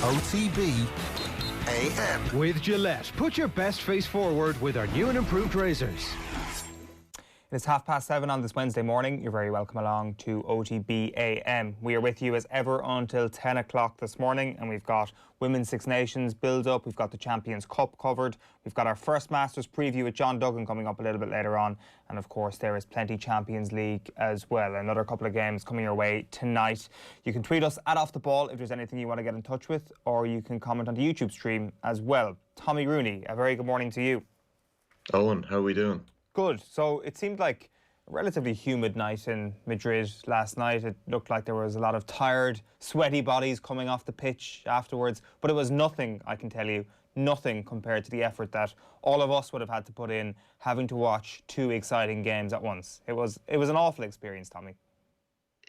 OTB AM. With GIllette, put your best face forward with our new and improved razors. It's 7:30 on this Wednesday morning. You're very welcome along to OTB AM. We are with you as ever until 10 o'clock this morning, and we've got Women's Six Nations build-up, we've got the Champions Cup covered, we've got our first Masters preview with John Duggan coming up a little bit later on, and of course there is plenty Champions League as well. Another couple of games coming your way tonight. You can tweet us at Off The Ball if there's anything you want to get in touch with, or you can comment on the YouTube stream as well. Tommy Rooney, a very good morning to you. Owen, how are we doing? Good. So it seemed like a relatively humid night in Madrid last night. It looked like there was a lot of tired, sweaty bodies coming off the pitch afterwards. But it was nothing, I can tell you, nothing compared to the effort that all of us would have had to put in having to watch two exciting games at once. It was an awful experience, Tommy.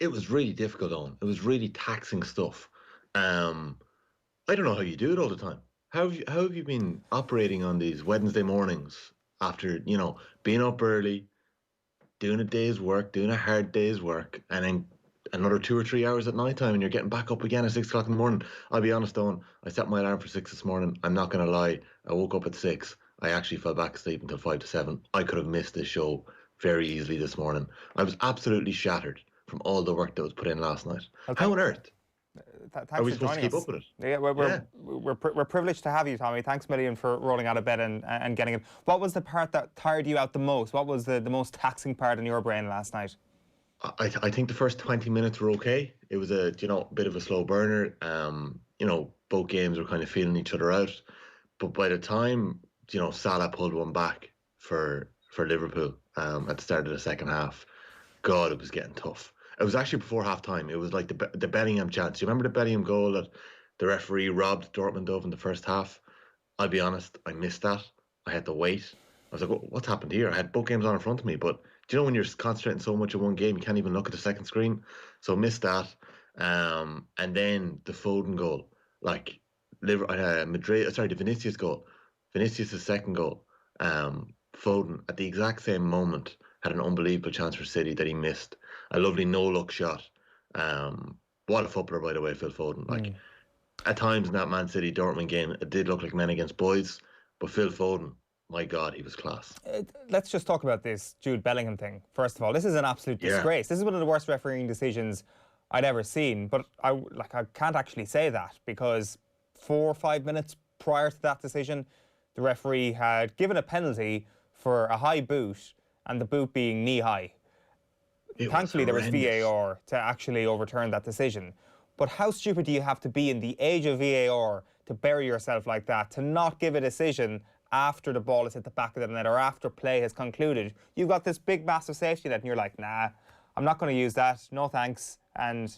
It was really difficult, Owen. It was really taxing stuff. I don't know how you do it all the time. How have you been operating on these Wednesday mornings after, being up early, doing a day's work, doing a hard day's work, and then another 2 or 3 hours at night time, and you're getting back up again at 6 o'clock in the morning? I'll be honest, Owen, I set my alarm for 6 this morning. I'm not going to lie. I woke up at 6. I actually fell back asleep until 5 to 7. I could have missed this show very easily this morning. I was absolutely shattered from all the work that was put in last night. Okay. How on earth? Are we supposed to keep up with it? Yeah, we're privileged to have you, Tommy. Thanks a million for rolling out of bed and getting it. What was the part that tired you out the most? What was the most taxing part in your brain last night? I think the first 20 minutes were okay. It was a bit of a slow burner. Both games were kind of feeling each other out. But by the time Salah pulled one back for Liverpool at the start of the second half, God, it was getting tough. It was actually before half-time. It was like the Bellingham chance. You remember the Bellingham goal that the referee robbed Dortmund of in the first half? I'll be honest, I missed that. I had to wait. I was like, what's happened here? I had both games on in front of me, but do you know when you're concentrating so much in one game, you can't even look at the second screen? So I missed that. And then the Foden goal. Like, the Vinicius goal. Vinicius' second goal. Foden, at the exact same moment, had an unbelievable chance for City that he missed. A lovely no-look shot. What a footballer, by the way, Phil Foden. At times in that Man City Dortmund game, it did look like men against boys, but Phil Foden, my God, he was class. Let's just talk about this Jude Bellingham thing. First of all, this is an absolute disgrace. This is one of the worst refereeing decisions I'd ever seen, but I can't actually say that because 4 or 5 minutes prior to that decision, the referee had given a penalty for a high boot, and the boot being knee-high. Thankfully, there was VAR to actually overturn that decision. But how stupid do you have to be in the age of VAR to bury yourself like that, to not give a decision after the ball has hit the back of the net or after play has concluded? You've got this big, massive safety net, and you're like, nah, I'm not going to use that. No thanks. And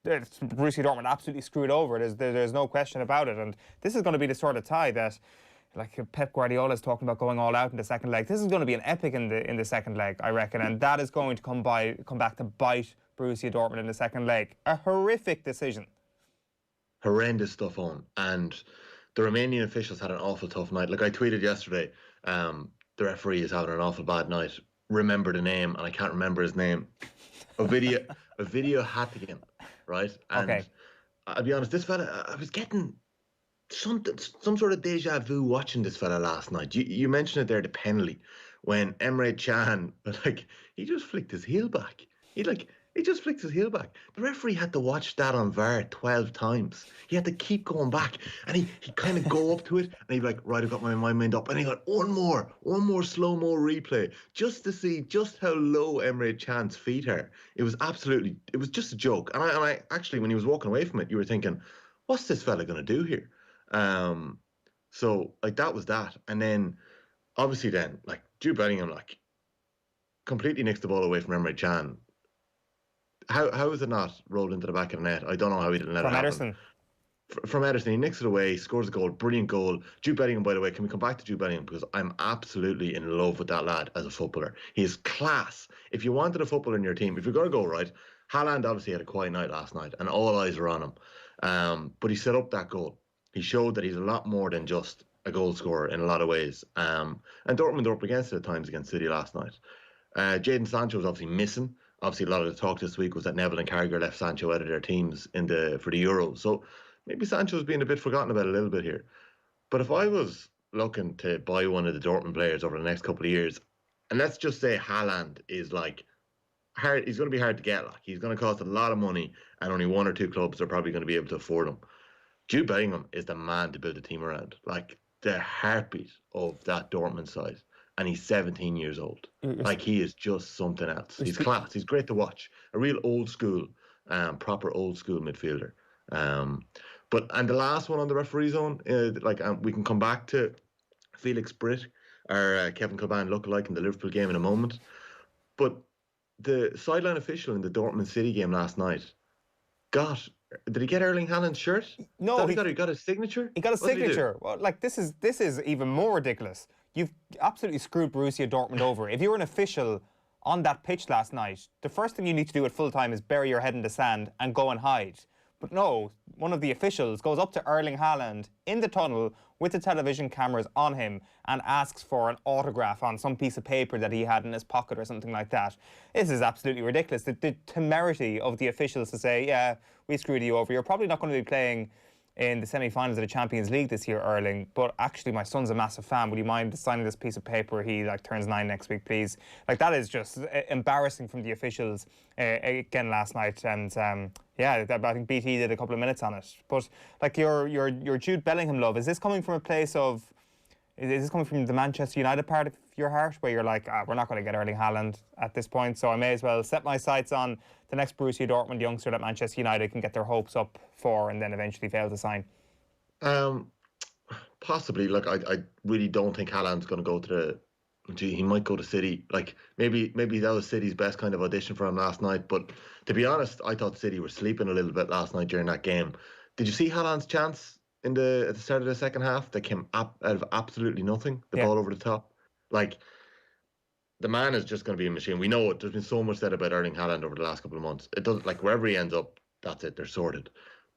Borussia Dortmund absolutely screwed over. There's no question about it. And this is going to be the sort of tie that, like Pep Guardiola is talking about going all out in the second leg. This is going to be an epic in the second leg, I reckon, and that is going to come back to bite Borussia Dortmund in the second leg. A horrific decision. Horrendous stuff on, and the Romanian officials had an awful tough night. Like I tweeted yesterday, the referee is having an awful bad night. Remember the name, and I can't remember his name. Ovidio Hattigan, right? And okay. I'll be honest, this fella, I was getting some sort of deja vu watching this fella last night. You mentioned it there, the penalty, when Emre Can, he just flicked his heel back. He just flicked his heel back. The referee had to watch that on VAR 12 times. He had to keep going back, and he kind of go up to it, and he'd be like, right, I've got my mind up, and he got one more slow-mo replay just to see just how low Emre Can's feet are. It was just a joke. And I actually, when he was walking away from it, you were thinking, what's this fella going to do here? So that was that, and then obviously Jude Bellingham completely nicks the ball away from Emre Can. How is it not rolled into the back of the net? I don't know how he didn't let it happen. Ederson. From Ederson, he nicks it away, scores a goal, brilliant goal. Jude Bellingham, by the way, can we come back to Jude Bellingham, because I'm absolutely in love with that lad as a footballer. He is class. If you wanted a footballer in your team, if you're going to go right, Haaland obviously had a quiet night last night, and all eyes were on him. But he set up that goal. He showed that he's a lot more than just a goal scorer in a lot of ways. And Dortmund were up against it at times against City last night. Jadon Sancho was obviously missing. Obviously, a lot of the talk this week was that Neville and Carragher left Sancho out of their teams for the Euros. So maybe Sancho's being a bit forgotten about a little bit here. But if I was looking to buy one of the Dortmund players over the next couple of years, and let's just say Haaland is like hard, he's going to be hard to get. Like, he's going to cost a lot of money, and only one or two clubs are probably going to be able to afford him. Jude Bellingham is the man to build a team around. Like, the heartbeat of that Dortmund side. And he's 17 years old. Like, he is just something else. He's class. He's great to watch. A real old school, proper old school midfielder. And the last one on the referee zone, we can come back to Felix Britt, or Kevin Kilbane lookalike in the Liverpool game in a moment. But the sideline official in the Dortmund City game last night did he get Erling Haaland's shirt? No, he got his signature. He got a signature. Well, like, this is even more ridiculous. You've absolutely screwed Borussia Dortmund over. If you're an official on that pitch last night, the first thing you need to do at full time is bury your head in the sand and go and hide. But no, one of the officials goes up to Erling Haaland in the tunnel with the television cameras on him and asks for an autograph on some piece of paper that he had in his pocket or something like that. This is absolutely ridiculous. The temerity of the officials to say, yeah, we screwed you over. You're probably not going to be playing in the semi-finals of the Champions League this year, Erling, but actually my son's a massive fan. Would you mind signing this piece of paper? He turns 9 next week, please. Like, that is just embarrassing from the officials again last night. And I think BT did a couple of minutes on it. But like, your Jude Bellingham love, is this coming from a place of? Is this coming from the Manchester United part of your heart, where you're like, we're not going to get Erling Haaland at this point, so I may as well set my sights on the next Borussia Dortmund youngster that Manchester United can get their hopes up for and then eventually fail to sign? Possibly. Like, I really don't think Haaland's going to go to he might go to City. Like, maybe that was City's best kind of audition for him last night. But to be honest, I thought City were sleeping a little bit last night during that game. Did you see Haaland's chance at the start of the second half that came out of absolutely nothing? The ball over the top. Like, the man is just going to be a machine. We know it. There's been so much said about Erling Haaland over the last couple of months. It doesn't, like, wherever he ends up, that's it. They're sorted.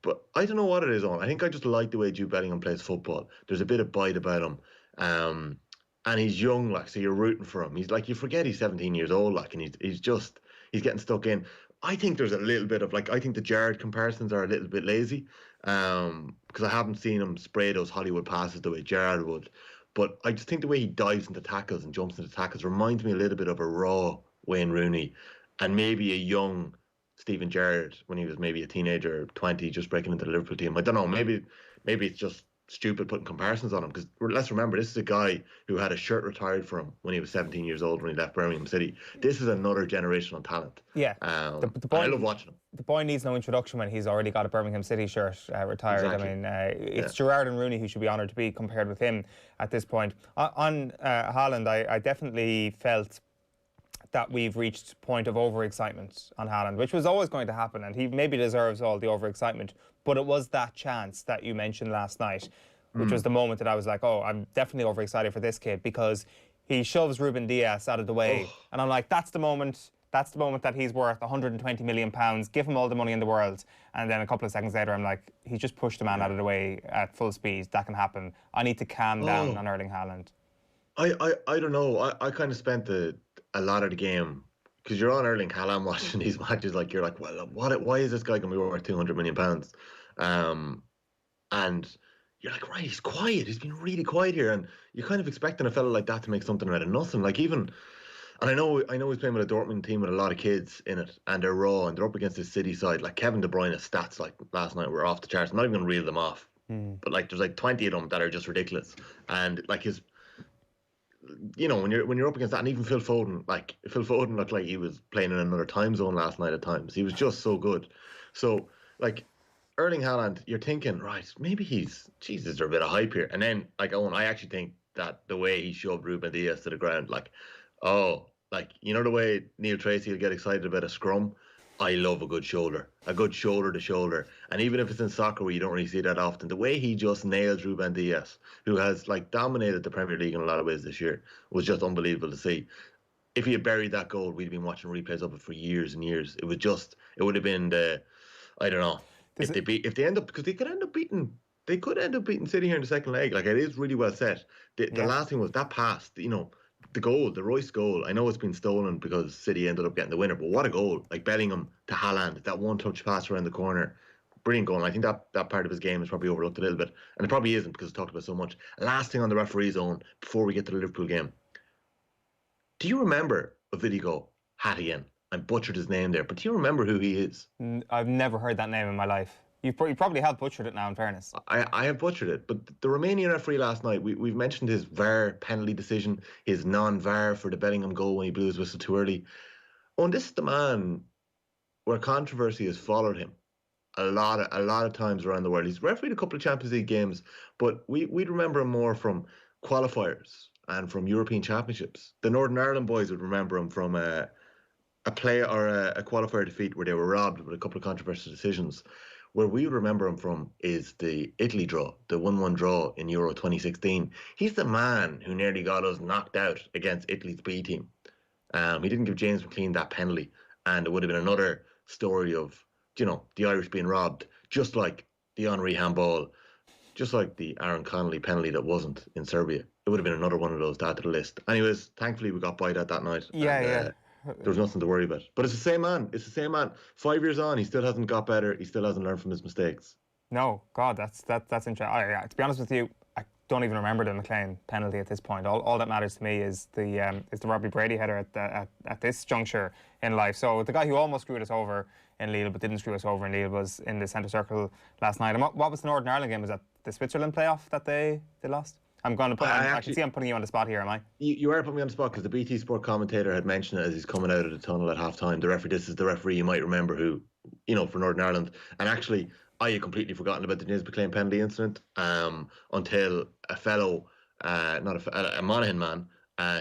But I don't know what it is on. I think I just like the way Jude Bellingham plays football. There's a bit of bite about him. And he's young, like, so you're rooting for him. He's like, you forget he's 17 years old, like, and he's getting stuck in. I think there's a little bit of, like, I think the Gerrard comparisons are a little bit lazy, because I haven't seen him spray those Hollywood passes the way Gerrard would. But I just think the way he dives into tackles and jumps into tackles reminds me a little bit of a raw Wayne Rooney, and maybe a young Steven Gerrard when he was maybe a teenager, 20, just breaking into the Liverpool team. I don't know, maybe it's just stupid putting comparisons on him, because let's remember, this is a guy who had a shirt retired from him when he was 17 years old when he left Birmingham City. This is another generational talent. Yeah, the boy, I love watching him. The boy needs no introduction when he's already got a Birmingham City shirt retired. Exactly. I mean, it's Gerrard and Rooney who should be honoured to be compared with him at this point. On Haaland, I definitely felt that we've reached a point of overexcitement on Hannon, which was always going to happen, and he maybe deserves all the overexcitement, but it was that chance that you mentioned last night, which was the moment that I was like, oh, I'm definitely overexcited for this kid, because he shoves Ruben Diaz out of the way, and I'm like, that's the moment that he's worth £120 million, give him all the money in the world. And then a couple of seconds later, I'm like, he just pushed the man out of the way at full speed. That can happen. I need to calm down on Erling Haaland. I don't know. I kind of spent a lot of the game, because you're on Erling Haaland watching these matches, like, you're like, well, why is this guy going to be worth £200 million? And you're like, right, he's quiet. He's been really quiet here. And you're kind of expecting a fella like that to make something out of nothing. Like, even, and I know he's playing with a Dortmund team with a lot of kids in it, and they're raw, and they're up against this City side. Like, Kevin De Bruyne's stats, like, last night were off the charts. I'm not even going to reel them off. But, like, there's like 20 of them that are just ridiculous. And, like, his, you know, when you're up against that, and even Phil Foden looked like he was playing in another time zone last night at times. He was just so good. So, like, Erling Haaland, you're thinking, right, maybe there's a bit of hype here. And then, like, Eoin, I actually think that the way he shoved Ruben Diaz to the ground, like, you know the way Neil Treacy will get excited about a scrum? I love a good shoulder to shoulder. And even if it's in soccer where you don't really see that often, the way he just nails Ruben Diaz, who has, like, dominated the Premier League in a lot of ways this year, was just unbelievable to see. If he had buried that goal, we'd have been watching replays of it for years and years. It would have been I don't know. If they end up, because they could end up beating City here in the second leg. Like, it is really well set. The last thing was that pass, you know, the Royce goal. I know it's been stolen because City ended up getting the winner, but what a goal. Like, Bellingham to Haaland, that one touch pass around the corner, brilliant goal. And I think that part of his game is probably overlooked a little bit. And it probably isn't because it's talked about so much. Last thing on the referee zone before we get to the Liverpool game. Do you remember Ovidiu Hattigan? I butchered his name there, but do you remember who he is? I've never heard that name in my life. You probably have butchered it now, in fairness. I have butchered it, but the Romanian referee last night, we've mentioned his VAR penalty decision, his non-VAR for the Bellingham goal when he blew his whistle too early. Oh, and this is the man where controversy has followed him a lot of times around the world. He's refereed a couple of Champions League games, but we'd remember him more from qualifiers and from European Championships. The Northern Ireland boys would remember him from a play or a qualifier defeat where they were robbed with a couple of controversial decisions. Where we remember him from is the Italy draw, the 1-1 draw in Euro 2016. He's the man who nearly got us knocked out against Italy's B team. He didn't give James McLean that penalty, and it would have been another story of, the Irish being robbed, just like the Henry handball, just like the Aaron Connolly penalty that wasn't in Serbia. It would have been another one of those to add to the list. Anyways, thankfully we got by that night. Yeah. There's nothing to worry about. But it's the same man. 5 years on, he still hasn't got better. He still hasn't learned from his mistakes. No, God, that's interesting. To be honest with you, I don't even remember the McLean penalty at this point. All that matters to me is the Robbie Brady header at this juncture in life. So the guy who almost screwed us over in Lille but didn't screw us over in Lille was in the centre circle last night. And what was the Northern Ireland game? Was that the Switzerland playoff that they lost? I can see I'm putting you on the spot here, am I? You are putting me on the spot because the BT Sport commentator had mentioned it as he's coming out of the tunnel at half-time. This is the referee you might remember who, for Northern Ireland. And actually, I had completely forgotten about the James McLean penalty incident until a fellow, a Monaghan man,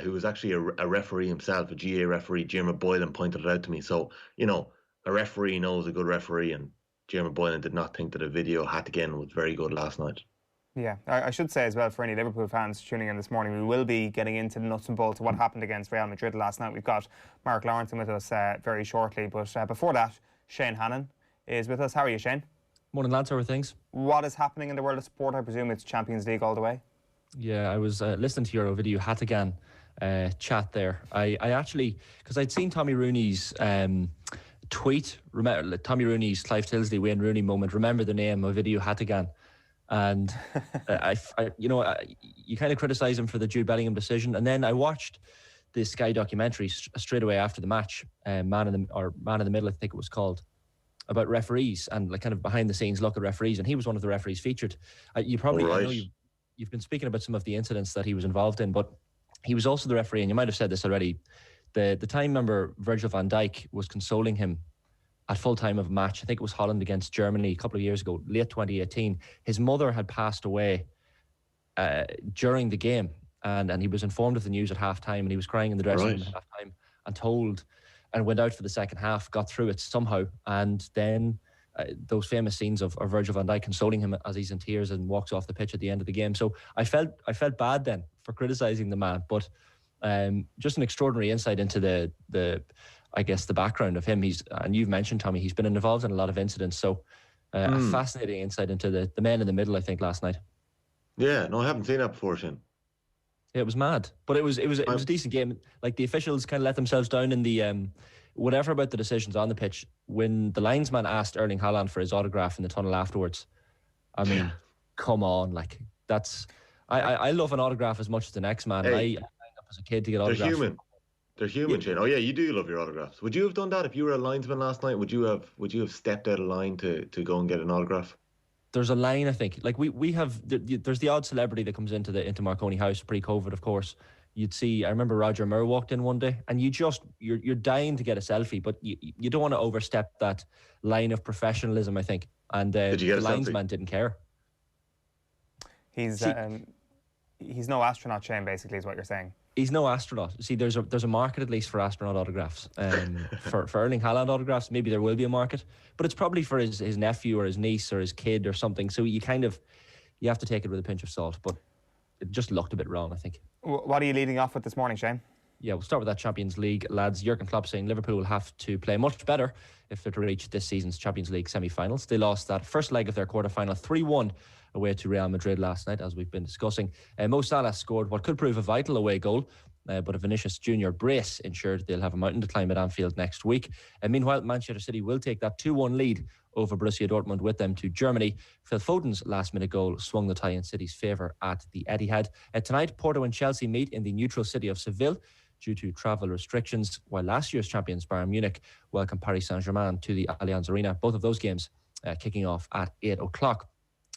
who was actually a referee himself, a GA referee, Jeremy Boylan, pointed it out to me. So, a referee knows a good referee, and Jeremy Boylan did not think that Ovidiu Hattigan was very good last night. Yeah, I should say as well, for any Liverpool fans tuning in this morning, we will be getting into the nuts and bolts of what happened against Real Madrid last night. We've got Mark Lawrenson with us very shortly, but before that, Shane Hannon is with us. How are you, Shane? Morning, lads. How are things? What is happening in the world of sport? I presume it's Champions League all the way. Yeah, I was listening to your Ovidiu Hattigan chat there. I actually, because I'd seen Tommy Rooney's tweet, remember Tommy Rooney's Clive Tyldesley Wayne Rooney moment, remember the name Ovidiu Hattigan. And you kind of criticise him for the Jude Bellingham decision, and then I watched the Sky documentary straight away after the match, Man in the Middle, I think it was called, about referees and like kind of behind the scenes look at referees, and he was one of the referees featured. You probably I know you've been speaking about some of the incidents that he was involved in, but he was also the referee, and you might have said this already. The time, remember, Virgil van Dijk was consoling him at full time of a match. I think it was Holland against Germany a couple of years ago, late 2018. His mother had passed away during the game, and he was informed of the news at half time, and he was crying in the dressing room at half time and went out for the second half, got through it somehow, and then those famous scenes of Virgil van Dijk consoling him as he's in tears and walks off the pitch at the end of the game. So I felt bad then for criticising the man, but just an extraordinary insight into the I guess the background of him. And you've mentioned, Tommy, he's been involved in a lot of incidents. So a fascinating insight into the man in the middle, I think, last night. Yeah, no, I haven't seen that before, Shane. Yeah, it was mad, but it was a decent game. Like the officials kind of let themselves down in the whatever about the decisions on the pitch. When the linesman asked Erling Haaland for his autograph in the tunnel afterwards, I mean, come on, like that's I love an autograph as much as the next man. Hey, I signed up as a kid to get autographs. They're human, Shane. Oh yeah, you do love your autographs. Would you have done that if you were a linesman last night? Would you have stepped out of line to go and get an autograph? There's a line, I think. Like we have, there's the odd celebrity that comes into Marconi House pre-COVID, of course. You'd see. I remember Roger Moore walked in one day, and you're dying to get a selfie, but you don't want to overstep that line of professionalism, I think. And the linesman didn't care. He's no astronaut, Shane. Basically, is what you're saying. He's no astronaut. See, there's a market at least for astronaut autographs. For Erling Haaland autographs, maybe there will be a market, but it's probably for his nephew or his niece or his kid or something. So you have to take it with a pinch of salt. But it just looked a bit wrong, I think. What are you leading off with this morning, Shane? Yeah, we'll start with that Champions League, lads. Jurgen Klopp saying Liverpool will have to play much better if they're to reach this season's Champions League semi-finals. They lost that first leg of their quarter-final 3-1 away to Real Madrid last night, as we've been discussing. Mo Salah scored what could prove a vital away goal, but a Vinicius Junior brace ensured they'll have a mountain to climb at Anfield next week. Meanwhile, Manchester City will take that 2-1 lead over Borussia Dortmund with them to Germany. Phil Foden's last-minute goal swung the tie in City's favour at the Etihad. Tonight, Porto and Chelsea meet in the neutral city of Seville due to travel restrictions, while last year's champions Bayern Munich welcome Paris Saint-Germain to the Allianz Arena. Both of those games kicking off at 8 o'clock.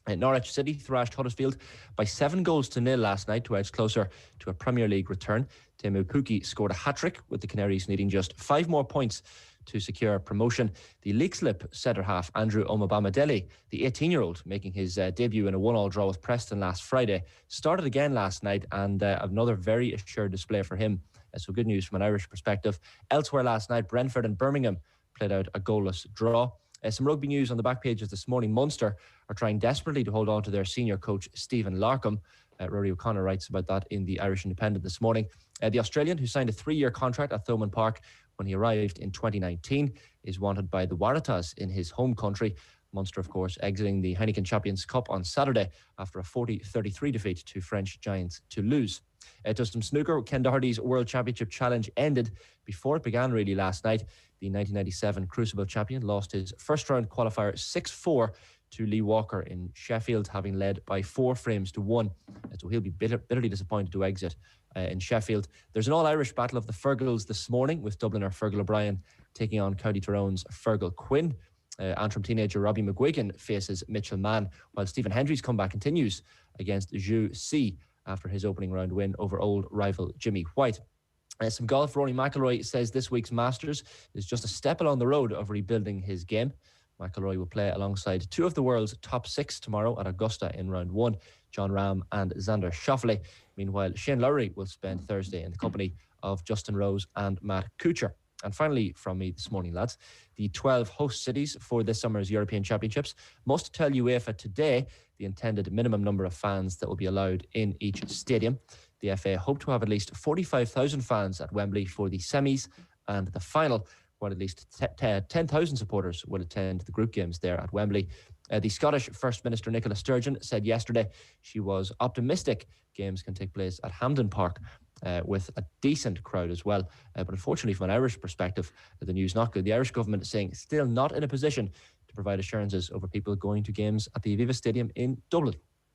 Norwich City thrashed Huddersfield by 7-0 last night to edge closer to a Premier League return. Teemu Pukki scored a hat-trick, with the Canaries needing just 5 more points to secure promotion. The league slip centre half Andrew Omobamidele, the 18-year-old, making his debut in a 1-1 draw with Preston last Friday, started again last night, and another very assured display for him. So good news from an Irish perspective. Elsewhere last night, Brentford and Birmingham played out a goalless draw. Some rugby news on the back pages this morning. Munster are trying desperately to hold on to their senior coach, Stephen Larkham. Rory O'Connor writes about that in the Irish Independent this morning. The Australian, who signed a 3-year contract at Thomond Park when he arrived in 2019, is wanted by the Waratahs in his home country. Munster, of course, exiting the Heineken Champions Cup on Saturday after a 40-33 defeat to French giants Toulouse. To some snooker, Ken Doherty's World Championship challenge ended before it began really last night. The 1997 Crucible champion lost his first round qualifier 6-4 to Lee Walker in Sheffield, having led by 4 frames to 1. So he'll be bitterly disappointed to exit in Sheffield. There's an all-Irish battle of the Fergals this morning, with Dubliner Fergal O'Brien taking on County Tyrone's Fergal Quinn. Antrim teenager Robbie McGuigan faces Mitchell Mann, while Stephen Hendry's comeback continues against Zhu Si after his opening round win over old rival Jimmy White. Some golf. Rory McIlroy says this week's Masters is just a step along the road of rebuilding his game. McIlroy will play alongside 2 of the world's top 6 tomorrow at Augusta in round 1, John Rahm and Xander Schauffele. Meanwhile, Shane Lowry will spend Thursday in the company of Justin Rose and Matt Kuchar. And finally, from me this morning, lads, the 12 host cities for this summer's European Championships must tell UEFA today the intended minimum number of fans that will be allowed in each stadium. The FA hope to have at least 45,000 fans at Wembley for the semis and the final, while at least 10,000 supporters will attend the group games there at Wembley. The Scottish First Minister Nicola Sturgeon said yesterday she was optimistic games can take place at Hampden Park with a decent crowd as well. But unfortunately, from an Irish perspective, the news not good. The Irish government is saying still not in a position to provide assurances over people going to games at the Aviva Stadium in Dublin.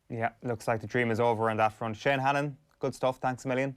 Yeah, looks like the dream is over on that front. Shane Hannon, good stuff. Thanks a million.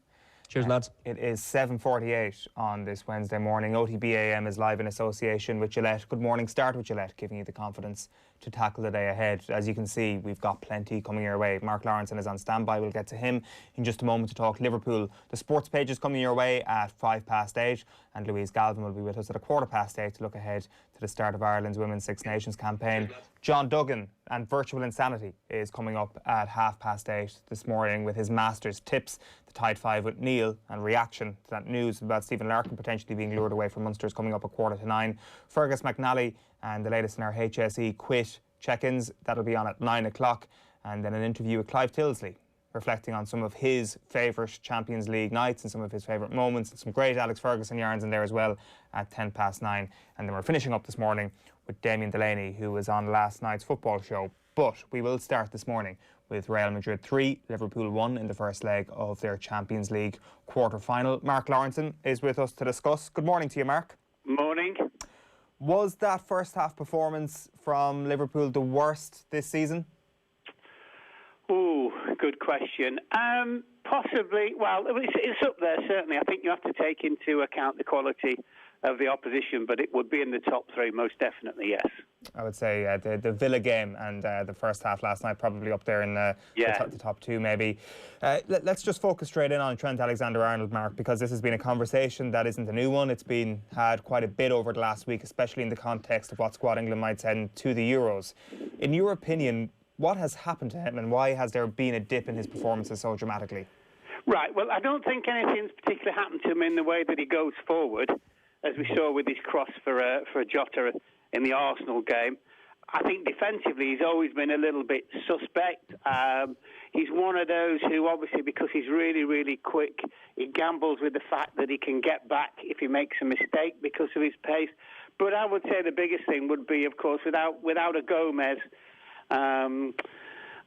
Cheers, lads. It is 7:48 on this Wednesday morning. OTB AM is live in association with GIllette. Good morning. Start with GIllette, giving you the confidence to tackle the day ahead. As you can see, we've got plenty coming your way. Mark Lawrenson is on standby. We'll get to him in just a moment to talk Liverpool. The sports page is coming your way at 8:05, and Louise Galvin will be with us at 8:15 to look ahead to the start of Ireland's Women's Six Nations campaign. John Duggan and Virtual Insanity is coming up at 8:30 this morning with his Masters tips, the Tide 5 with Neil, and reaction to that news about Stephen Larkham potentially being lured away from Munster is coming up at 8:45. Fergus McNally and the latest in our HSE Quit check-ins, that'll be on at 9 o'clock, and then an interview with Clive Tyldesley, reflecting on some of his favourite Champions League nights and some of his favourite moments, and some great Alex Ferguson yarns in there as well at 9:10. And then we're finishing up this morning with Damien Delaney, who was on last night's football show. But we will start this morning with Real Madrid 3, Liverpool 1 in the first leg of their Champions League quarter-final. Mark Lawrenson is with us to discuss. Good morning to you, Mark. Morning. Was that first half performance from Liverpool the worst this season? Ooh, good question. Possibly. Well, it's up there, certainly. I think you have to take into account the quality of the opposition, but it would be in the top 3, most definitely, yes. I would say the Villa game and the first half last night probably up there in the top 2 maybe. Let's just focus straight in on Trent Alexander-Arnold, Mark, because this has been a conversation that isn't a new one. It's been had quite a bit over the last week, especially in the context of what Squad England might send to the Euros. In your opinion, what has happened to him and why has there been a dip in his performances so dramatically? Right, well, I don't think anything's particularly happened to him in the way that he goes forward, as we saw with his cross for a Jota in the Arsenal game. I think defensively he's always been a little bit suspect. He's one of those who, obviously, because he's really, really quick, he gambles with the fact that he can get back if he makes a mistake because of his pace. But I would say the biggest thing would be, of course, without a Gomez and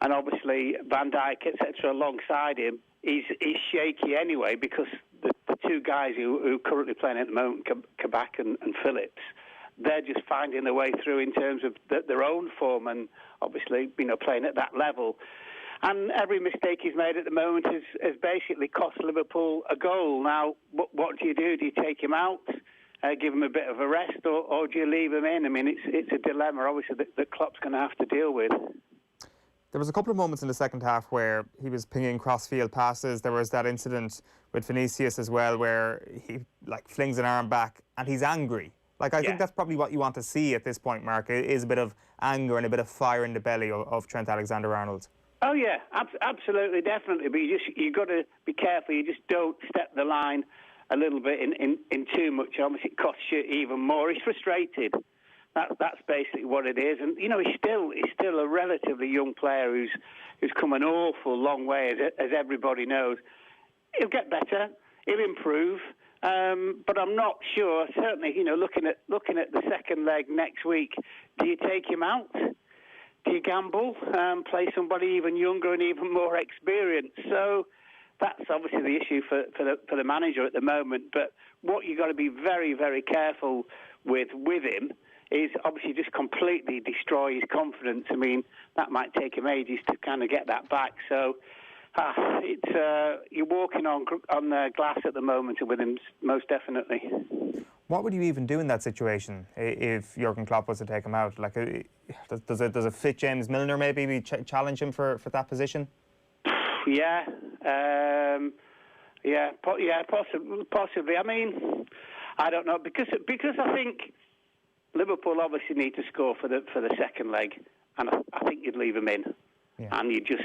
obviously Van Dijk, etc., alongside him, he's shaky anyway because the 2 guys who are currently playing at the moment, Kabak and Phillips, they're just finding their way through in terms of their own form and obviously, playing at that level. And every mistake he's made at the moment has basically cost Liverpool a goal. Now, what do you do? Do you take him out, give him a bit of a rest, or do you leave him in? I mean, it's a dilemma, obviously, that Klopp's going to have to deal with. There was a couple of moments in the second half where he was pinging cross-field passes. There was that incident with Vinicius as well where he flings an arm back and he's angry. I think that's probably what you want to see at this point, Mark, is a bit of anger and a bit of fire in the belly of Trent Alexander-Arnold. Oh, yeah, absolutely, definitely. But you've got to be careful. You just don't step the line a little bit in too much. Obviously, it costs you even more. He's frustrated. That's basically what it is. And, he's still a relatively young player who's come an awful long way, as everybody knows. He'll get better. He'll improve. But I'm not sure. Certainly, looking at the second leg next week, do you take him out? Do you gamble? Play somebody even younger and even more experienced? So that's obviously the issue for the manager at the moment. But what you've got to be very, very careful with him is obviously just completely destroy his confidence. I mean, that might take him ages to kind of get that back. So you're walking on glass at the moment with him, most definitely. What would you even do in that situation if Jurgen Klopp was to take him out? Does it fit James Milner maybe challenge him for that position? Yeah, possibly. I mean, I don't know because I think Liverpool obviously need to score for the second leg, and I think you'd leave him in. Yeah. And you just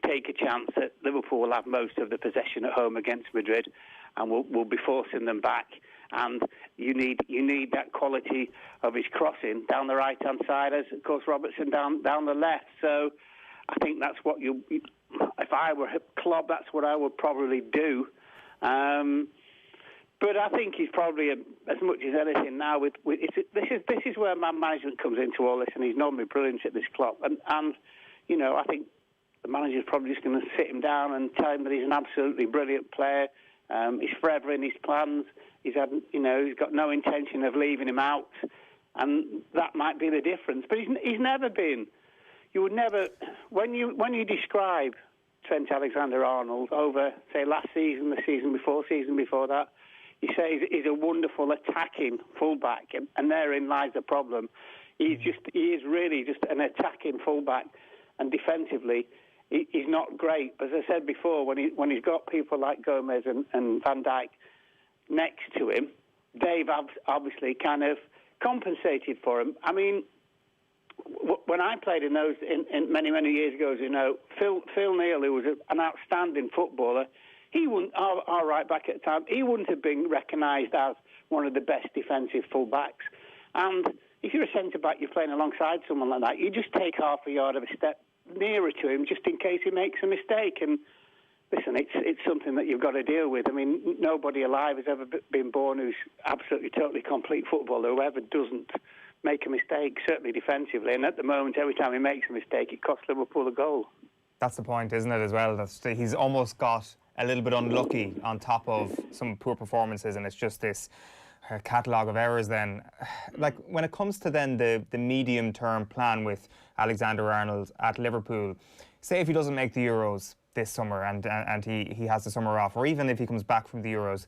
take a chance that Liverpool will have most of the possession at home against Madrid, and we'll be forcing them back. And you need that quality of his crossing down the right hand side, as of course Robertson down the left. So I think that's what if I were Klopp, that's what I would probably do. But I think he's probably as much as anything now. This is where man management comes into all this, and he's normally brilliant at this Klopp. And I think the manager's probably just going to sit him down and tell him that he's an absolutely brilliant player. He's forever in his plans. He's got no intention of leaving him out, and that might be the difference. But he's never been. You would never when you describe Trent Alexander-Arnold over, say, last season, the season before that. You say he's a wonderful attacking fullback, and therein lies the problem. He is really just an attacking fullback, and defensively, he's not great. But as I said before, when he's got people like Gomez and Van Dijk next to him, they've obviously kind of compensated for him. I mean, when I played in many years ago, Phil Neal, who was an outstanding footballer, he wouldn't, our right back at the time, he wouldn't have been recognised as one of the best defensive full-backs. And if you're a centre-back, you're playing alongside someone like that, you just take half a yard of a step nearer to him just in case he makes a mistake. And listen, it's something that you've got to deal with. I mean, nobody alive has ever been born who's absolutely, totally complete footballer. Whoever doesn't make a mistake, certainly defensively. And at the moment, every time he makes a mistake, it costs Liverpool a goal. That's the point, isn't it, as well? He's almost got a little bit unlucky on top of some poor performances, and it's just this catalogue of errors then. When it comes to then the medium-term plan with Alexander-Arnold at Liverpool, say if he doesn't make the Euros this summer and he has the summer off, or even if he comes back from the Euros,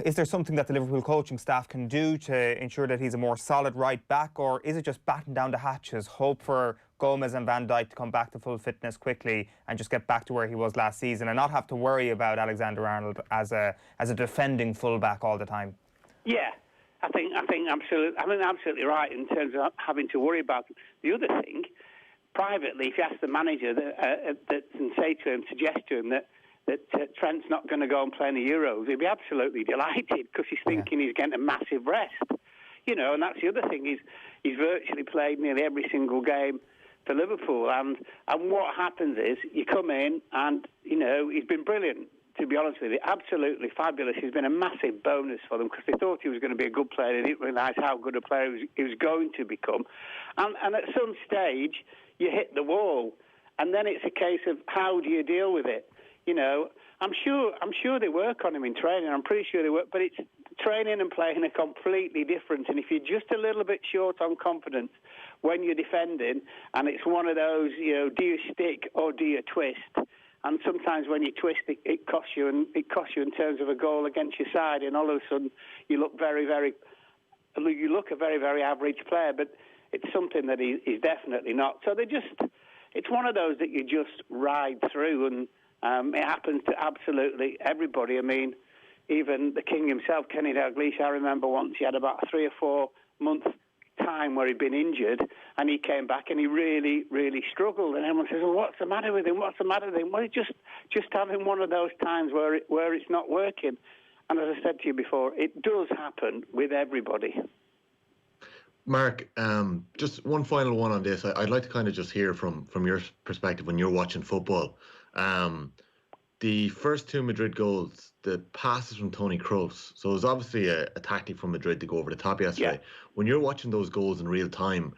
is there something that the Liverpool coaching staff can do to ensure that he's a more solid right back, or is it just batten down the hatches, hope for Gomez and Van Dijk to come back to full fitness quickly and just get back to where he was last season and not have to worry about Alexander-Arnold as a defending fullback all the time? Yeah, I think absolutely right in terms of having to worry about it. The other thing, privately, if you ask the manager and suggest to him that Trent's not going to go and play in the Euros, he'd be absolutely delighted because he's thinking he's getting a massive rest. And that's the other thing. He's virtually played nearly every single game for Liverpool, and what happens is you come in and he's been brilliant, to be honest with you, absolutely fabulous. He's been a massive bonus for them because they thought he was going to be a good player. They didn't realise how good a player he was going to become, and at some stage you hit the wall, and then it's a case of how do you deal with it. I'm sure they work on him in training. I'm pretty sure they work, but training and playing are completely different. And if you're just a little bit short on confidence when you're defending, and it's one of those, do you stick or do you twist? And sometimes when you twist, it costs you, and it costs you in terms of a goal against your side. And all of a sudden, you look a very, very average player. But it's something that he's definitely not. So it's one of those that you just ride through, and it happens to absolutely everybody. I mean, even the king himself, Kenny Dalglish, I remember once he had about a 3 or 4 month time where he'd been injured, and he came back and he really, really struggled. And everyone says, well, what's the matter with him? What's the matter with him? Well, he's just having one of those times where it's not working. And as I said to you before, it does happen with everybody. Mark, just one final one on this. I'd like to kind of just hear from your perspective when you're watching football. The first 2 Madrid goals, the passes from Toni Kroos. So it was obviously a tactic from Madrid to go over the top yesterday. Yeah. When you're watching those goals in real time,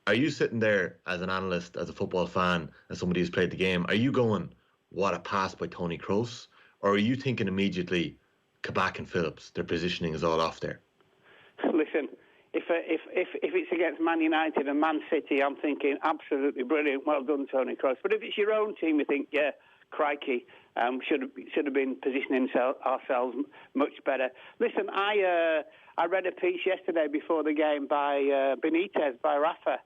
are you sitting there as an analyst, as a football fan, as somebody who's played the game, are you going, what a pass by Toni Kroos? Or are you thinking immediately, Kabak and Phillips, their positioning is all off there? Listen, if it's against Man United and Man City, I'm thinking absolutely brilliant, well done, Toni Kroos. But if it's your own team, you think, yeah, crikey, should have been positioning ourselves much better. Listen, I read a piece yesterday before the game by Benitez, by Rafa,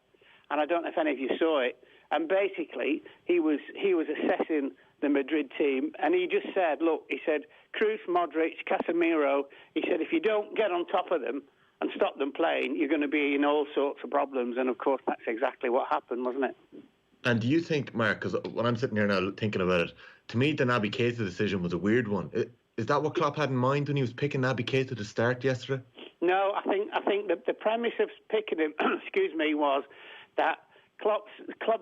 and I don't know if any of you saw it. And basically, he was assessing the Madrid team, and he just said, look, he said, Kroos, Modric, Casemiro, he said, if you don't get on top of them and stop them playing, you're going to be in all sorts of problems. And of course, that's exactly what happened, wasn't it? And do you think, Mark, because when I'm sitting here now thinking about it, to me, the Naby Keita decision was a weird one. Is that what Klopp had in mind when he was picking Naby Keita to start yesterday? No, I think that the premise of picking him, was that Klopp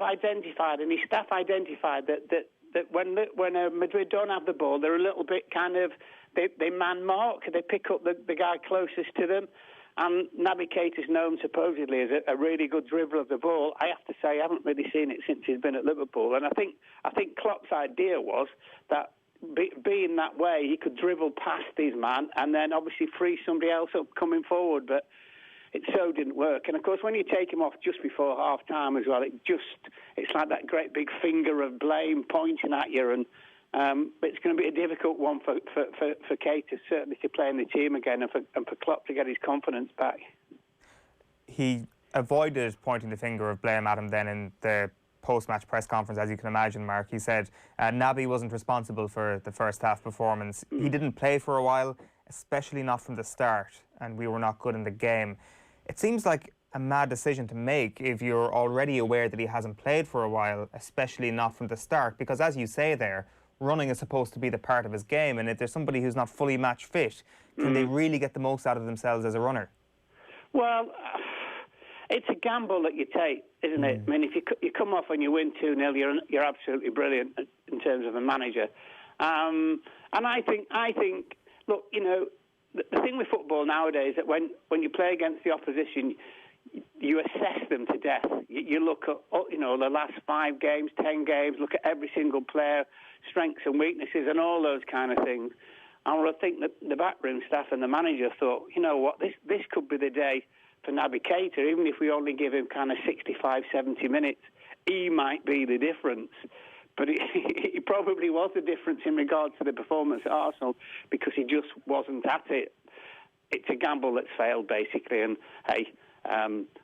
identified and his staff identified that when Madrid don't have the ball, they're a little bit kind of, they man mark, they pick up the guy closest to them. And Naby Keita's known supposedly as a really good dribbler of the ball. I have to say, I haven't really seen it since he's been at Liverpool. And I think Klopp's idea was that being that way, he could dribble past his man and then obviously free somebody else up coming forward. But it so didn't work. And of course, when you take him off just before half time as well, it's like that great big finger of blame pointing at you. And but it's going to be a difficult one for Keita, certainly, to play in the team again, and for Klopp to get his confidence back. He avoided pointing the finger of blame at him then in the post-match press conference, as you can imagine, Mark. He said Naby wasn't responsible for the first half performance. He didn't play for a while, especially not from the start, and we were not good in the game. It seems like a mad decision to make if you're already aware that he hasn't played for a while, especially not from the start, because as you say there, running is supposed to be the part of his game, and if there's somebody who's not fully match fit, can they really get the most out of themselves as a runner? Well, it's a gamble that you take, isn't it? I mean, if you come off and you win 2-0, you're absolutely brilliant in terms of a manager. And I think, look, the thing with football nowadays is that when you play against the opposition, you assess them to death. You look at, the last 5 games, 10 games, look at every single player, strengths and weaknesses and all those kind of things. And I think that the backroom staff and the manager thought, you know what, this could be the day for Naby Keita. Even if we only give him kind of 65, 70 minutes, he might be the difference. But he probably was the difference in regards to the performance at Arsenal, because he just wasn't at it. It's a gamble that's failed, basically. And, hey,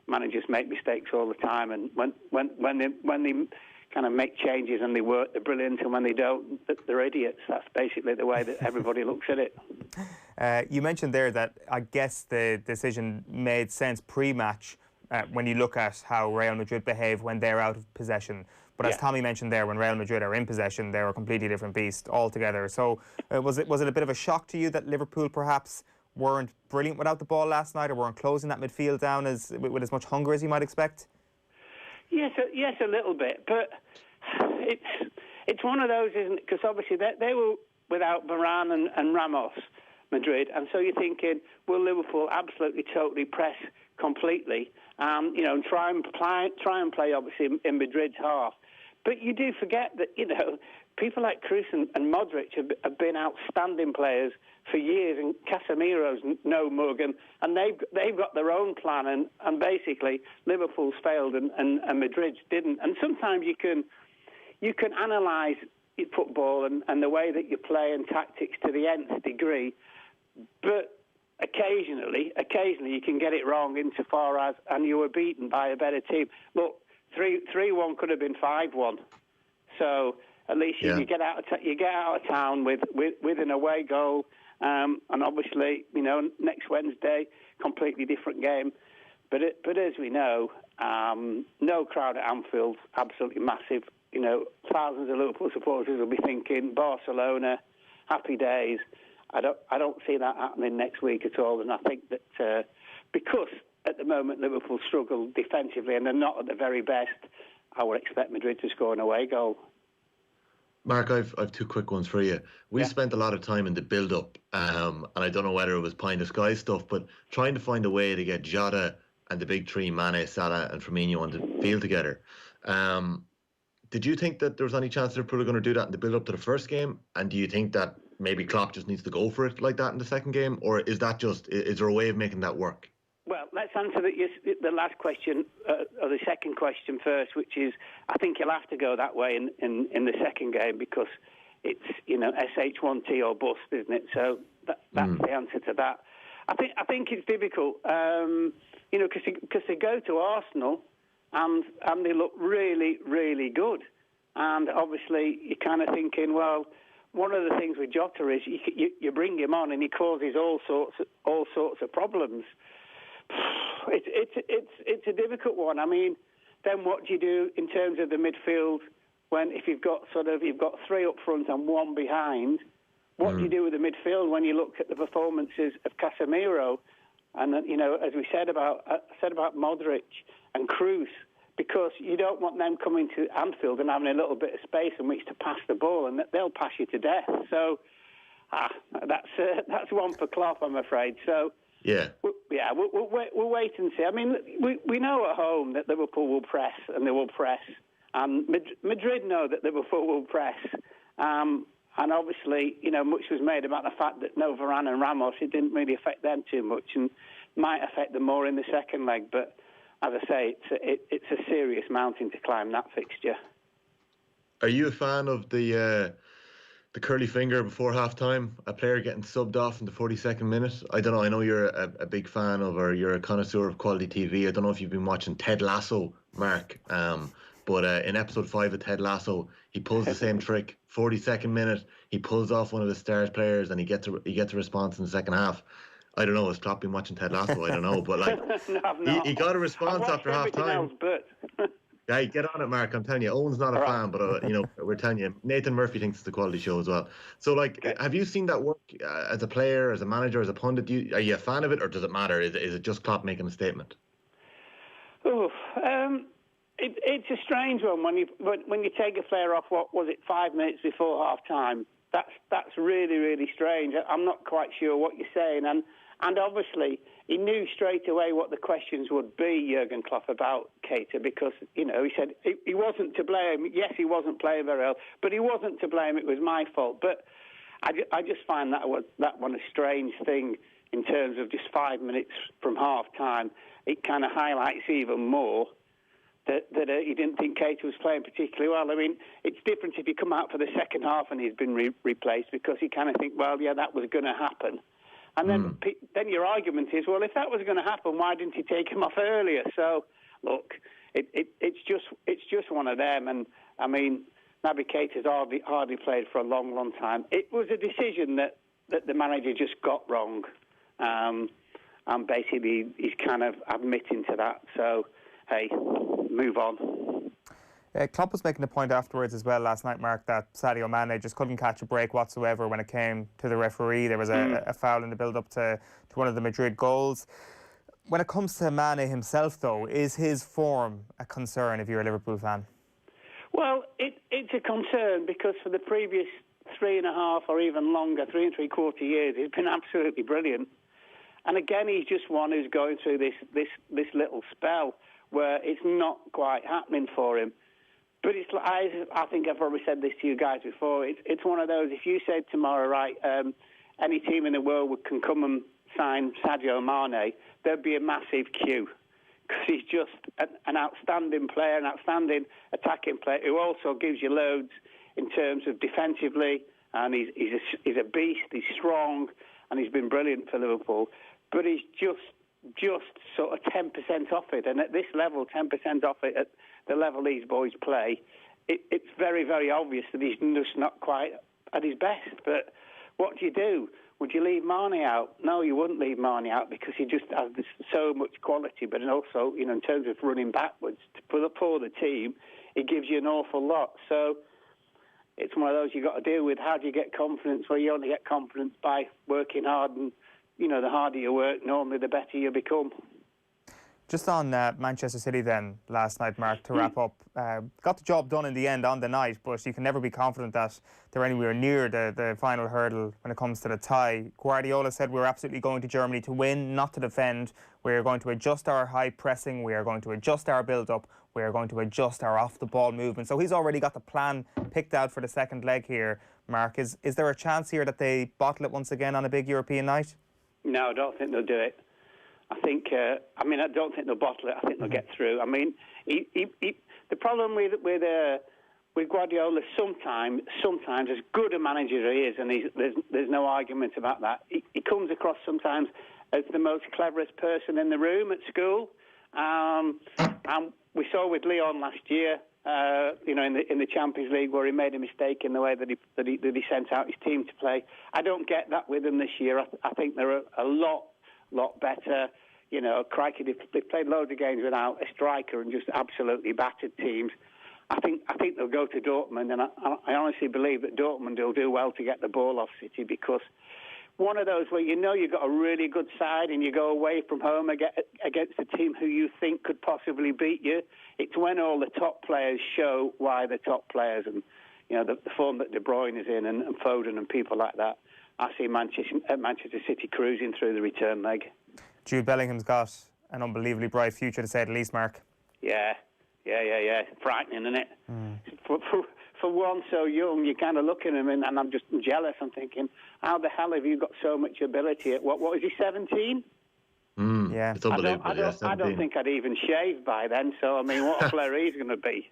managers make mistakes all the time, and when they kind of make changes and they work, they're brilliant, and when they don't, they're idiots. That's basically the way that everybody looks at it. You mentioned there that I guess the decision made sense pre-match when you look at how Real Madrid behave when they're out of possession. But as Tommy mentioned there, when Real Madrid are in possession, they're a completely different beast altogether. So was it a bit of a shock to you that Liverpool perhaps weren't brilliant without the ball last night, or weren't closing that midfield down with as much hunger as you might expect? Yes, a little bit, but it's one of those, isn't it? Because obviously they were without Varane and Ramos, Madrid, and so you're thinking, will Liverpool absolutely totally press completely, and try and play obviously in Madrid's half? But you do forget that, people like Kroos and Modric have been outstanding players for years, and Casemiro's no mug, and they've got their own plan, and basically Liverpool's failed and Madrid's didn't. And sometimes you can analyse football and the way that you play and tactics to the nth degree, but occasionally you can get it wrong insofar as, and you were beaten by a better team. Look, 3-1 could have been 5-1. So at least you get out of town with an away goal, and obviously next Wednesday completely different game. But as we know, no crowd at Anfield, absolutely massive. Thousands of Liverpool supporters will be thinking Barcelona, happy days. I don't see that happening next week at all, and I think that because at the moment Liverpool struggle defensively and they're not at the very best, I would expect Madrid to score an away goal. Mark, I've two quick ones for you. We spent a lot of time in the build-up, and I don't know whether it was pie in the sky stuff, but trying to find a way to get Jota and the big three, Mane, Salah and Firmino on the field together. Did you think that there was any chance Liverpool are going to do that in the build-up to the first game? And do you think that maybe Klopp just needs to go for it like that in the second game? Or is there a way of making that work? Well, let's answer the last question, or the second question first, which is, I think he'll have to go that way in the second game because it's, SH1T or bust, isn't it? So that's the answer to that. I think it's difficult, because they go to Arsenal and they look really, really good. And obviously you're kind of thinking, well, one of the things with Jota is you bring him on and he causes all sorts of problems. It's a difficult one. I mean, then what do you do in terms of the midfield if you've got three up front and one behind? What do you do with the midfield when you look at the performances of Casemiro and as we said about Modric and Kroos, because you don't want them coming to Anfield and having a little bit of space in which to pass the ball, and they'll pass you to death. So that's one for Klopp, I'm afraid. So. We'll wait and see. I mean, we know at home that Liverpool will press, and they will press. And Madrid know that Liverpool will press. And obviously, much was made about the fact that no Varane and Ramos, it didn't really affect them too much and might affect them more in the second leg. But as I say, it's a serious mountain to climb, that fixture. Are you a fan of the curly finger before half-time, a player getting subbed off in the 42nd minute? I don't know. I know you're a big fan of, or you're a connoisseur of quality TV. I don't know if you've been watching Ted Lasso, Mark. But in episode 5 of Ted Lasso, he pulls the same trick. 42nd minute, he pulls off one of the stars players, and he gets a response in the second half. I don't know. Has Klopp been watching Ted Lasso? I don't know. But no, he got a response after half-time. Yeah, get on it, Mark. I'm telling you, Owen's not a fan, but we're telling you, Nathan Murphy thinks it's a quality show as well. So, have you seen that work as a player, as a manager, as a pundit? Are you a fan of it, or does it matter? Is it just Klopp making a statement? It's a strange one when you take a player off. What was it, 5 minutes before half time? That's really, really strange. I'm not quite sure what you're saying, and obviously he knew straight away what the questions would be, Jurgen Klopp, about Keita, because, he said he wasn't to blame. Yes, he wasn't playing very well, but he wasn't to blame. It was my fault. But I just find that one a strange thing in terms of just 5 minutes from half-time. It kind of highlights even more that he didn't think Keita was playing particularly well. I mean, it's different if you come out for the second half and he's been replaced, because you kind of think, well, yeah, that was going to happen. And then your argument is, well, if that was going to happen, why didn't he take him off earlier? So, look, it's just one of them. And I mean, Naby Keita's hardly played for a long, long time. It was a decision that the manager just got wrong, and basically he's kind of admitting to that. So, hey, move on. Klopp was making the point afterwards as well last night, Mark, that Sadio Mane just couldn't catch a break whatsoever when it came to the referee. There was a foul in the build-up to one of the Madrid goals. When it comes to Mane himself, though, is his form a concern if you're a Liverpool fan? Well, it's a concern because for the previous 3.5 or even longer, 3 3/4 years, he's been absolutely brilliant. And again, he's just one who's going through this little spell where it's not quite happening for him. But it's like, I think I've probably said this to you guys before. It's one of those, if you said tomorrow, right, any team in the world can come and sign Sadio Mane, there'd be a massive queue. Because he's just an outstanding player, an outstanding attacking player who also gives you loads in terms of defensively. And he's a beast, he's strong, and he's been brilliant for Liverpool. But he's just sort of 10% off it. And at this level, 10% off it at the level these boys play, it's very, very obvious that he's just not quite at his best. But what do? Would you leave Mane out? No, you wouldn't leave Mane out because he just has so much quality. But also, you know, in terms of running backwards for the team, it gives you an awful lot. So it's one of those you've got to deal with. How do you get confidence? Well, you only get confidence by working hard, and you know, the harder you work, normally the better you become. Just on Manchester City then, last night, Mark, to wrap up. Got the job done in the end on the night, but you can never be confident that they're anywhere near the final hurdle when it comes to the tie. Guardiola said we're absolutely going to Germany to win, not to defend. We're going to adjust our high pressing. We are going to adjust our build-up. We are going to adjust our off-the-ball movement. So he's already got the plan picked out for the second leg here, Mark. Is there a chance here that they bottle it once again on a big European night? No, I don't think they'll do it. I think, I don't think they'll bottle it. I think they'll get through. I mean, the problem with Guardiola, sometimes as good a manager he is, and there's no argument about that, he comes across sometimes as the most cleverest person in the room at school. And we saw with Lyon last year, you know, in the Champions League, where he made a mistake in the way that he sent out his team to play. I don't get that with them this year. I think they're a lot better. You know, crikey, they've played loads of games without a striker and just absolutely battered teams. I think they'll go to Dortmund, and I honestly believe that Dortmund will do well to get the ball off City, because one of those where you know you've got a really good side and you go away from home against a team who you think could possibly beat you. It's when all the top players show why they're top players, and you know the form that De Bruyne is in, and Foden and people like that. I see Manchester City cruising through the return leg. Jude Bellingham's got an unbelievably bright future, to say the least, Mark. Yeah. Frightening, isn't it? For one so young, you kind of look at him and I'm just jealous. I'm thinking, how the hell have you got so much ability? What is he, 17? Yeah. It's unbelievable. I don't think I'd even shave by then. So, I mean, what a player he's going to be.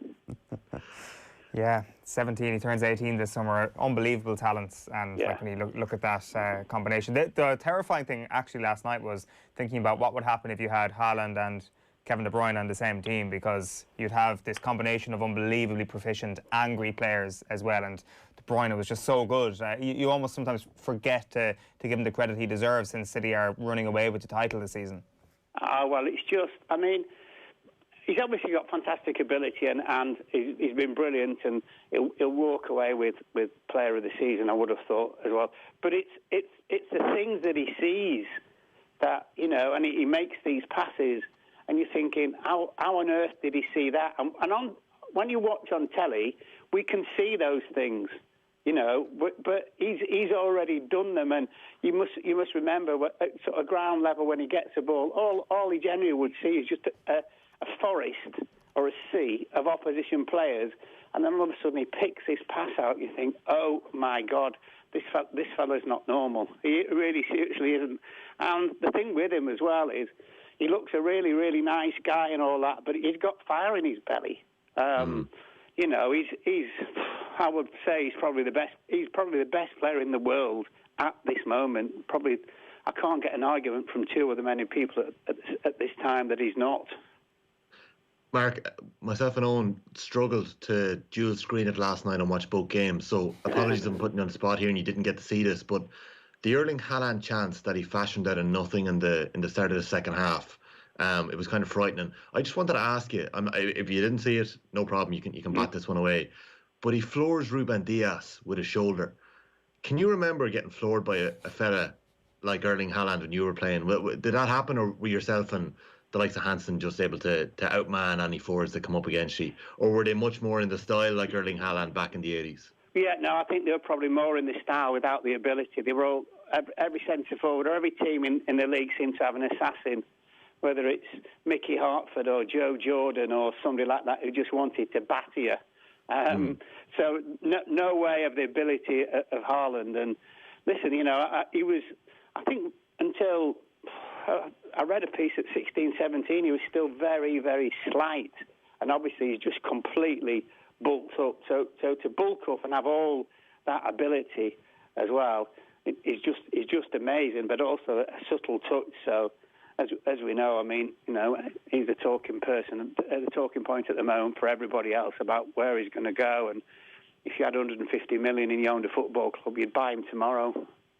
Yeah, 17, he turns 18 this summer. Unbelievable talents, and like when you look at that combination. The terrifying thing actually last night was thinking about what would happen if you had Haaland and Kevin De Bruyne on the same team, because you'd have this combination of unbelievably proficient, angry players as well, and De Bruyne was just so good. You almost sometimes forget to give him the credit he deserves, since City are running away with the title this season. Well, it's just, I mean, he's obviously got fantastic ability, and he's been brilliant, and he'll walk away with Player of the Season, I would have thought as well. But it's the things that he sees that, you know, and he makes these passes, and you're thinking, how on earth did he see that? And when you watch on telly, we can see those things, you know, but he's already done them, and you must remember at sort of ground level when he gets a ball, all he generally would see is just a forest or a sea of opposition players, and then all of a sudden he picks this pass out. You think, oh my God, this fella's not normal. He really seriously isn't. And the thing with him as well is he looks a really, really nice guy and all that, but he's got fire in his belly. You know, he's I would say he's probably the best. He's probably the best player in the world at this moment. Probably, I can't get an argument from two of the many people at this time that he's not. Mark, myself and Owen struggled to dual screen it last night and watch both games, so apologies if I'm putting you on the spot here and you didn't get to see this, but the Erling Haaland chance that he fashioned out of nothing in the start of the second half, it was kind of frightening. I just wanted to ask you, if you didn't see it, no problem, you can bat this one away, but he floors Ruben Dias with his shoulder. Can you remember getting floored by a fella like Erling Haaland when you were playing? Did that happen, or were yourself and the likes of Hanson just able to outman any forwards that come up against you? Or were they much more in the style like Erling Haaland back in the 80s? Yeah, no, I think they were probably more in the style without the ability. They were all, every centre forward or every team in the league seemed to have an assassin, whether it's Mickey Hartford or Joe Jordan or somebody like that who just wanted to batter you. So no way of the ability of Haaland. And listen, he was, I think, until I read a piece at 16, 17, he was still very, very slight. And obviously he's just completely bulked up. So to bulk up and have all that ability as well is just amazing, but also a subtle touch. So as we know, I mean, he's the talking point at the moment for everybody else about where he's going to go. And if you had 150 million and you owned a football club, you'd buy him tomorrow.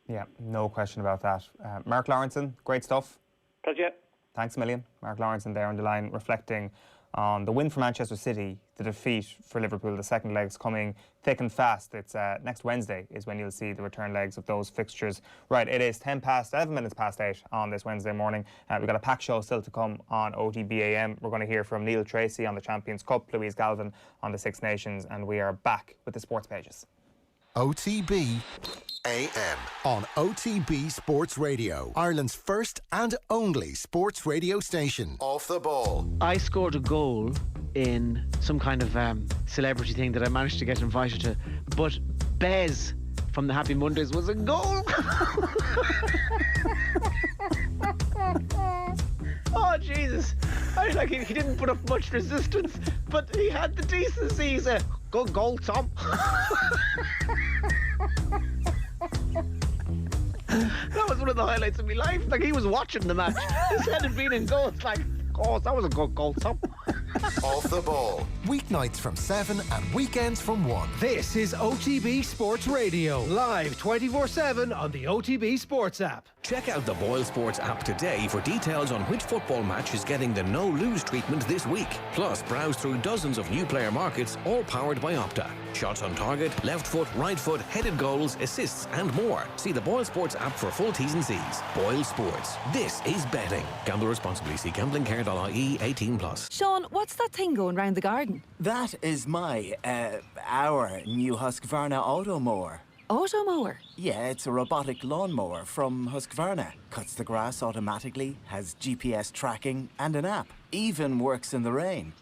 Yeah, no question about that. Mark Lawrenson, great stuff. Pleasure. Thanks a million. Mark Lawrenson there on the line, reflecting on the win for Manchester City, the defeat for Liverpool. The second leg's coming thick and fast. It's next Wednesday is when you'll see the return legs of those fixtures. Right, it is 11 minutes past 8 on this Wednesday morning. We've got a packed show still to come on OTB AM. We're going to hear from Neil Treacy on the Champions Cup, Louise Galvin on the Six Nations, and we are back with the sports pages. OTB AM on OTB Sports Radio, Ireland's first and only sports radio station. Off the ball. I scored a goal in some kind of celebrity thing that I managed to get invited to, but Bez from the Happy Mondays was a goal. Oh Jesus! He didn't put up much resistance, but he had the decency. He said, "Good goal, Tom." That was one of the highlights of my life. Like, he was watching the match. His head had been in goal. It's like, oh, that was a good goal, Tom. Off the ball. Weeknights from 7 and weekends from 1. This is OTB Sports Radio, live 24/7 on the OTB Sports app. Check out the Boyle Sports app today for details on which football match is getting the no-lose treatment this week. Plus, browse through dozens of new player markets, all powered by Opta. Shots on target, left foot, right foot, headed goals, assists and more. See the Boyle Sports app for full T's and C's. Boyle Sports. This is betting. Gamble responsibly. See gamblingcare.ie 18+. Sean, what's that thing going round the garden? That is our new Husqvarna Auto Mower. Auto mower? Yeah, it's a robotic lawnmower from Husqvarna. Cuts the grass automatically, has GPS tracking and an app. Even works in the rain.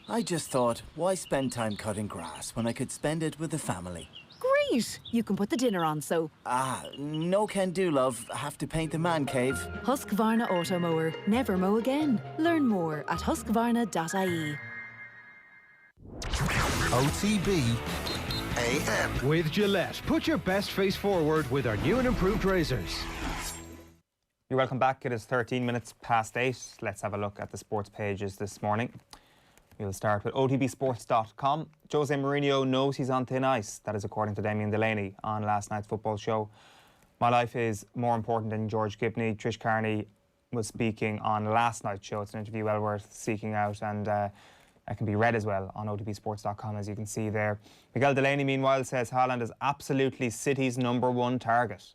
I just thought, why spend time cutting grass when I could spend it with the family? Great! You can put the dinner on, so... No can do, love. Have to paint the man cave. Husqvarna Auto Mower. Never mow again. Learn more at husqvarna.ie. OTB AM. With GIllette, put your best face forward with our new and improved razors. You're welcome back. It is 13 minutes past 8. Let's have a look at the sports pages this morning. We'll start with OTBsports.com. Jose Mourinho knows he's on thin ice. That is according to Damien Delaney on last night's football show. My life is more important than George Gibney. Trish Carney was speaking on last night's show. It's an interview well worth seeking out, and it can be read as well on OTBsports.com, as you can see there. Miguel Delaney, meanwhile, says Haaland is absolutely City's #1 target.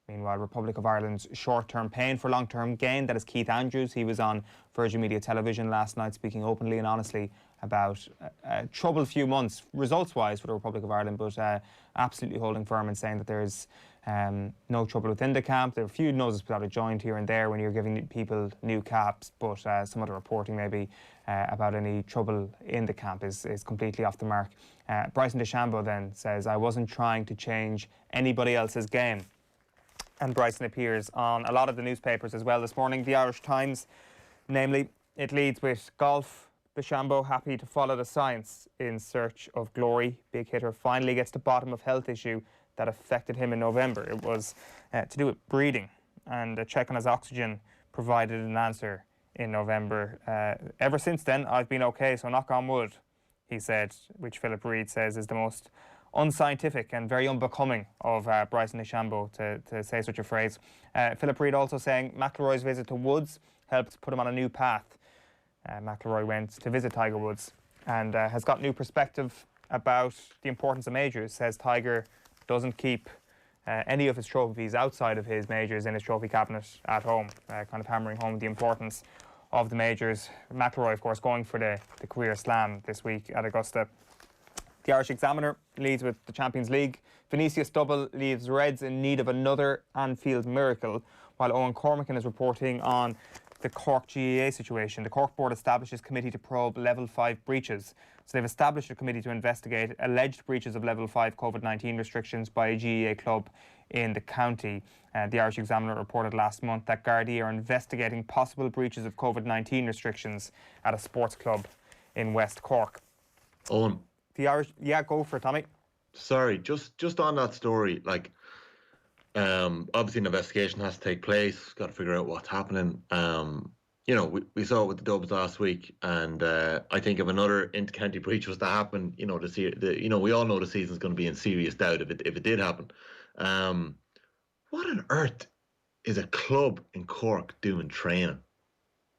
Meanwhile, Republic of Ireland's short-term pain for long-term gain. That is Keith Andrews. He was on Virgin Media Television last night speaking openly and honestly about a troubled few months, results-wise, for the Republic of Ireland, but absolutely holding firm and saying that there's no trouble within the camp. There are a few noses without a joint here and there when you're giving people new caps, but some of the reporting maybe about any trouble in the camp is completely off the mark. Bryson DeChambeau then says, I wasn't trying to change anybody else's game. And Bryson appears on a lot of the newspapers as well this morning. The Irish Times, namely, it leads with golf. DeChambeau happy to follow the science in search of glory. Big hitter finally gets to bottom of health issue that affected him in November. It was to do with breathing, and a check on his oxygen provided an answer in November. Ever since then, I've been okay, so knock on wood, he said, which Philip Reid says is the most unscientific and very unbecoming of Bryson DeChambeau to say such a phrase. Philip Reid also saying McIlroy's visit to Woods helped put him on a new path. McIlroy went to visit Tiger Woods and has got new perspective about the importance of majors. Says Tiger doesn't keep any of his trophies outside of his majors in his trophy cabinet at home, kind of hammering home the importance of the majors. McIlroy, of course, going for the career slam this week at Augusta. The Irish Examiner leads with the Champions League. Vinicius double leaves Reds in need of another Anfield miracle, while Eoin Cormacan is reporting on the Cork GAA situation. The Cork board establishes committee to probe level 5 breaches. So they've established a committee to investigate alleged breaches of level 5 COVID-19 restrictions by a GAA club in the county. The Irish Examiner reported last month that Gardaí are investigating possible breaches of COVID-19 restrictions at a sports club in West Cork. Owen. The Irish, yeah, go for it, Tommy. Sorry, just on that story, like, obviously an investigation has to take place. Got to figure out what's happening. You know, we saw it with the Dubs last week, and I think if another inter-county breach was to happen, you know, we all know the season's going to be in serious doubt if it did happen. What on earth is a club in Cork doing training?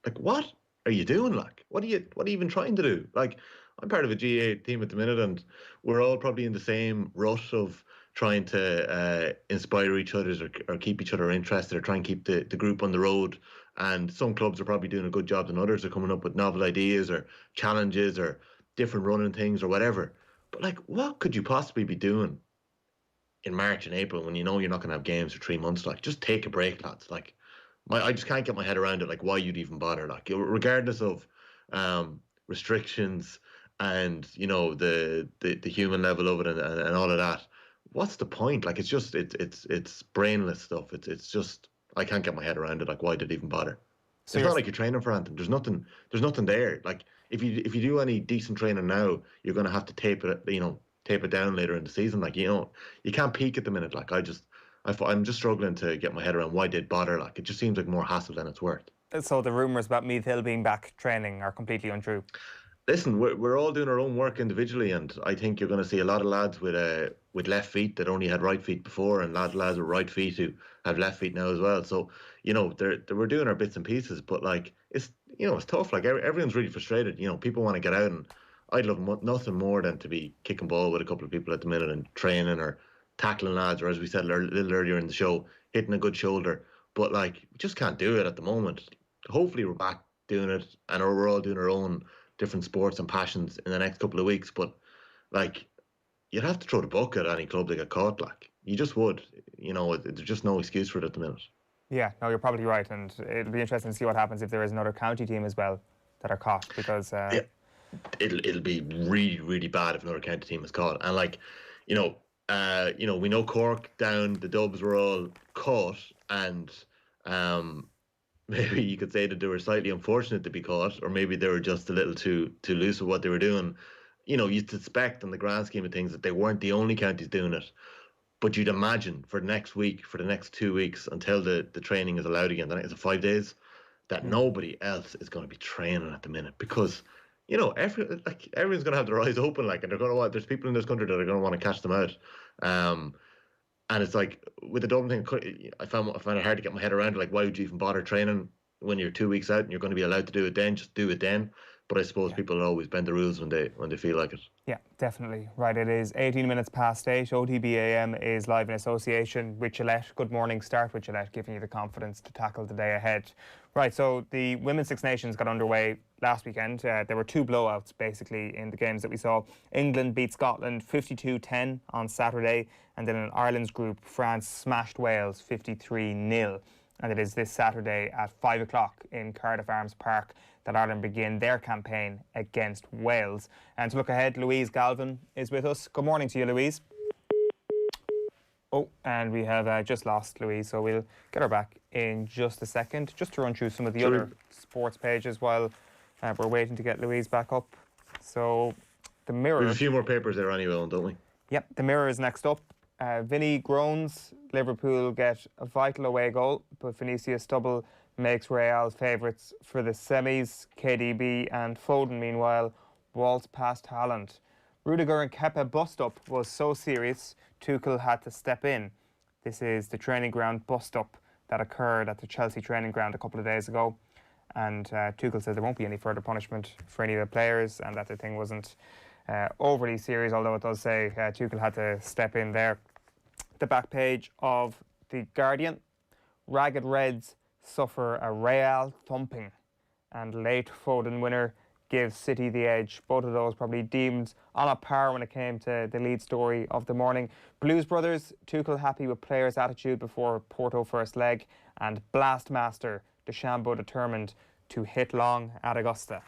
Like, what are you doing? Like, what are you even trying to do? Like, I'm part of a GAA team at the minute, and we're all probably in the same rut of trying to inspire each other or keep each other interested or try and keep the group on the road. And some clubs are probably doing a good job than others. Are coming up with novel ideas or challenges or different running things or whatever. But, like, what could you possibly be doing in March and April when you know you're not going to have games for 3 months? Like, just take a break, lads. Like, I just can't get my head around it, like, why you'd even bother. Like, regardless of restrictions and, you know, the human level of it and all of that, what's the point? Like, it's just it's brainless stuff. It's just, I can't get my head around it. Like, why did it even bother? So it's not like you're training for anything. There's nothing there. Like, if you do any decent training now, you're going to have to tape it down later in the season. Like, you know, you can't peak at the minute. Like, I'm just struggling to get my head around why they'd bother. Like, it just seems like more hassle than it's worth. So the rumours about Meath Hill being back training are completely untrue. Listen, we're all doing our own work individually, and I think you're going to see a lot of lads with left feet that only had right feet before, and lads with right feet who have left feet now as well. So, you know, we're doing our bits and pieces, but, like, it's tough. Like, everyone's really frustrated. You know, people want to get out, and I'd love nothing more than to be kicking ball with a couple of people at the minute and training or tackling lads, or, as we said a little earlier in the show, hitting a good shoulder. But, like, we just can't do it at the moment. Hopefully we're back doing it, and we're all doing our own different sports and passions in the next couple of weeks. But, like, you'd have to throw the book at any club that get caught. Like, you just would. You know, there's just no excuse for it at the minute. Yeah, no, you're probably right, and it'll be interesting to see what happens if there is another county team as well that are caught, because yeah, it'll be really, really bad if another county team is caught. And, like, you know, we know Cork down, the Dubs were all caught, and maybe you could say that they were slightly unfortunate to be caught, or maybe they were just a little too loose with what they were doing. You know, you'd suspect in the grand scheme of things that they weren't the only counties doing it. But you'd imagine for the next week, for the next 2 weeks, until the training is allowed again, I think it's 5 days, that nobody else is going to be training at the minute, because, you know, everyone's going to have their eyes open, like, and they're going to want, there's people in this country that are going to want to catch them out. And it's like, with the Dublin thing, I found it hard to get my head around. Like, why would you even bother training when you're 2 weeks out and you're going to be allowed to do it then? Just do it then. But I suppose people will always bend the rules when they feel like it. Yeah, definitely. Right, it is 18 minutes past 8. OTB AM is live in association with GIllette. Good morning. Start with GIllette, giving you the confidence to tackle the day ahead. Right, so the Women's Six Nations got underway last weekend. There were two blowouts, basically, in the games that we saw. England beat Scotland 52-10 on Saturday, and then in Ireland's group, France smashed Wales 53-0. And it is this Saturday at 5 o'clock in Cardiff Arms Park that Ireland begin their campaign against Wales. And to look ahead, Louise Galvin is with us. Good morning to you, Louise. Oh, and we have just lost Louise, so we'll get her back in just a second, just to run through some of the other sports pages while we're waiting to get Louise back up. So, the Mirror... We have a few more papers there anyway, don't we? Yep, the Mirror is next up. Vinny groans, Liverpool get a vital away goal, but Vinicius Stubble makes Real favourites for the semis. KDB and Foden, meanwhile, waltz past Haaland. Rudiger and Kepa bust-up was so serious, Tuchel had to step in. This is the training ground bust-up that occurred at the Chelsea training ground a couple of days ago. And Tuchel says there won't be any further punishment for any of the players, and that the thing wasn't overly serious, although it does say Tuchel had to step in there. The back page of The Guardian. Ragged Reds suffer a Real thumping, and late Foden winner gives City the edge. Both of those probably deemed on a par when it came to the lead story of the morning. Blues Brothers, Tuchel happy with players' attitude before Porto first leg, and Blastmaster, DeChambeau determined to hit long at Augusta.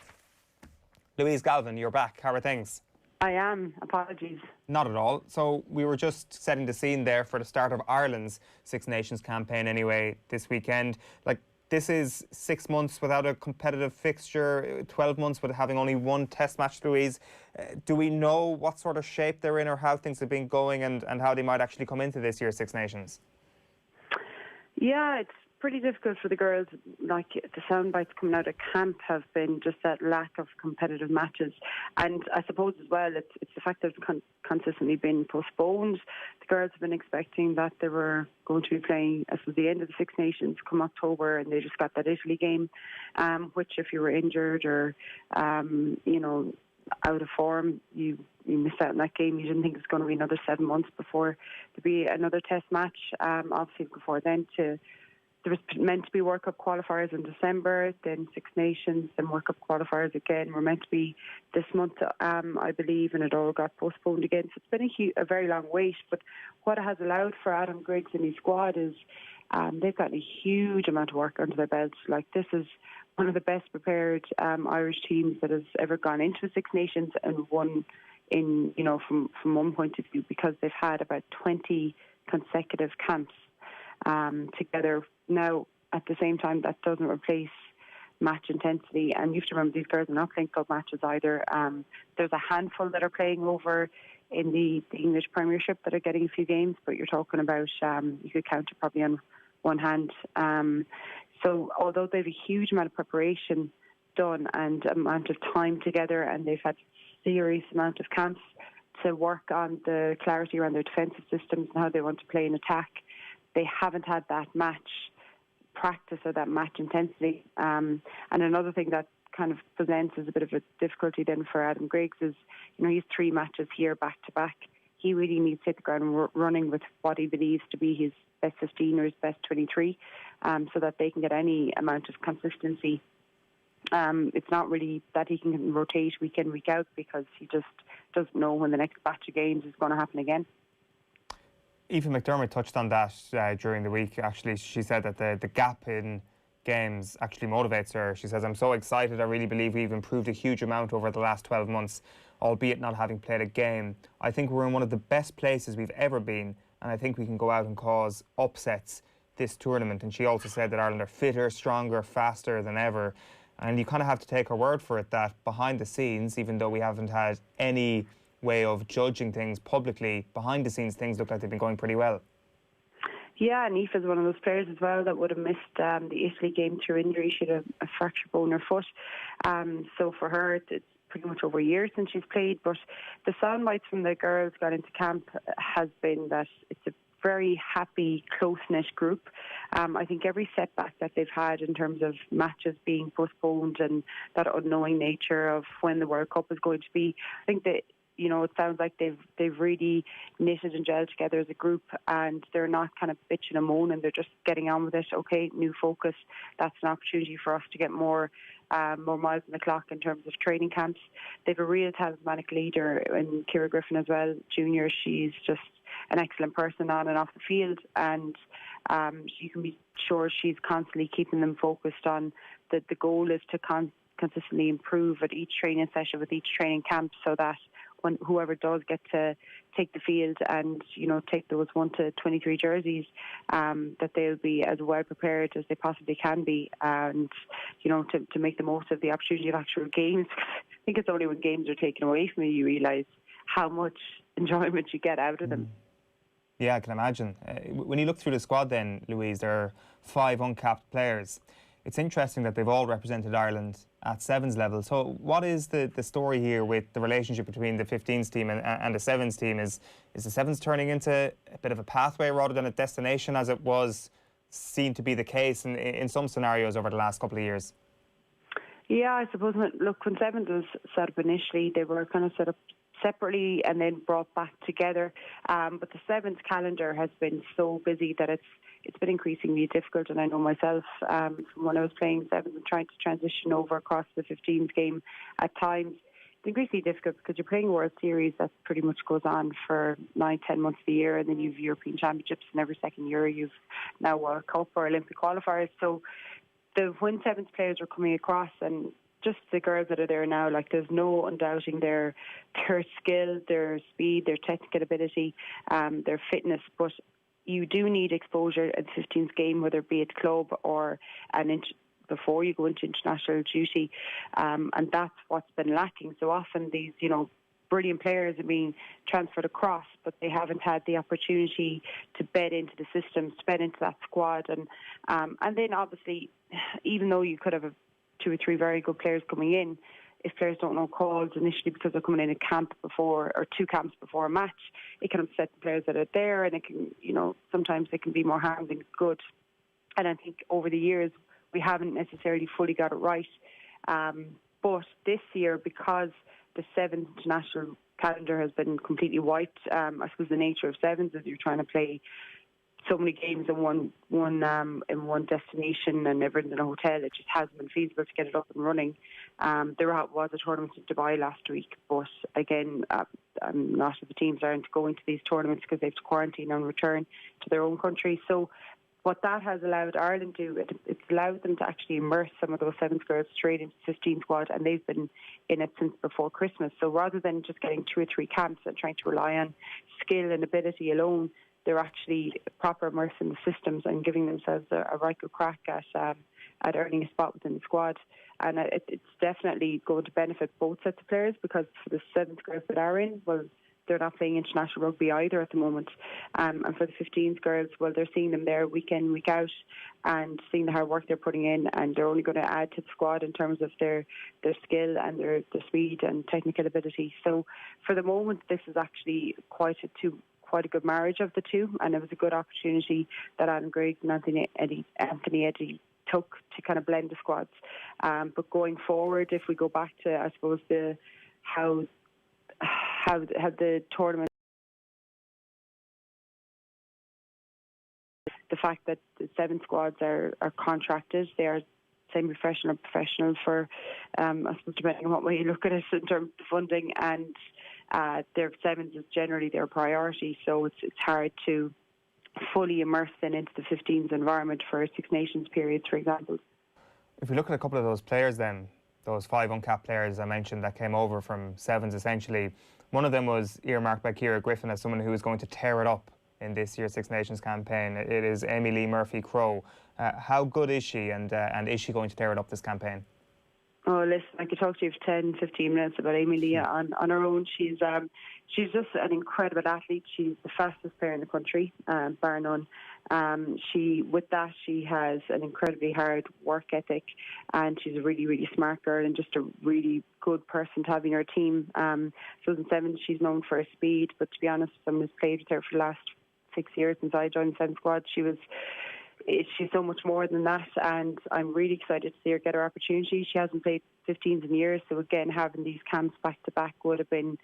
Louise Galvin, you're back. How are things? I am. Apologies. Not at all. So we were just setting the scene there for the start of Ireland's Six Nations campaign anyway this weekend. Like, this is 6 months without a competitive fixture, 12 months with having only one test match, Louise. Do we know what sort of shape they're in or how things have been going and how they might actually come into this year's Six Nations? Yeah, it's pretty difficult for the girls. Like, the sound bites coming out of camp have been just that lack of competitive matches. And I suppose as well, it's the fact that it's consistently been postponed. The girls have been expecting that they were going to be playing as the end of the Six Nations come October, and they just got that Italy game, which if you were injured or, out of form, you missed out on that game. You didn't think it was going to be another 7 months before there'd be another test match. Obviously, before then, there was meant to be World Cup qualifiers in December, then Six Nations, then World Cup qualifiers again. Were meant to be this month, I believe, and it all got postponed again. So it's been a very long wait. But what it has allowed for Adam Griggs and his squad is they've got a huge amount of work under their belts. Like, this is one of the best prepared Irish teams that has ever gone into the Six Nations and won in, from one point of view, because they've had about 20 consecutive camps together. Now, at the same time, that doesn't replace match intensity, and you have to remember these girls are not playing club matches either. There's a handful that are playing over in the English Premiership that are getting a few games, but you're talking about, you could count it probably on one hand. So although they've a huge amount of preparation done and amount of time together, and they've had serious amount of camps to work on the clarity around their defensive systems and how they want to play an attack, they haven't had that match practice or that match intensity. And another thing that kind of presents as a bit of a difficulty then for Adam Griggs is, he's 3 matches here back to back. He really needs to hit the ground running with what he believes to be his best 15 or his best 23, so that they can get any amount of consistency. It's not really that he can rotate week in, week out, because he just doesn't know when the next batch of games is going to happen again. Aoife McDermott touched on that during the week. Actually, she said that the gap in games actually motivates her. She says, "I'm so excited. I really believe we've improved a huge amount over the last 12 months, albeit not having played a game. I think we're in one of the best places we've ever been, and I think we can go out and cause upsets this tournament." And she also said that Ireland are fitter, stronger, faster than ever. And you kind of have to take her word for it that behind the scenes, even though we haven't had any way of judging things publicly, behind the scenes things look like they've been going pretty well. Yeah, and Aoife's one of those players as well that would have missed the Italy game through injury. She had a fractured bone in her foot. So for her, it's pretty much over a year since she's played. But the soundbites from the girls got into camp has been that it's a very happy, close-knit group. I think every setback that they've had in terms of matches being postponed and that unknowing nature of when the World Cup is going to be, I think that, it sounds like they've really knitted and gelled together as a group, and they're not kind of bitching and moaning. They're just getting on with it. Okay, new focus. That's an opportunity for us to get more miles on the clock in terms of training camps. They've a real talismanic leader in Ciara Griffin as well, junior. She's just an excellent person on and off the field, and you can be sure she's constantly keeping them focused on that the goal is to consistently improve at each training session with each training camp, so that when whoever does get to take the field and take those 1 to 23 jerseys, that they'll be as well prepared as they possibly can be, and to make the most of the opportunity of actual games. I think it's only when games are taken away from you realise how much enjoyment you get out of them. Yeah, I can imagine. When you look through the squad then, Louise, there are 5 uncapped players. It's interesting that they've all represented Ireland at sevens level. So what is the story here with the relationship between the 15s team and the sevens team? Is the sevens turning into a bit of a pathway rather than a destination, as it was seen to be the case in some scenarios over the last couple of years? Yeah, I suppose, when sevens was set up initially, they were kind of set up separately and then brought back together. But the sevens calendar has been so busy that it's been increasingly difficult. And I know myself, from when I was playing sevens and trying to transition over across the 15s game at times, it's increasingly difficult because you're playing a World Series that pretty much goes on for 9-10 months of the year, and then you've European Championships, and every second year you've now World Cup or Olympic qualifiers. So when sevens players are coming across, and just the girls that are there now, like there's no undoubting their skill, their speed, their technical ability, their fitness, but you do need exposure at the 15th game, whether it be at club or before you go into international duty, and that's what's been lacking. So often these, brilliant players are being transferred across, but they haven't had the opportunity to bed into the systems, to bed into that squad, and then obviously, even though you could have 2 or 3 very good players coming in, if players don't know calls initially because they're coming in a camp before or 2 camps before a match, it can upset the players that are there, and it can, sometimes it can be more harm than good. And I think over the years we haven't necessarily fully got it right. But this year, because the sevens international calendar has been completely wiped, I suppose the nature of sevens is you're trying to play so many games in one destination and everyone's in a hotel. It just hasn't been feasible to get it up and running. There was a tournament in Dubai last week, but again, not of the teams aren't going to these tournaments because they have to quarantine and return to their own country. So what that has allowed Ireland to do, it's allowed them to actually immerse some of those sevens girls straight into the 15 squad, and they've been in it since before Christmas. So rather than just getting 2 or 3 camps and trying to rely on skill and ability alone, they're actually proper immersing the systems and giving themselves a right good crack at earning a spot within the squad. And it's definitely going to benefit both sets of players, because for the sevens girls that are in, well, they're not playing international rugby either at the moment. And for the 15s girls, well, they're seeing them there week in, week out, and seeing the hard work they're putting in, and they're only going to add to the squad in terms of their skill and their speed and technical ability. So for the moment, this is actually quite a good marriage of the two, and it was a good opportunity that Alan Griggs and Anthony Eddy took to kind of blend the squads. But going forward, if we go back to, I suppose, how the tournament, the fact that the 7 squads are contracted, they are semi-professional or professional for, I suppose, depending on what way you look at it in terms of funding, and their 7s is generally their priority, so it's hard to fully immerse them into the 15s environment for 6 Nations periods, for example. If we look at a couple of those players then, those 5 uncapped players I mentioned that came over from 7s essentially, one of them was earmarked by Ciara Griffin as someone who is going to tear it up in this year's 6 Nations campaign. It is Amy Lee Murphy-Crowe. How good is she, and is she going to tear it up this campaign? Oh, listen, I could talk to you for 10, 15 minutes about Amy Lee on her own. She's just an incredible athlete. She's the fastest player in the country, bar none. She has an incredibly hard work ethic, and she's a really, really smart girl and just a really good person to have in her team. So in 7, she's known for her speed, but to be honest, someone who's played with her for the last 6 years since I joined the 7 squad, she's so much more than that, and I'm really excited to see her get her opportunity. She hasn't played 15s in years, so again, having these camps back to back would have been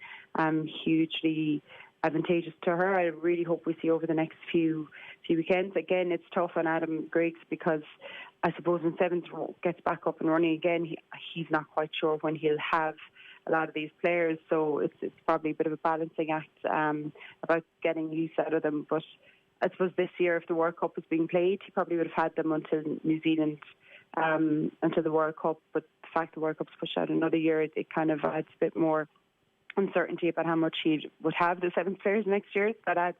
hugely advantageous to her. I really hope we see over the next few weekends. Again, it's tough on Adam Griggs, because I suppose when 7s gets back up and running again, he's not quite sure when he'll have a lot of these players, so it's probably a bit of a balancing act about getting use out of them. But I suppose this year, if the World Cup was being played, he probably would have had them until New Zealand, until the World Cup. But the fact the World Cup's pushed out another year, it kind of adds a bit more uncertainty about how much he would have the 7 players next year. That adds,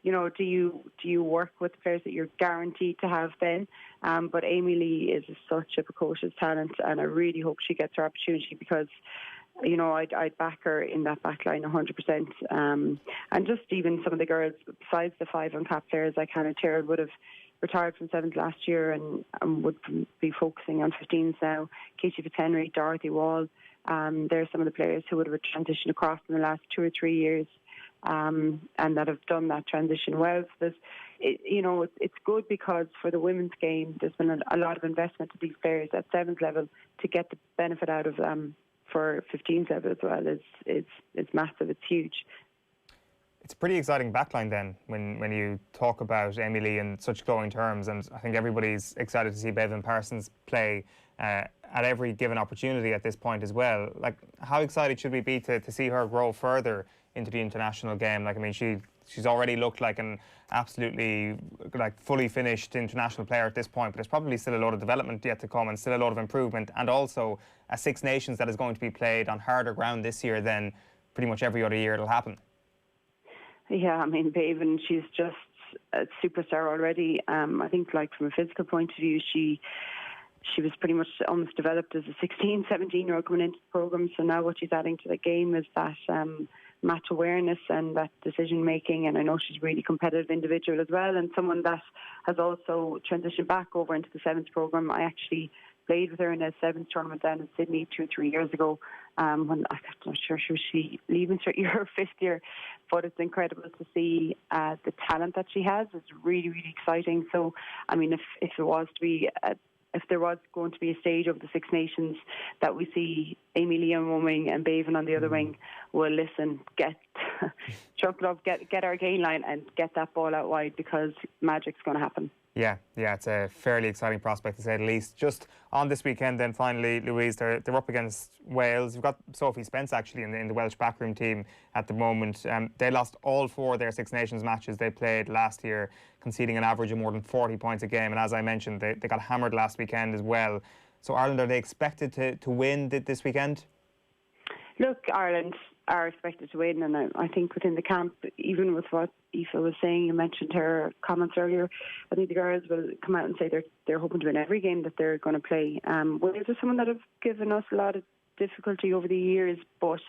do you work with the players that you're guaranteed to have then? But Amy Lee is such a precocious talent, and I really hope she gets her opportunity, because I'd back her in that back line 100%. And just even some of the girls, besides the 5 uncapped players like Hannah Tyrrell, would have retired from 7s last year and would be focusing on 15s now. Katie Fitzhenry, Dorothy Wall, they're some of the players who would have transitioned across in the last 2 or 3 years, and that have done that transition well. So it's good, because for the women's game, there's been a lot of investment to these players at 7s level to get the benefit out of them. For 15s level as well, it's massive, it's huge. It's a pretty exciting backline then, when you talk about Amy Lee in such glowing terms, and I think everybody's excited to see Bevan Parsons play at every given opportunity at this point as well. Like, how excited should we be to see her grow further into the international game. Like, I mean, she's already looked like an absolutely fully finished international player at this point, but there's probably still a lot of development yet to come and still a lot of improvement, and also a Six Nations that is going to be played on harder ground this year than pretty much every other year it'll happen. Yeah, I mean, Bevan, she's just a superstar already. I think, like, from a physical point of view, she was pretty much almost developed as a 16, 17-year-old coming into the programme. So now what she's adding to the game is that match awareness and that decision-making. And I know she's a really competitive individual as well, and someone that has also transitioned back over into the Sevens programme. I actually played with her in a Sevens tournament down in Sydney 2 or 3 years ago. When I'm not sure she was leaving third year or fifth year, but it's incredible to see the talent that she has. It's really, really exciting. So, I mean, if there was going to be a stage of the Six Nations that we see Amy Lee on one wing and Bevan on the other wing, well, listen, chuck it up, get our gain line and get that ball out wide, because magic's going to happen. Yeah, it's a fairly exciting prospect, to say the least. Just on this weekend then, finally, Louise, they're up against Wales. You've got Sophie Spence actually in the Welsh backroom team at the moment. They lost all 4 of their Six Nations matches they played last year, conceding an average of more than 40 points a game. And as I mentioned, they got hammered last weekend as well. So Ireland, are they expected to win this weekend? Look, Ireland are expected to win, and I think within the camp, even with what Aoife was saying, you mentioned her comments earlier, I think the girls will come out and say they're hoping to win every game that they're going to play. Wales are someone that have given us a lot of difficulty over the years, but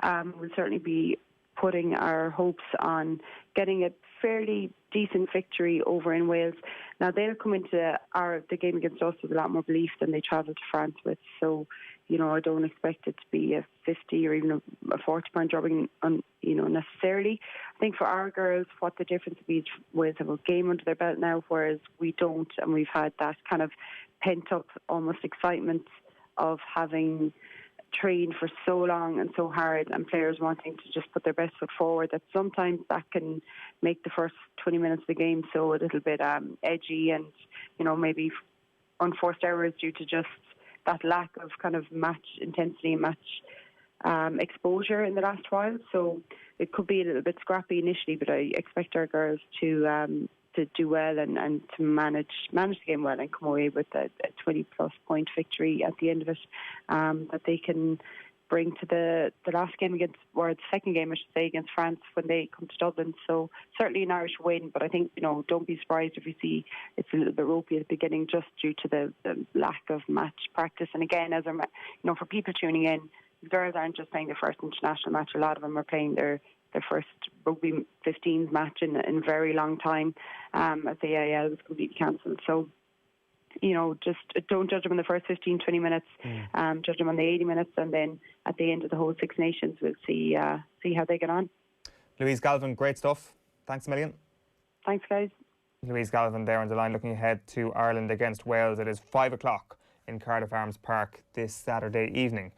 we'll certainly be putting our hopes on getting a fairly decent victory over in Wales. Now, they'll come into the game against us with a lot more belief than they travelled to France with, so I don't expect it to be a 50 or even a 40-point drubbing, necessarily. I think for our girls, what the difference will be is Wales have a game under their belt now, whereas we don't, and we've had that kind of pent-up almost excitement of having trained for so long and so hard, and players wanting to just put their best foot forward, that sometimes that can make the first 20 minutes of the game so a little bit edgy and, maybe unforced errors due to just that lack of kind of match intensity and match exposure in the last while. So it could be a little bit scrappy initially, but I expect our girls to do well and to manage the game well and come away with a 20-plus point victory at the end of it, that they can bring to the last game or the second game, I should say, against France when they come to Dublin. So certainly an Irish win, but I think, don't be surprised if you see it's a little bit ropey at the beginning just due to the lack of match practice. And again, as for people tuning in, the girls aren't just playing their first international match. A lot of them are playing their first Rugby 15s match in a very long time, as the AIL was completely cancelled. So, just don't judge them in the first 15, 20 minutes, judge them on the 80 minutes, and then at the end of the whole Six Nations, we'll see how they get on. Louise Galvin, great stuff. Thanks a million. Thanks, guys. Louise Galvin there on the line, looking ahead to Ireland against Wales. It is 5 o'clock in Cardiff Arms Park this Saturday evening.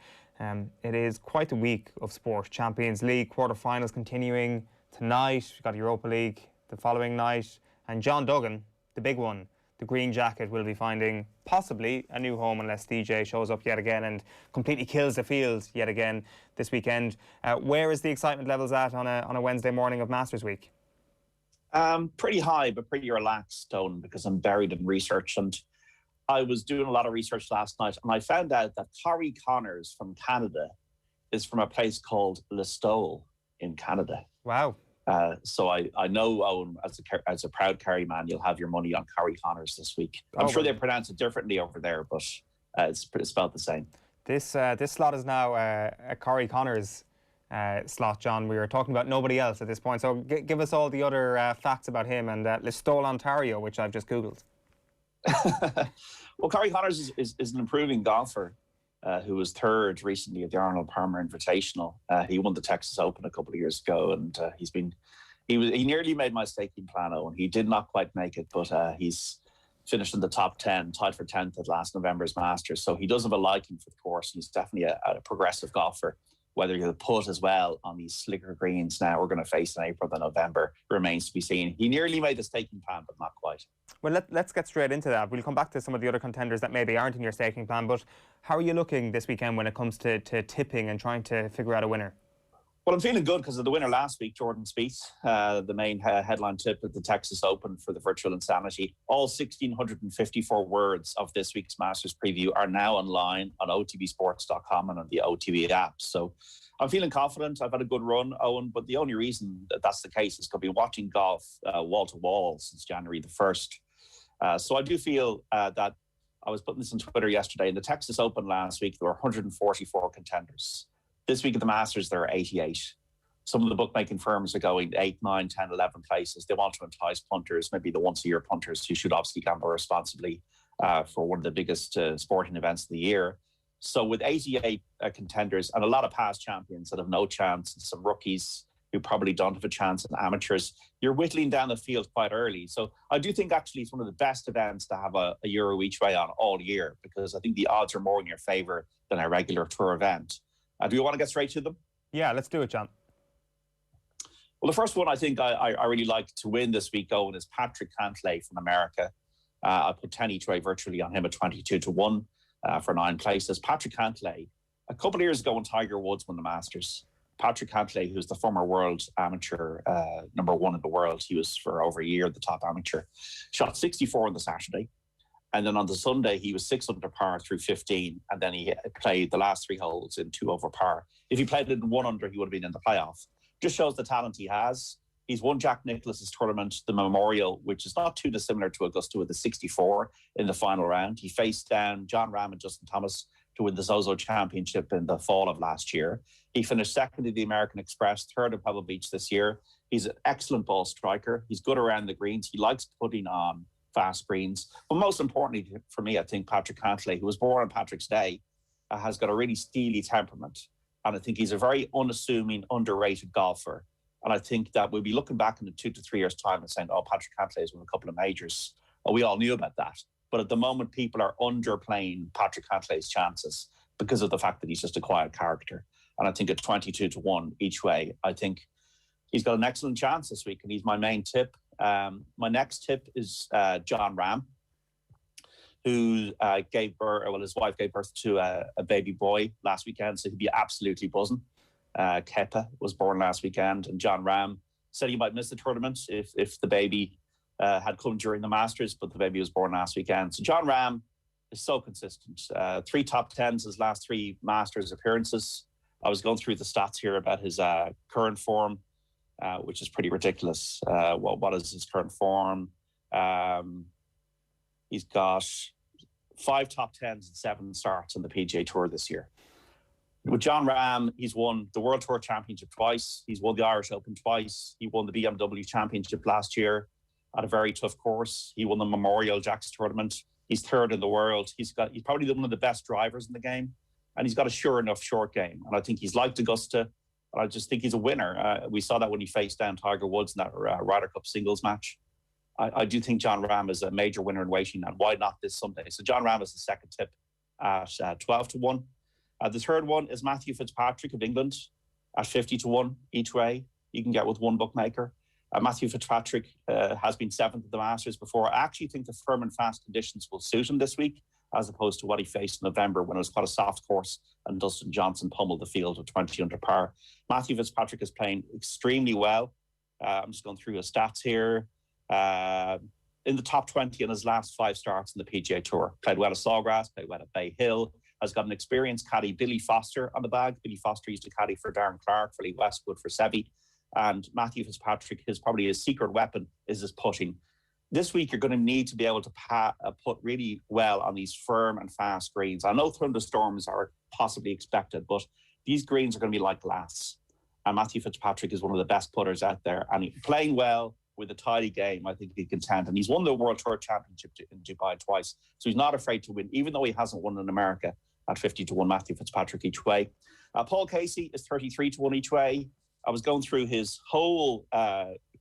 It is quite a week of sport. Champions League quarter-finals continuing tonight. We've got Europa League the following night. And John Duggan, the big one, the Green Jacket, will be finding possibly a new home unless DJ shows up yet again and completely kills the field yet again this weekend. Where is the excitement levels at on a Wednesday morning of Masters Week? Pretty high, but pretty relaxed, Owen, because I'm buried in research. And I was doing a lot of research last night, and I found out that Corey Connors from Canada is from a place called Listowel in Canada. Wow. So I know, Owen, as a proud Kerry man, you'll have your money on Corey Connors this week. I'm sure they pronounce it differently over there, but it's spelled the same. This slot is now a Corey Connors slot, John. We were talking about nobody else at this point. So give us all the other facts about him and Listowel, Ontario, which I've just Googled. Well, Corey Connors is an improving golfer who was third recently at the Arnold Palmer Invitational. He won the Texas Open a couple of years ago, and he nearly made my staking plan, and he did not quite make it, but he's finished in the top 10, tied for 10th at last November's Masters. So he does have a liking for the course, and he's definitely a progressive golfer. Whether he'll put as well on these slicker greens now we're going to face in April and November remains to be seen. He nearly made the staking plan, but not quite. Well, let's get straight into that. We'll come back to some of the other contenders that maybe aren't in your staking plan, but how are you looking this weekend when it comes to tipping and trying to figure out a winner? Well, I'm feeling good because of the winner last week, Jordan Spieth, the main headline tip at the Texas Open for the Virtual Insanity. All 1,654 words of this week's Masters preview are now online on otbsports.com and on the OTB app. So I'm feeling confident. I've had a good run, Eoin, but the only reason that that's the case is because I've been watching golf wall to wall since January the 1st. So I do feel that I was putting this on Twitter yesterday. In the Texas Open last week, there were 144 contenders. This week at the Masters, there are 88. Some of the bookmaking firms are going 8, 9, 10, 11 places. They want to entice punters, maybe the once-a-year punters who should obviously gamble responsibly for one of the biggest sporting events of the year. So with 88 contenders and a lot of past champions that have no chance, and some rookies who probably don't have a chance, and amateurs, you're whittling down the field quite early. So I do think actually it's one of the best events to have a Euro each way on all year, because I think the odds are more in your favour than a regular tour event. Do you want to get straight to them? Yeah, let's do it, John. Well, the first one I think I really like to win this week, Eoin, is Patrick Cantlay from America. I put 10 each way virtually on him at 22-1 for 9 places. Patrick Cantlay, a couple of years ago when Tiger Woods won the Masters, Patrick Cantlay, who's the former world amateur, number 1 in the world, he was for over a year the top amateur, shot 64 on the Saturday. And then on the Sunday, he was 6 under par through 15. And then he played the last 3 holes in 2 over par. If he played it in 1 under, he would have been in the playoff. Just shows the talent he has. He's won Jack Nicklaus's tournament, the Memorial, which is not too dissimilar to Augusta, with the 64 in the final round. He faced down John Ram and Justin Thomas to win the Zozo Championship in the fall of last year. He finished 2nd in the American Express, 3rd at Pebble Beach this year. He's an excellent ball striker. He's good around the greens. He likes putting on fast greens. But most importantly for me, I think Patrick Cantlay, who was born on Patrick's Day, has got a really steely temperament. And I think he's a very unassuming, underrated golfer. And I think that we'll be looking back in 2 to 3 years' time and saying, oh, Patrick Cantlay has won a couple of majors. Oh, we all knew about that. But at the moment, people are underplaying Patrick Cantlay's chances because of the fact that he's just a quiet character. And I think at 22-1 each way, I think he's got an excellent chance this week. And he's my main tip. My next tip is John Ram, who gave birth, well, his wife gave birth to a baby boy last weekend, so he'd be absolutely buzzing. Kepa was born last weekend, and John Ram said he might miss the tournament if the baby had come during the Masters, but the baby was born last weekend. So John Ram is so consistent. 3 top 10s his last 3 Masters appearances. I was going through the stats here about his current form, which is pretty ridiculous. What is his current form? He's got 5 top 10s and 7 starts on the PGA Tour this year. With John Ram, he's won the World Tour Championship twice. He's won the Irish Open twice. He won the BMW Championship last year at a very tough course. He won the Memorial Jacks Tournament. He's 3rd in the world. He's probably one of the best drivers in the game. And he's got a sure enough short game. And I think he's liked Augusta. But I just think he's a winner. We saw that when he faced down Tiger Woods in that Ryder Cup singles match. I do think John Ram is a major winner in waiting. And why not this Sunday? So John Ram is the second tip at 12-1. The third one is Matthew Fitzpatrick of England at 50-1 each way. You can get with one bookmaker. Matthew Fitzpatrick has been 7th at the Masters before. I actually think the firm and fast conditions will suit him this week, as opposed to what he faced in November when it was quite a soft course and Dustin Johnson pummeled the field at 20 under par. Matthew Fitzpatrick is playing extremely well. I'm just going through his stats here. In the top 20 in his last 5 starts in the PGA Tour. Played well at Sawgrass, played well at Bay Hill. Has got an experienced caddy, Billy Foster, on the bag. Billy Foster used to caddy for Darren Clark, for Lee Westwood, for Seve. And Matthew Fitzpatrick, probably his secret weapon is his putting. This week, you're going to need to be able to put really well on these firm and fast greens. I know thunderstorms are possibly expected, but these greens are going to be like glass. And Matthew Fitzpatrick is one of the best putters out there. And he's playing well with a tidy game. I think he can contend. And he's won the World Tour Championship in Dubai twice. So he's not afraid to win, even though he hasn't won in America. At 50-1, Matthew Fitzpatrick each way. Paul Casey is 33-1 each way. I was going through his whole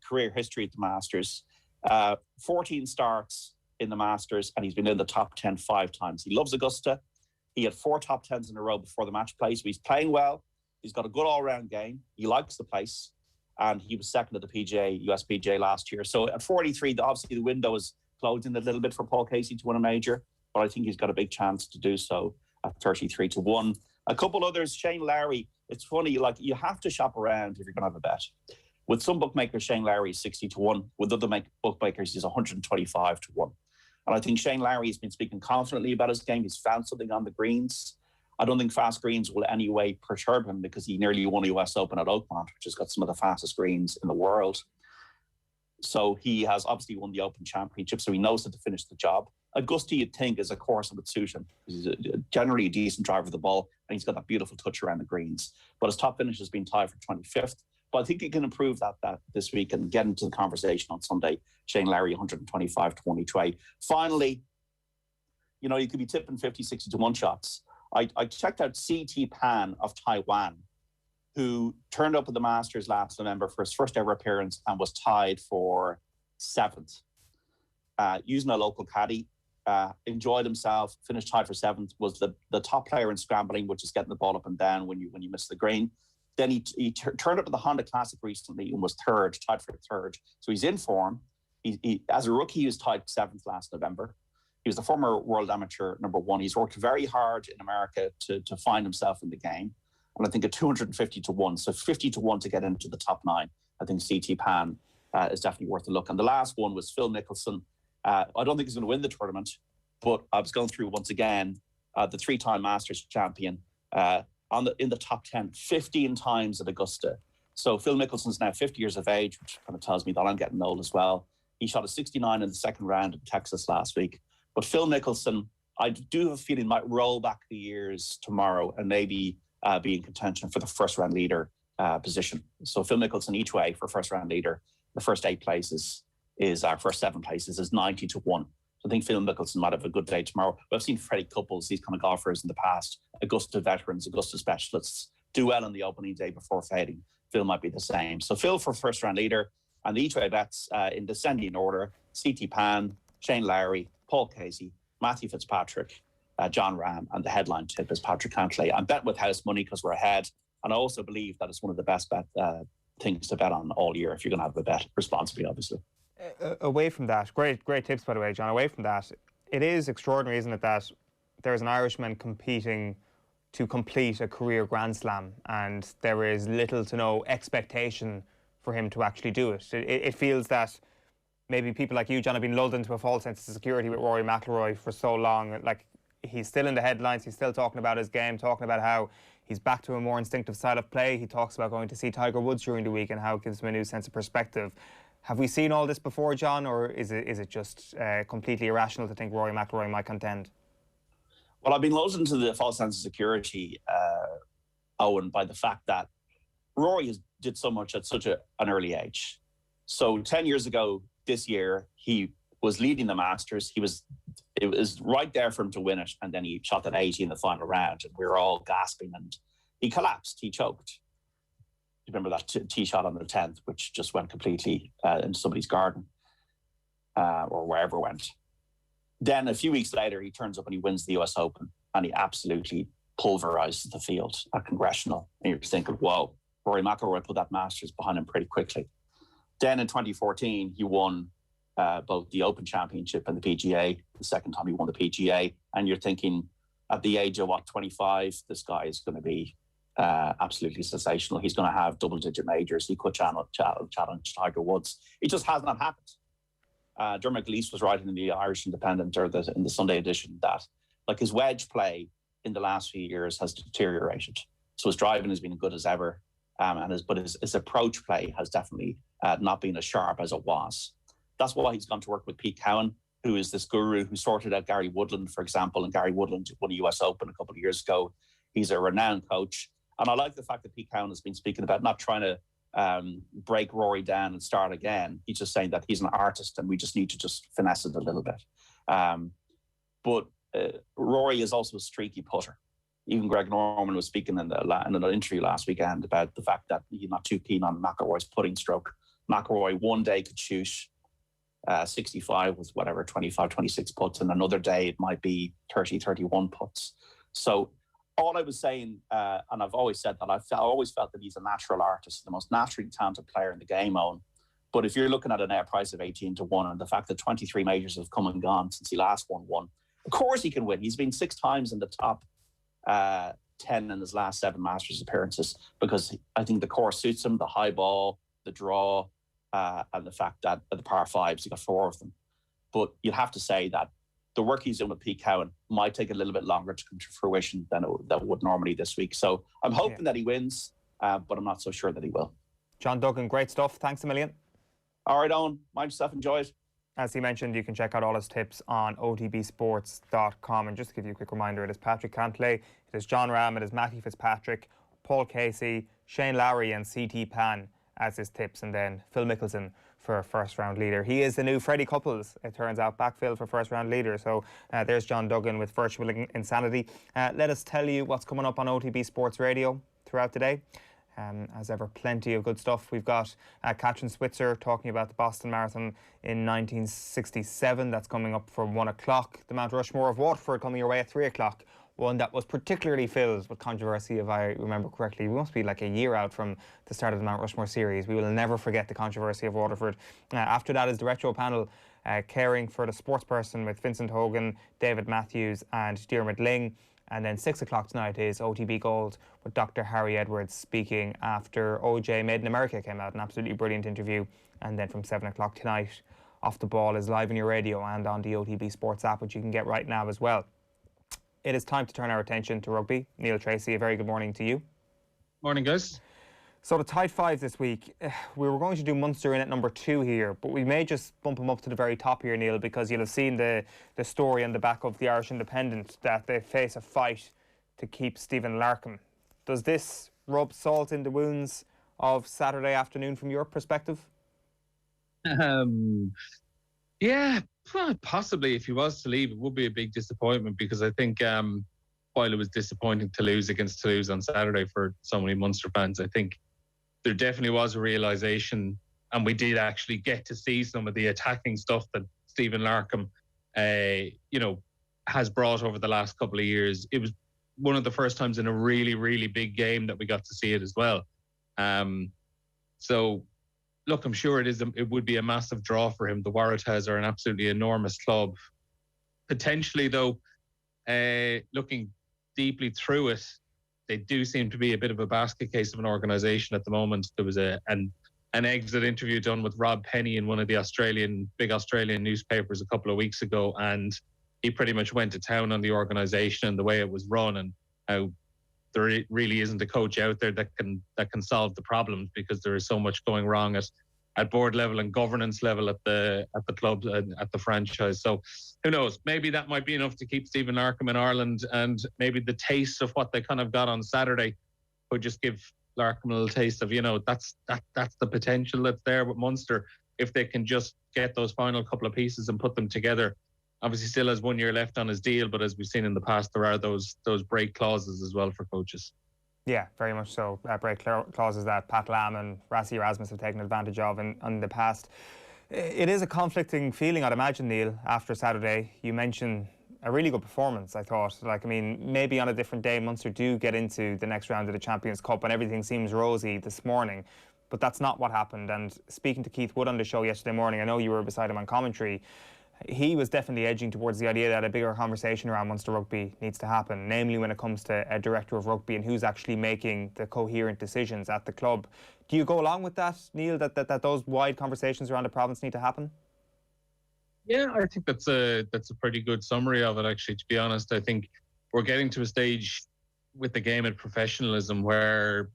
career history at the Masters. 14 starts in the Masters, and he's been in the top 10 5 times. He loves Augusta. He had 4 top 10s in a row before the match play, so he's playing well. He's got a good all-round game. He likes the place, and he was 2nd at the USPGA last year. So at 43, obviously the window is closing a little bit for Paul Casey to win a major, but I think he's got a big chance to do so at 33-1. A couple others, Shane Lowry it's funny, like, you have to shop around if you're going to have a bet. With some bookmakers, Shane Lowry is 60-1. With other bookmakers, he's 125-1. And I think Shane Lowry has been speaking confidently about his game. He's found something on the greens. I don't think fast greens will in any way perturb him because he nearly won a US Open at Oakmont, which has got some of the fastest greens in the world. So he has obviously won the Open Championship, so he knows how to finish the job. Augusta, you'd think, is a course that would suit him. He's generally a decent driver of the ball, and he's got that beautiful touch around the greens. But his top finish has been tied for 25th. But I think he can improve that this week and get into the conversation on Sunday. Shane Lowry, 125-1 each way. Finally, you know, you could be tipping 50, 60-1 shots. I checked out CT Pan of Taiwan, who turned up at the Masters last November for his first ever appearance and was tied for 7th. Using a local caddy, enjoyed himself, finished tied for 7th, was the top player in scrambling, which is getting the ball up and down when you miss the green. Then he turned up at the Honda Classic recently and was tied for 3rd. So he's in form. He as a rookie, he was tied 7th last November. He was the former world amateur #1. He's worked very hard in America to find himself in the game. And I think at 250-1, so 50-1 to get into the top 9, I think CT Pan is definitely worth a look. And the last one was Phil Mickelson. I don't think he's going to win the tournament, but I was going through once again the 3-time Masters champion in the top 10, 15 times at Augusta. So Phil Mickelson's now 50 years of age, which kind of tells me that I'm getting old as well. He shot a 69 in the second round in Texas last week. But Phil Mickelson, I do have a feeling, might roll back the years tomorrow and maybe be in contention for the first round leader position. So Phil Mickelson each way for first round leader. The first 8 places is our first 7 places is 90-1. So I think Phil Mickelson might have a good day tomorrow. But I've seen Freddie Couples, these kind of golfers in the past, Augusta veterans, Augusta specialists, do well on the opening day before fading. Phil might be the same. So Phil for first round leader, and the each way bets in descending order: CT Pan, Shane Lowry, Paul Casey, Matthew Fitzpatrick, John Ram, and the headline tip is Patrick Cantlay. I'm betting with house money because we're ahead, and I also believe that it's one of the best things to bet on all year if you're going to have a bet responsibly, obviously. Away from that, great tips, by the way, John. Away from that, it is extraordinary, isn't it, that there's an Irishman competing to complete a career Grand Slam, and there is little to no expectation for him to actually do it. It feels that maybe people like you, John, have been lulled into a false sense of security with Rory McIlroy for so long. Like, he's still in the headlines, he's still talking about his game, talking about how he's back to a more instinctive style of play. He talks about going to see Tiger Woods during the week and how it gives him a new sense of perspective. Have we seen all this before, John, or is it just completely irrational to think Rory McIlroy might contend? Well, I've been lulled into the false sense of security, Eoin, by the fact that Rory did so much at such an early age. So 10 years ago this year, he was leading the Masters. It was right there for him to win it, and then he shot at 80 in the final round, and we were all gasping, and he collapsed. He choked. You remember that tee shot on the 10th, which just went completely into somebody's garden or wherever it went. Then a few weeks later, he turns up and he wins the US Open, and he absolutely pulverizes the field at Congressional. And you're thinking, whoa, Rory McIlroy put that Masters behind him pretty quickly. Then in 2014, he won both the Open Championship and the PGA. The second time he won the PGA. And you're thinking, at the age of, 25, this guy is going to be absolutely sensational. He's going to have double-digit majors. He could challenge Tiger Woods. It just has not happened. Dermot Gleeson was writing in the Irish Independent, or in the Sunday edition, that like his wedge play in the last few years has deteriorated. So his driving has been as good as ever, but his approach play has definitely not been as sharp as it was. That's why he's gone to work with Pete Cowan, who is this guru who sorted out Gary Woodland, for example, and Gary Woodland won a US Open a couple of years ago. He's a renowned coach. And I like the fact that Pete Cowan has been speaking about not trying to break Rory down and start again. He's just saying that he's an artist and we just need to just finesse it a little bit. But Rory is also a streaky putter. Even Greg Norman was speaking in an interview last weekend about the fact that he's not too keen on McIlroy's putting stroke. McIlroy one day could shoot 65 with 25, 26 putts, and another day it might be 30, 31 putts. So all I was saying, and I've always said that, I always felt that he's a natural artist, the most naturally talented player in the game, Owen. But if you're looking at a net price of 18-1 and the fact that 23 majors have come and gone since he last won one, of course he can win. He's been 6 times in the top 10 in his last 7 Masters appearances, because I think the course suits him, the high ball, the draw, and the fact that at the par 5s, he got 4 of them. But you'll have to say that the work he's doing with Pete Cowan might take a little bit longer to come to fruition than that would normally this week. So I'm hoping that he wins, but I'm not so sure that he will. John Duggan, great stuff. Thanks a million. All right, Eoin. Mind yourself. Enjoy it. As he mentioned, you can check out all his tips on otbsports.com. And just to give you a quick reminder, it is Patrick Cantlay, it is John Ram, it is Matty Fitzpatrick, Paul Casey, Shane Lowry and CT Pan as his tips, and then Phil Mickelson for first round leader. He is the new Freddie Couples, it turns out, back Phil for first round leader. So there's John Duggan with Virtual Insanity. Let us tell you what's coming up on OTB Sports Radio throughout the day. As ever, plenty of good stuff. We've got Katrin Switzer talking about the Boston Marathon in 1967. That's coming up from 1 o'clock. The Mount Rushmore of Waterford coming your way at 3 o'clock. One that was particularly filled with controversy, if I remember correctly. We must be like a year out from the start of the Mount Rushmore series. We will never forget the controversy of Waterford. After that is the retro panel, Caring for the Sports Person with Vincent Hogan, David Matthews and Diarmuid Ling. And then 6 o'clock tonight is OTB Gold with Dr. Harry Edwards speaking after OJ Made in America came out. An absolutely brilliant interview. And then from 7 o'clock tonight, Off the Ball is live on your radio and on the OTB Sports app, which you can get right now as well. It is time to turn our attention to rugby. Neil Treacy, a very good morning to you. Morning, guys. So the tight 5 this week, we were going to do Munster in at number 2 here, but we may just bump them up to the very top here, Neil, because you'll have seen the story on the back of the Irish Independent that they face a fight to keep Stephen Larkham. Does this rub salt in the wounds of Saturday afternoon from your perspective? Yeah, possibly. If he was to leave, it would be a big disappointment, because I think while it was disappointing to lose against Toulouse on Saturday for so many Munster fans, I think there definitely was a realisation, and we did actually get to see some of the attacking stuff that Stephen Larkham, has brought over the last couple of years. It was one of the first times in a really, really big game that we got to see it as well. So, look, I'm sure it would be a massive draw for him. The Waratahs are an absolutely enormous club. Potentially, though, looking deeply through it, they do seem to be a bit of a basket case of an organisation at the moment. There was an exit interview done with Rob Penny in one of the big Australian newspapers a couple of weeks ago, and he pretty much went to town on the organisation and the way it was run, and how there really isn't a coach out there that can solve the problems, because there is so much going wrong at board level and governance level at the club and at the franchise. So who knows? Maybe that might be enough to keep Stephen Larkham in Ireland, and maybe the taste of what they kind of got on Saturday would just give Larkham a little taste of, that's the potential that's there with Munster if they can just get those final couple of pieces and put them together. Obviously still has 1 year left on his deal, but as we've seen in the past, there are those break clauses as well for coaches. Yeah, very much so. Break clauses that Pat Lam and Rassie Erasmus have taken advantage of in the past. It is a conflicting feeling, I'd imagine, Neil, after Saturday. You mentioned a really good performance, I thought. Maybe on a different day, Munster do get into the next round of the Champions Cup and everything seems rosy this morning. But that's not what happened. And speaking to Keith Wood on the show yesterday morning, I know you were beside him on commentary, he was definitely edging towards the idea that a bigger conversation around Munster rugby needs to happen, namely when it comes to a director of rugby and who's actually making the coherent decisions at the club. Do you go along with that, Neil, that those wide conversations around the province need to happen? Yeah, I think that's a pretty good summary of it, actually, to be honest. I think we're getting to a stage with the game of professionalism where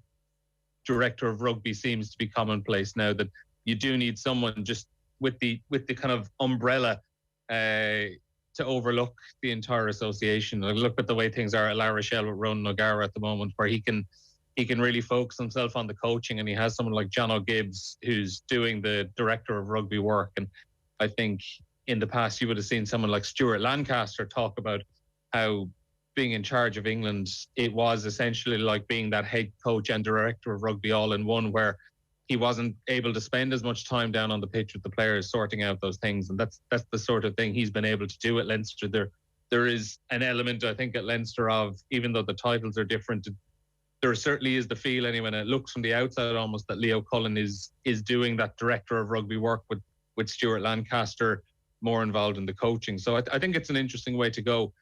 director of rugby seems to be commonplace now, that you do need someone just with the kind of umbrella to overlook the entire association. Look at the way things are at La Rochelle with Ronan O'Gara at the moment, where he can really focus himself on the coaching, and he has someone like John O'Gibbs who's doing the director of rugby work. And I think in the past you would have seen someone like Stuart Lancaster talk about how being in charge of England, it was essentially like being that head coach and director of rugby all in one, where he wasn't able to spend as much time down on the pitch with the players sorting out those things. And that's the sort of thing he's been able to do at Leinster. There is an element, I think, at Leinster of, even though the titles are different, there certainly is the feel anyway, and it looks from the outside almost that Leo Cullen is doing that director of rugby work with Stuart Lancaster more involved in the coaching. So I think it's an interesting way to go.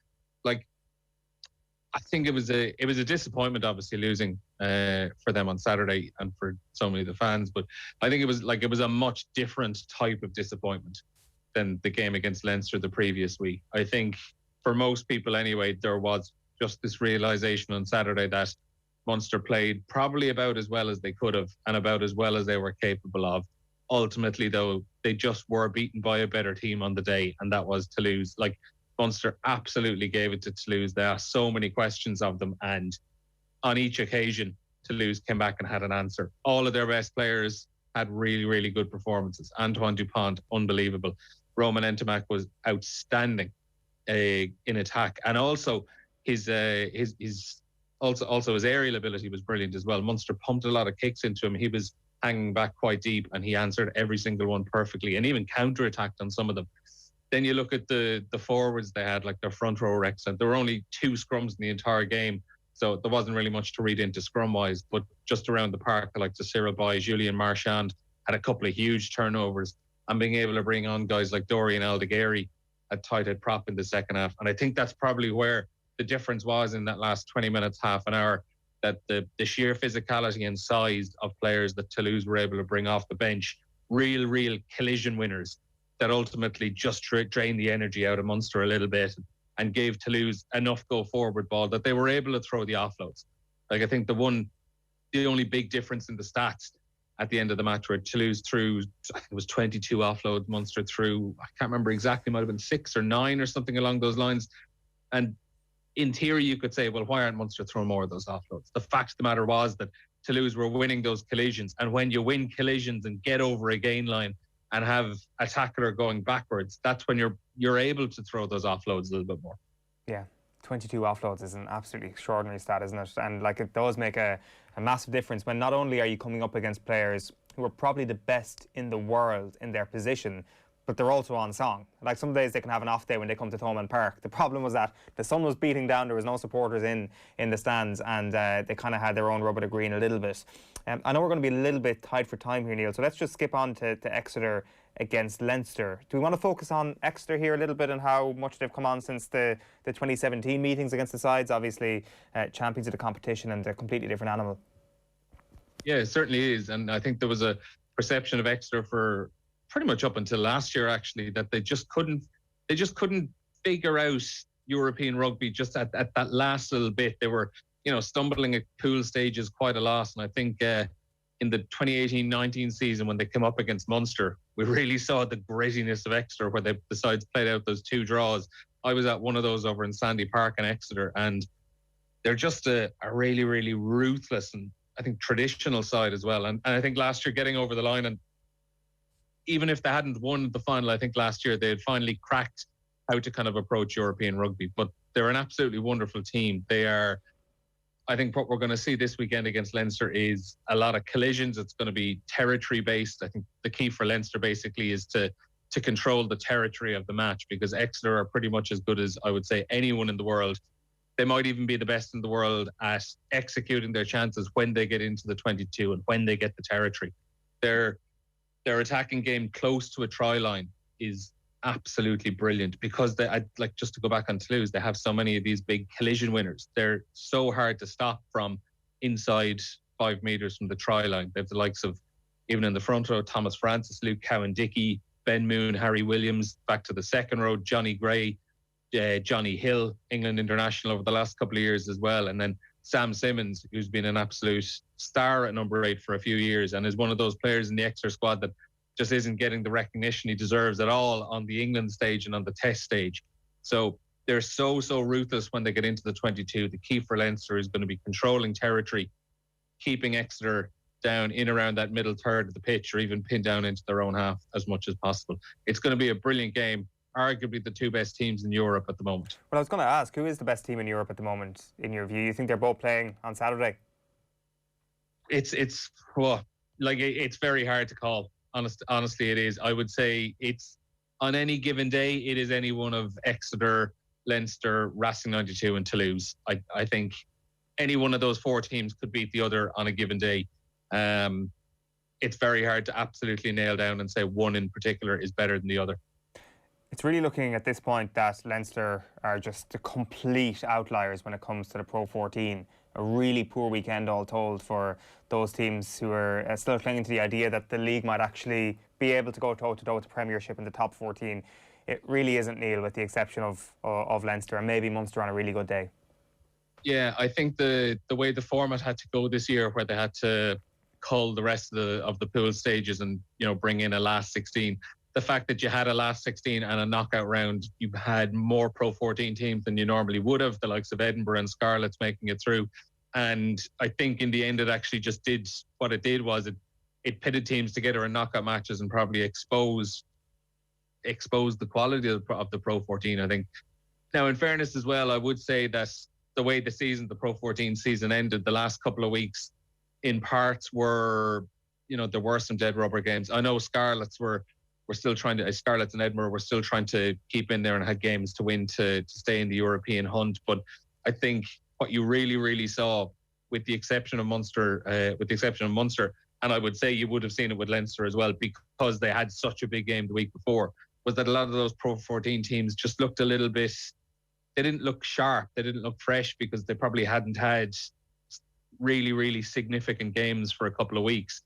I think it was a disappointment, obviously losing for them on Saturday and for so many of the fans. But I think it was a much different type of disappointment than the game against Leinster the previous week. I think for most people anyway, there was just this realisation on Saturday that Munster played probably about as well as they could have and about as well as they were capable of. Ultimately, though, they just were beaten by a better team on the day, and that was Toulouse. Like, Munster absolutely gave it to Toulouse. There are so many questions of them, and on each occasion, Toulouse came back and had an answer. All of their best players had really, really good performances. Antoine Dupont, unbelievable. Roman Ntamack was outstanding in attack, and also his aerial ability was brilliant as well. Munster pumped a lot of kicks into him. He was hanging back quite deep, and he answered every single one perfectly, and even counter-attacked on some of them. Then you look at the forwards they had, like their front row were excellent. There were only 2 scrums in the entire game, so there wasn't really much to read into scrum-wise, but just around the park, like the Cyril Boy, Julian Marchand had a couple of huge turnovers, and being able to bring on guys like Dorian Aldegheri at tight head prop in the second half. And I think that's probably where the difference was in that last 20 minutes, half an hour, that the sheer physicality and size of players that Toulouse were able to bring off the bench, real collision winners that ultimately just drained the energy out of Munster a little bit and gave Toulouse enough go forward ball that they were able to throw the offloads. Like, I think the only big difference in the stats at the end of the match where Toulouse threw, I think it was 22 offloads, Munster threw, I can't remember exactly, might have been 6 or 9 or something along those lines. And in theory, you could say, well, why aren't Munster throwing more of those offloads? The fact of the matter was that Toulouse were winning those collisions. And when you win collisions and get over a gain line and have a tackler going backwards, that's when you're able to throw those offloads a little bit more. Yeah, 22 offloads is an absolutely extraordinary stat, isn't it? And like, it does make a massive difference when not only are you coming up against players who are probably the best in the world in their position, but they're also on song. Like, some days they can have an off day when they come to Thomond Park. The problem was that the sun was beating down, there was no supporters in the stands, and they kind of had their own rub of the green a little bit. I know we're going to be a little bit tight for time here, Neil, so let's just skip on to Exeter against Leinster. Do we want to focus on Exeter here a little bit and how much they've come on since the 2017 meetings against the sides? Obviously, champions of the competition and a completely different animal. Yeah, it certainly is. And I think there was a perception of Exeter for pretty much up until last year, actually, that they just couldn't figure out European rugby just at that last little bit. They were, stumbling at pool stages quite a lot. And I think in the 2018-19 season, when they came up against Munster, we really saw the grittiness of Exeter, where the sides played out those 2 draws. I was at one of those over in Sandy Park in Exeter, and they're just a really, really ruthless and, I think, traditional side as well. And I think last year, getting over the line, and even if they hadn't won the final, I think last year they had finally cracked how to kind of approach European rugby. But they're an absolutely wonderful team. They are, I think what we're going to see this weekend against Leinster is a lot of collisions. It's going to be territory based. I think the key for Leinster basically is to control the territory of the match, because Exeter are pretty much as good as, I would say, anyone in the world. They might even be the best in the world at executing their chances when they get into the 22 and when they get the territory. Their attacking game close to a try line is absolutely brilliant, because just to go back on Toulouse, they have so many of these big collision winners. They're so hard to stop from inside 5 metres from the try line. They have the likes of, even in the front row, Thomas Francis, Luke Cowan-Dickey, Ben Moon, Harry Williams. Back to the second row, Johnny Gray, Johnny Hill, England international over the last couple of years as well. And then Sam Simmons, who's been an absolute star at number 8 for a few years and is one of those players in the Exeter squad that just isn't getting the recognition he deserves at all on the England stage and on the test stage. So they're so ruthless when they get into the 22. The key for Leinster is going to be controlling territory, keeping Exeter down in around that middle third of the pitch, or even pinned down into their own half as much as possible. It's going to be a brilliant game. Arguably the 2 best teams in Europe at the moment. Well, I was going to ask, who is the best team in Europe at the moment, in your view? You think they're both playing on Saturday? It's very hard to call. Honestly, it is. I would say it's, on any given day, it is any one of Exeter, Leinster, Racing 92 and Toulouse. I think any one of those 4 teams could beat the other on a given day. It's very hard to absolutely nail down and say one in particular is better than the other. It's really looking at this point that Leinster are just the complete outliers when it comes to the Pro 14. A really poor weekend all told for those teams who are still clinging to the idea that the league might actually be able to go toe-to-toe with the Premiership in the top 14. It really isn't, Neil, with the exception of Leinster and maybe Munster on a really good day. Yeah, I think the way the format had to go this year, where they had to cull the rest of the pool stages and bring in a last 16. The fact that you had a last 16 and a knockout round, you had more Pro 14 teams than you normally would have, the likes of Edinburgh and Scarlets making it through. And I think in the end, it actually just did what it did was it pitted teams together in knockout matches and probably exposed the quality of the Pro 14, I think. Now, in fairness as well, I would say that the way the Pro 14 season ended, the last couple of weeks, in parts were, there were some dead rubber games. I know Scarlets were still Scarlets and Edinburgh were still trying to keep in there and had games to win to stay in the European hunt. But I think what you really, really saw, with the exception of Munster, and I would say you would have seen it with Leinster as well, because they had such a big game the week before, was that a lot of those Pro 14 teams just looked a little bit, they didn't look sharp, they didn't look fresh, because they probably hadn't had really, really significant games for a couple of weeks.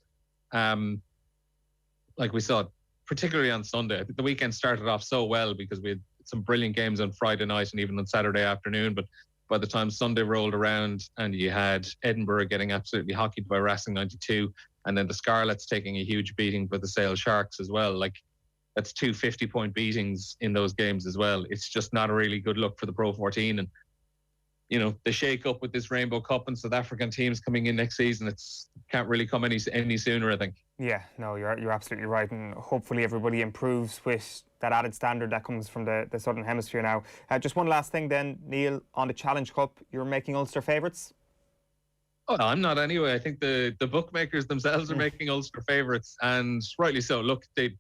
Like we saw, particularly on Sunday. I think the weekend started off so well because we had some brilliant games on Friday night and even on Saturday afternoon. But by the time Sunday rolled around and you had Edinburgh getting absolutely hockeyed by Racing 92, and then the Scarlets taking a huge beating for the Sale Sharks as well. Like, that's 2 50-point beatings in those games as well. It's just not a really good look for the Pro 14. And, the shake up with this Rainbow Cup and South African teams coming in next season, can't really come any sooner, I think. Yeah, no, you're absolutely right. And hopefully everybody improves with that added standard that comes from the Southern Hemisphere now. Just one last thing then, Neil, on the Challenge Cup, you're making Ulster favourites? Oh, no, I'm not anyway. I think the bookmakers themselves are making Ulster favourites, and rightly so. Look, they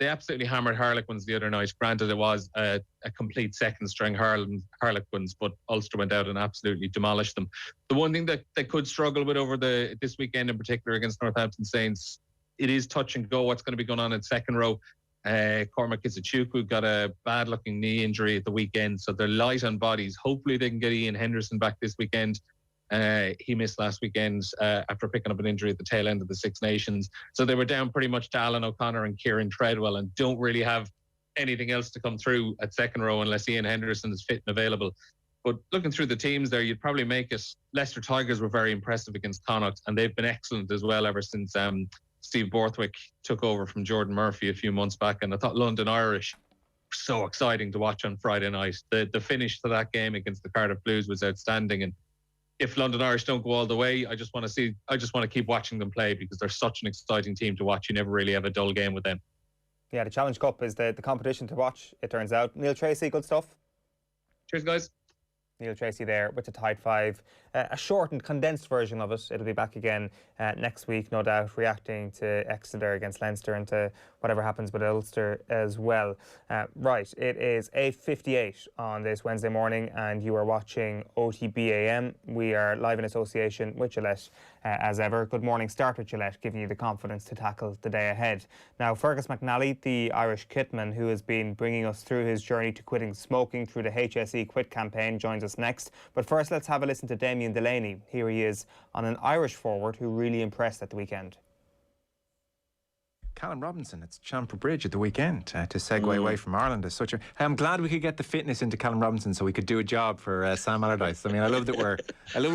absolutely hammered Harlequins the other night. Granted, it was a complete second-string Harlequins, but Ulster went out and absolutely demolished them. The one thing that they could struggle with over this weekend in particular against Northampton Saints, it is touch and go what's going to be going on in second row. Cormac Kizichukwu got a bad-looking knee injury at the weekend, so they're light on bodies. Hopefully they can get Ian Henderson back this weekend. He missed last weekend after picking up an injury at the tail end of the Six Nations. So they were down pretty much to Alan O'Connor and Kieran Treadwell, and don't really have anything else to come through at second row unless Ian Henderson is fit and available. But looking through the teams there, you'd probably make it. Leicester Tigers were very impressive against Connacht, and they've been excellent as well ever since Steve Borthwick took over from Jordan Murphy a few months back. And I thought London Irish were so exciting to watch on Friday night. The finish to that game against the Cardiff Blues was outstanding. And if London Irish don't go all the way, I just want to keep watching them play, because they're such an exciting team to watch. You never really have a dull game with them. Yeah, the Challenge Cup is the competition to watch, it turns out. Neil Treacy, good stuff. Cheers, guys. Neil Treacy there with the Tide 5. A shortened, condensed version of it. It'll be back again next week, no doubt, reacting to Exeter against Leinster and to whatever happens with Ulster as well. Right, it is 8:58 on this Wednesday morning, and you are watching OTB AM. We are live in association with GIllette as ever. Good morning. Start with GIllette, giving you the confidence to tackle the day ahead. Now, Fergus McNally, the Irish kitman who has been bringing us through his journey to quitting smoking through the HSE Quit campaign, joins us next. But first, let's have a listen to Damien Delaney. Here he is on an Irish forward who really impressed at the weekend. Callum Robinson, it's Champions Bridge at the weekend to segue away from Ireland as such. I'm glad we could get the fitness into Callum Robinson so we could do a job for Sam Allardyce. I mean, I love that we're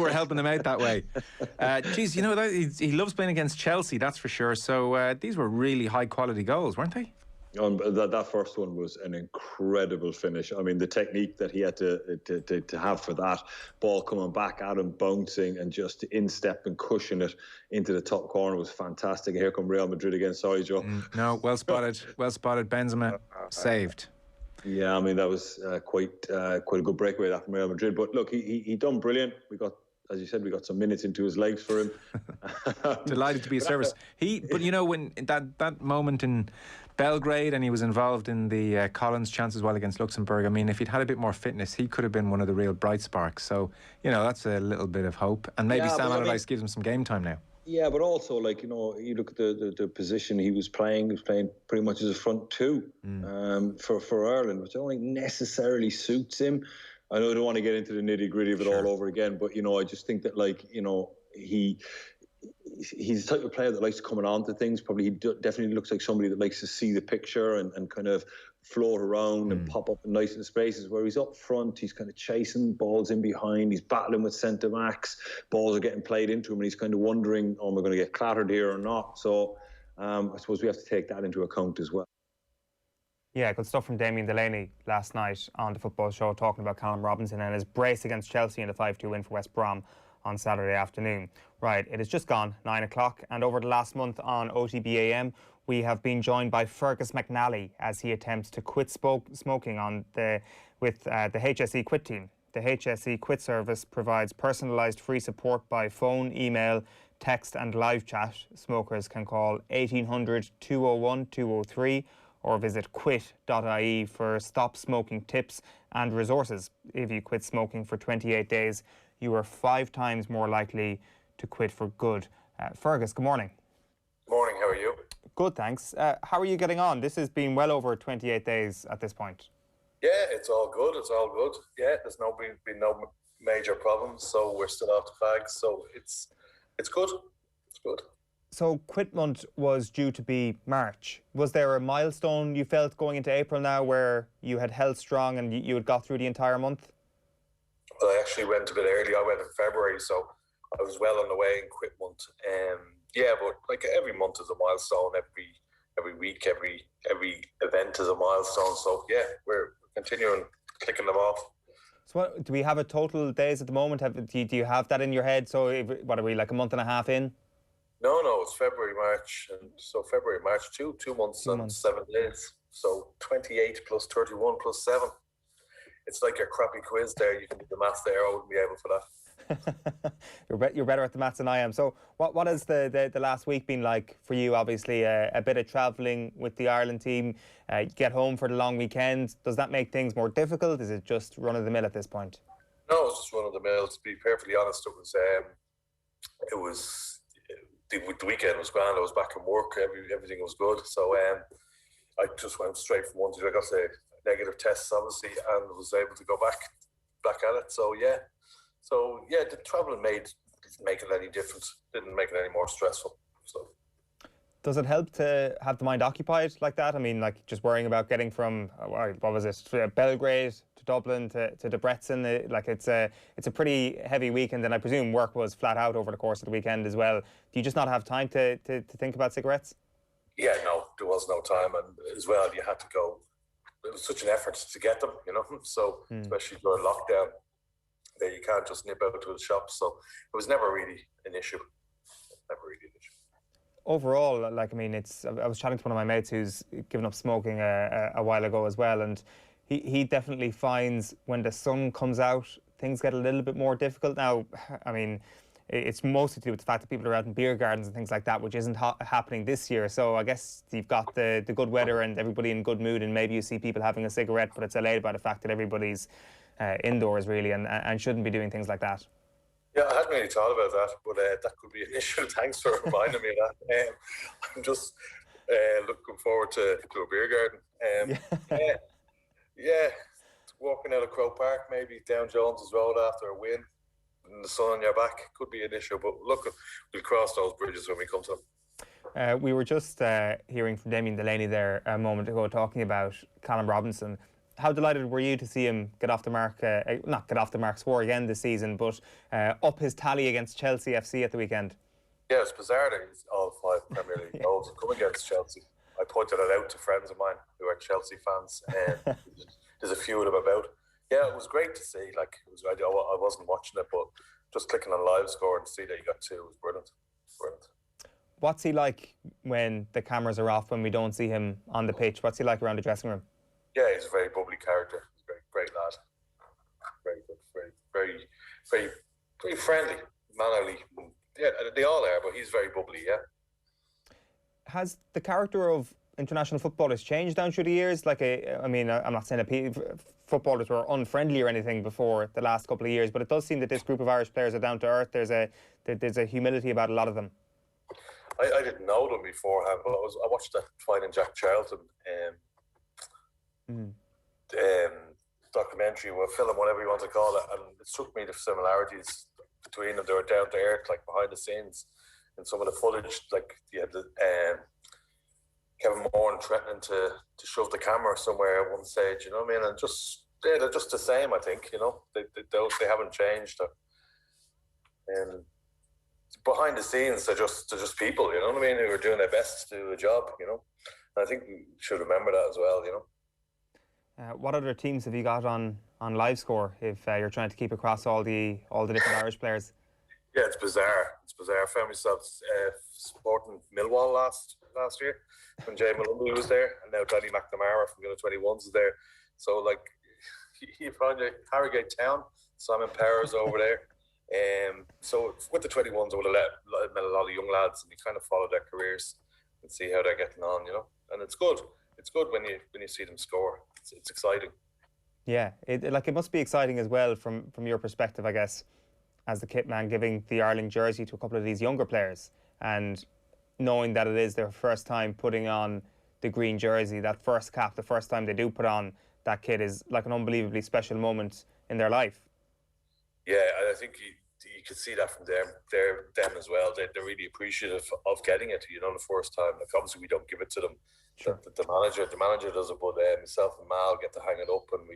helping him out that way. Geez, he loves playing against Chelsea, that's for sure. So these were really high quality goals, weren't they? That first one was an incredible finish. I mean, the technique that he had to have for that ball coming back at him, bouncing and just instep and cushion it into the top corner was fantastic. Here come Real Madrid again. Sorry, Joe. No, well spotted. Benzema saved. Yeah, I mean, that was quite a good breakaway that from Real Madrid. But look, he done brilliant. We got, as you said, we got some minutes into his legs for him. Delighted to be of service. But when that moment in Belgrade, and he was involved in the Collins chance as well against Luxembourg. I mean, if he'd had a bit more fitness, he could have been one of the real bright sparks. So, that's a little bit of hope. And maybe Sam Allardyce gives him some game time now. Yeah, but also, like, you know, you look at the position he was playing pretty much as a front two for Ireland, which I don't think necessarily suits him. I know I don't want to get into the nitty-gritty of it all over again, but, you know, I just think that, like, you know, he's the type of player that likes coming on to things. Probably he definitely looks like somebody that likes to see the picture and kind of float around and pop up in nice spaces. Where he's up front, he's kind of chasing balls in behind, he's battling with centre backs, balls are getting played into him, and he's kind of wondering, oh, am I going to get clattered here or not? So I suppose we have to take that into account as well. Yeah, good stuff from Damien Delaney last night on the Football Show, talking about Callum Robinson and his brace against Chelsea in the 5-2 win for West Brom on Saturday afternoon. Right, it has just gone 9 o'clock, and over the last month on OTB AM, we have been joined by Fergus McNally as he attempts to quit smoking with the HSE Quit team. The HSE Quit service provides personalised free support by phone, email, text and live chat. Smokers can call 1800 201 203 or visit quit.ie for stop smoking tips and resources. If you quit smoking for 28 days, you are 5 times more likely to quit for good. Fergus, good morning. Morning, how are you? Good, thanks. How are you getting on? This has been well over 28 days at this point. Yeah, it's all good. It's all good. Yeah, there's been no major problems, so we're still off the fags. So it's good. It's good. So Quit Month was due to be March. Was there a milestone you felt going into April now where you had held strong and you had got through the entire month? Well, I actually went a bit early. I went in February, so I was well on the way in Quit Month. Yeah, but like every month is a milestone. Every week, every event is a milestone. So yeah, we're continuing clicking them off. So what, do we have a total days at the moment? Do you have that in your head? So what are we, like a month and a half in? No, it's February, March. And so February, March, 2 months and 7 days. So 28 plus 31 plus 7. It's like your crappy quiz there. You can do the maths there. I wouldn't be able for that. You're better at the maths than I am. So what has the last week been like for you? Obviously a bit of travelling with the Ireland team, get home for the long weekend. Does that make things more difficult? Is it just run of the mill at this point? No, it's just run of the mill. To be perfectly honest, the weekend was grand. I was back in work. Everything was good. So I just went straight from one to the other. I got a negative test, obviously, and was able to go back at it. So yeah, the travelling didn't make it any different. Didn't make it any more stressful. So. Does it help to have the mind occupied like that? I mean, like just worrying about getting from what was it, Belgrade to Dublin to Debrecen. Like it's a pretty heavy weekend, and I presume work was flat out over the course of the weekend as well. Do you just not have time to think about cigarettes? Yeah, no, there was no time, and as well you had to go. It was such an effort to get them, you know. So especially during lockdown, you can't just nip out to the shop. So it was never really an issue. Overall, like, I mean, I was chatting to one of my mates who's given up smoking a while ago as well, and he definitely finds when the sun comes out, things get a little bit more difficult. Now, I mean, it's mostly to do with the fact that people are out in beer gardens and things like that, which isn't happening this year. So I guess you've got the good weather and everybody in good mood, and maybe you see people having a cigarette, but it's allayed by the fact that everybody's indoors really and shouldn't be doing things like that. Yeah, I hadn't really thought about that, but that could be an issue. Thanks for reminding me of that. I'm just looking forward to a beer garden. Yeah, walking out of Croke Park, maybe down Jones's Road after a win, and the sun on your back could be an issue. But look, we'll cross those bridges when we come to them. We were just hearing from Damien Delaney there a moment ago talking about Callum Robinson. How delighted were you to see him get off the mark, not get off the mark, score again this season, but up his tally against Chelsea FC at the weekend? Yeah, it's bizarre that he's all 5 Premier League goals have come against Chelsea. I pointed it out to friends of mine who are Chelsea fans, and there's a few of them about. Yeah, it was great to see. Like, I wasn't watching it, but just clicking on live score and see that he got 2 was brilliant. What's he like when the cameras are off, when we don't see him on the pitch? What's he like around the dressing room? Yeah, he's a very bubbly character. He's a great lad. Very good, very friendly, mannerly. Yeah, they all are, but he's very bubbly, yeah. Has the character of international footballers changed down through the years? Like, I mean, I'm not saying that footballers were unfriendly or anything before the last couple of years, but it does seem that this group of Irish players are down to earth. There's a humility about a lot of them. I didn't know them beforehand, but I watched that Finding Jack Charlton documentary or film, whatever you want to call it, and it struck me the similarities between them. They were down to earth, like behind the scenes, and some of the footage, like you had Kevin Moore threatening to shove the camera somewhere at one stage, you know what I mean? And just they're just the same, I think, you know. They haven't changed. And behind the scenes, they're just people, you know what I mean, who are doing their best to do a job, you know. And I think we should remember that as well, you know. What other teams have you got on live score if you're trying to keep across all the different Irish players? Yeah, it's bizarre. I found myself supporting Millwall last year when Jay Malumbi was there, and now Danny McNamara from the 21s is there. So, like, you find Harrogate Town, Simon Powers over there. So with the 21s, I would have met a lot of young lads, and you kind of follow their careers and see how they're getting on, you know. And it's good. It's good when you see them score. It's exciting. Yeah, it must be exciting as well from your perspective, I guess, as the kitman, giving the Ireland jersey to a couple of these younger players and knowing that it is their first time putting on the green jersey, that first cap, the first time they do put on that kit is like an unbelievably special moment in their life. Yeah, I think you can see that from them as well. They're really appreciative of getting it, you know, the first time. Like, obviously we don't give it to them. Sure. The manager does it, but myself and Mal get to hang it up, and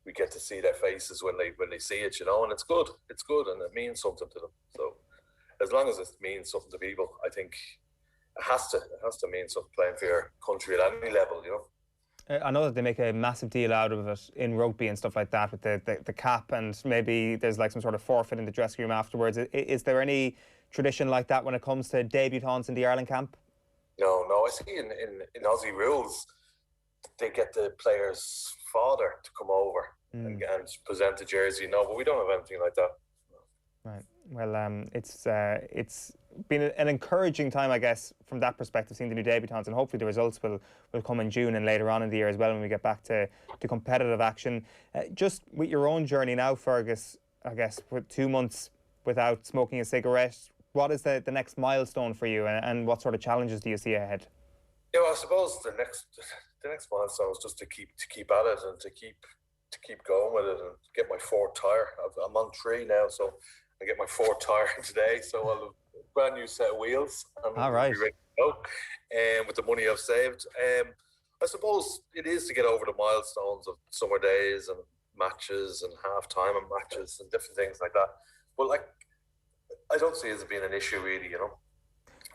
we get to see their faces when they see it, you know, and it's good, and it means something to them. So as long as it means something to people, I think it has to mean something playing for your country at any level, you know. I know that they make a massive deal out of it in rugby and stuff like that with the cap, and maybe there's like some sort of forfeit in the dressing room afterwards. Is there any tradition like that when it comes to debutants in the Ireland camp? No. I see in Aussie rules, they get the player's father to come over and present the jersey. No, but we don't have anything like that. Right. Well, it's been an encouraging time, I guess, from that perspective, seeing the new debutants, and hopefully the results will come in June and later on in the year as well when we get back to competitive action. Just with your own journey now, Fergus, I guess, with 2 months without smoking a cigarette, what is the next milestone for you, and what sort of challenges do you see ahead? Yeah, well, I suppose the next milestone is just to keep at it and to keep going with it and get my 4th tyre. I'm on 3 now, so I get my 4th tyre today. So I'll have a brand new set of wheels. All right. Be ready to go. With the money I've saved, I suppose it is to get over the milestones of summer days and matches and half-time and matches and different things like that. But like, I don't see it as being an issue really, you know.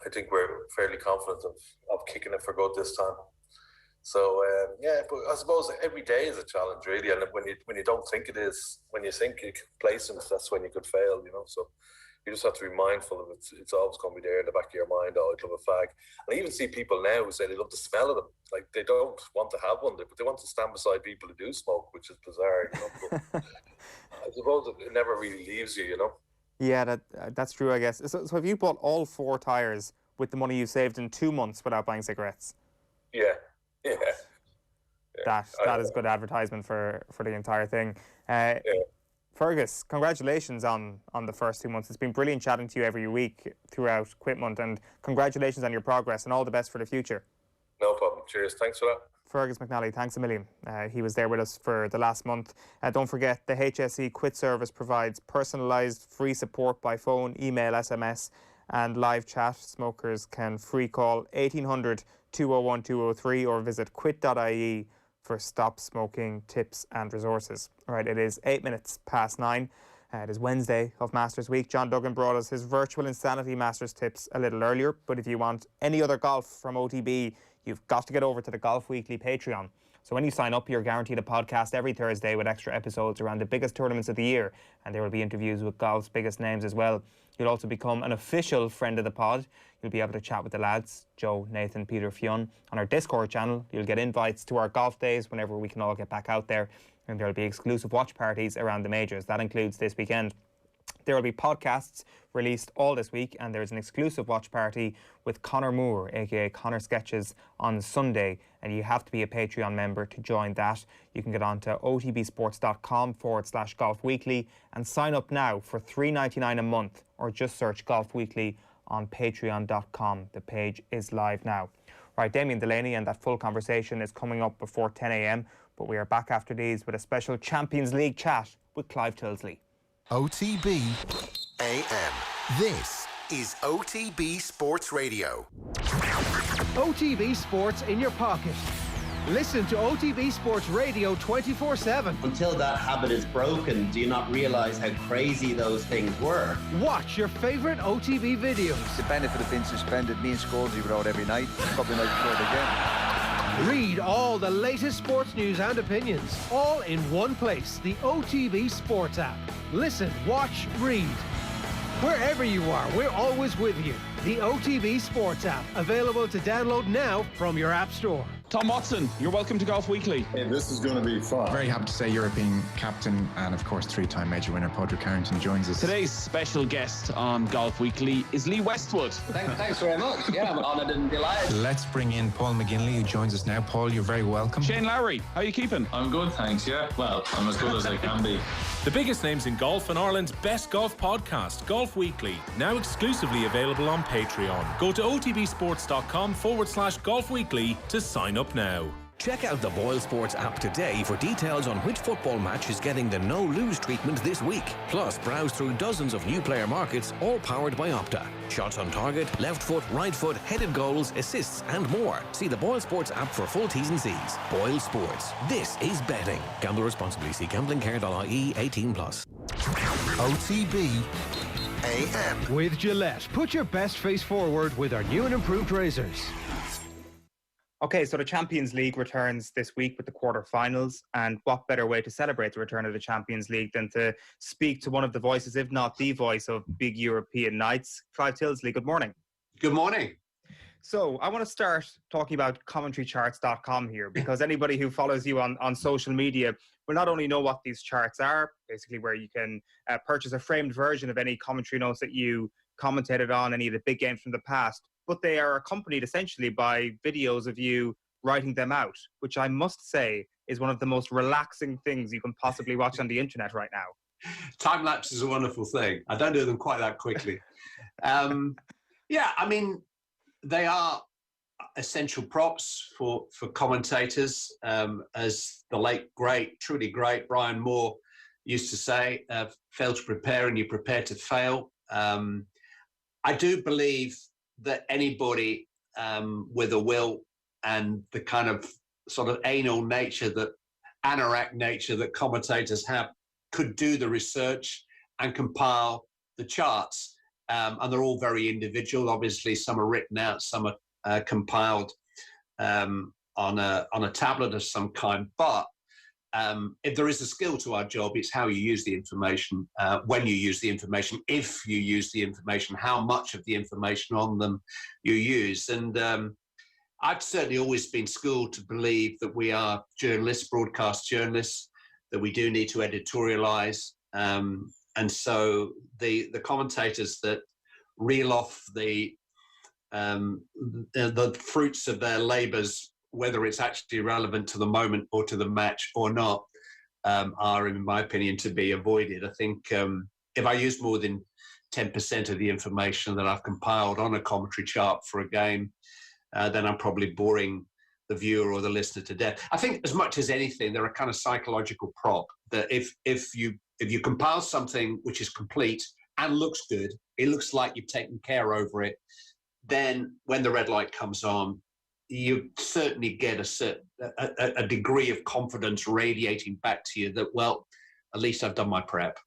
I think we're fairly confident of kicking it for good this time. So yeah, but I suppose every day is a challenge really, and when you don't think it is, when you think you're complacent, that's when you could fail, you know. So you just have to be mindful of it. It's always going to be there in the back of your mind. Oh, I'd love a fag. And I even see people now who say they love the smell of them. Like, they don't want to have one, but they want to stand beside people who do smoke, which is bizarre, you know. But I suppose it never really leaves you, you know. Yeah, that's true, I guess. So have you bought all 4 tyres with the money you saved in 2 months without buying cigarettes? Yeah. That is good advertisement for the entire thing. Fergus, congratulations on the first 2 months. It's been brilliant chatting to you every week throughout Quit Month, and congratulations on your progress and all the best for the future. No problem. Cheers. Thanks for that. Fergus McNally, thanks a million. He was there with us for the last month. Don't forget, the HSE Quit service provides personalised free support by phone, email, SMS and live chat. Smokers can free call 1800 201 203 or visit quit.ie for stop smoking tips and resources. All right, it is 8 minutes past 9. It is Wednesday of Masters Week. John Duggan brought us his virtual Insanity Masters tips a little earlier, but if you want any other golf from OTB, you've got to get over to the Golf Weekly Patreon. So when you sign up, you're guaranteed a podcast every Thursday with extra episodes around the biggest tournaments of the year, and there will be interviews with golf's biggest names as well. You'll also become an official friend of the pod. You'll be able to chat with the lads, Joe, Nathan, Peter, Fionn. On our Discord channel, you'll get invites to our golf days whenever we can all get back out there, and there'll be exclusive watch parties around the majors. That includes this weekend. There will be podcasts released all this week, and there's an exclusive watch party with Conor Moore, aka Conor Sketches, on Sunday, and you have to be a Patreon member to join that. You can get on to otbsports.com/golfweekly and sign up now for $3.99 a month, or just search Golf Weekly on patreon.com. The page is live now. Right, Damien Delaney, and that full conversation is coming up before 10 a.m. But we are back after these with a special Champions League chat with Clive Tyldesley. OTB AM. This is OTB Sports Radio. OTB Sports in your pocket. Listen to OTB Sports Radio 24/7. Until that habit is broken, do you not realise how crazy those things were? Watch your favourite OTB videos. The benefit of being suspended, me and Scoresy were out every night, a couple of nights before the game. Read all the latest sports news and opinions, all in one place, the OTB Sports app. Listen, watch, read. Wherever you are, we're always with you. The OTB Sports app, available to download now from your app store. Tom Watson, you're welcome to Golf Weekly. Hey, this is going to be fun. Very happy to say European captain and, of course, three-time major winner Padraig Carrington joins us. Today's special guest on Golf Weekly is Lee Westwood. Thanks very much. Yeah, I'm honoured and delighted. Let's bring in Paul McGinley, who joins us now. Paul, you're very welcome. Shane Lowry, how are you keeping? I'm good, thanks, yeah. Well, I'm as good as I can be. The biggest names in golf and Ireland's best golf podcast, Golf Weekly, now exclusively available on Patreon. Go to otbsports.com/Golf Weekly to sign up now. Check out the Boyle Sports app today for details on which football match is getting the no-lose treatment this week. Plus, browse through dozens of new player markets, all powered by Opta. Shots on target, left foot, right foot, headed goals, assists and more. See the Boyle Sports app for full T's and C's. Boyle Sports. This is betting. Gamble responsibly. See gamblingcare.ie 18+. OTB AM. With GIllette, put your best face forward with our new and improved razors. Okay, so the Champions League returns this week with the quarter-finals, and what better way to celebrate the return of the Champions League than to speak to one of the voices, if not the voice, of big European nights. Clive Tyldesley, good morning. Good morning. So I want to start talking about commentarycharts.com here, because anybody who follows you on social media will not only know what these charts are, basically where you can purchase a framed version of any commentary notes that you commentated on any of the big games from the past, but they are accompanied essentially by videos of you writing them out, which I must say is one of the most relaxing things you can possibly watch on the internet right now. Time-lapse is a wonderful thing. I don't do them quite that quickly. Yeah, I mean, they are essential props for commentators. As the late, great, truly great Brian Moore used to say, fail to prepare and you prepare to fail. I do believe that anybody with a will and the kind of sort of anorak nature that commentators have could do the research and compile the charts. And they're all very individual. Obviously, some are written out, some are compiled on a tablet of some kind. But if there is a skill to our job, it's how you use the information, when you use the information, if you use the information, how much of the information on them you use. And I've certainly always been schooled to believe that we are journalists, broadcast journalists, that we do need to editorialise. And so the commentators that reel off the fruits of their labours, whether it's actually relevant to the moment or to the match or not, are, in my opinion, to be avoided. I think if I use more than 10% of the information that I've compiled on a commentary chart for a game, then I'm probably boring the viewer or the listener to death. I think as much as anything, they're a kind of psychological prop that if you compile something which is complete and looks good, it looks like you've taken care over it, then when the red light comes on, you certainly get a degree of confidence radiating back to you that, well, at least I've done my prep.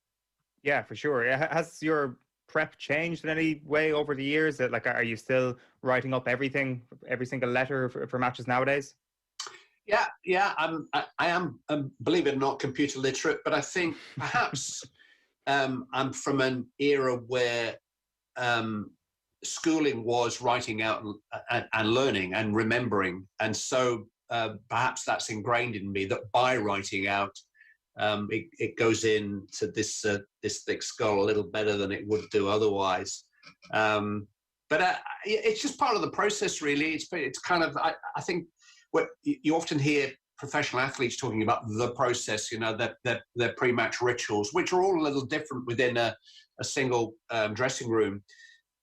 Yeah, for sure. Has your prep changed in any way over the years? That, like, are you still writing up everything, every single letter for matches nowadays? Yeah. I am, believe it or not, computer literate, but I think perhaps I'm from an era where schooling was writing out and learning and remembering, and so perhaps that's ingrained in me that by writing out, it goes into this thick skull a little better than it would do otherwise. But it's just part of the process, really. It's kind of, I think what you often hear professional athletes talking about the process, their pre-match rituals, which are all a little different within a single dressing room.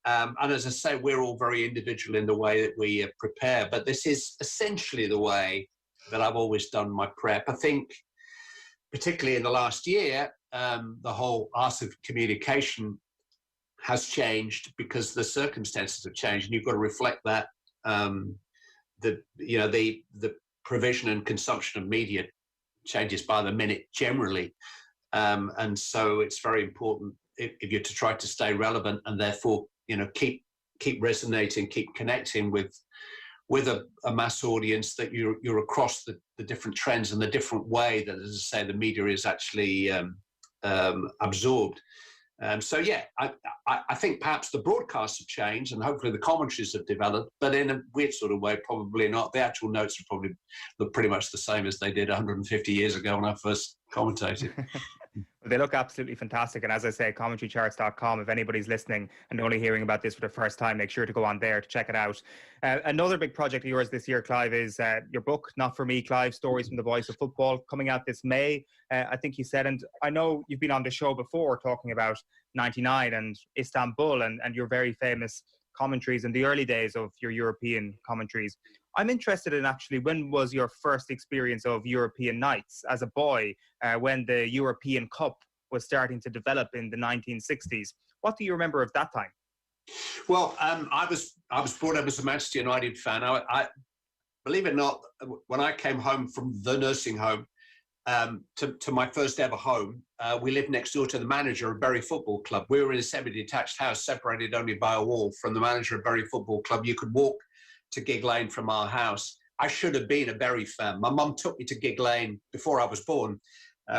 And as I say, we're all very individual in the way that we prepare, but this is essentially the way that I've always done my prep. I think, particularly in the last year, the whole art of communication has changed because the circumstances have changed, and you've got to reflect that. The provision and consumption of media changes by the minute generally, and so it's very important if you're to try to stay relevant and therefore keep resonating, keep connecting with a mass audience, that you're across the different trends and the different way that, as I say, the media is actually absorbed. So yeah, I think perhaps the broadcasts have changed and hopefully the commentaries have developed, but in a weird sort of way, probably not. The actual notes will probably look pretty much the same as they did 150 years ago when I first commentated. They look absolutely fantastic. And as I say, commentarycharts.com, if anybody's listening and only hearing about this for the first time, make sure to go on there to check it out. Another big project of yours this year, Clive, is your book, Not For Me, Clive, Stories from the Voice of Football, coming out this May, I think you said. And I know you've been on the show before talking about 99 and Istanbul and your very famous commentaries in the early days of your European commentaries. I'm interested in actually, when was your first experience of European nights as a boy, when the European Cup was starting to develop in the 1960s? What do you remember of that time? Well, I was brought up as a Manchester United fan. I believe it or not, when I came home from the nursing home to my first ever home, we lived next door to the manager of Bury Football Club. We were in a semi-detached house, separated only by a wall from the manager of Bury Football Club. You could walk to Gig Lane from our house. I should have been a Bury fan. My mum took me to Gig Lane before I was born,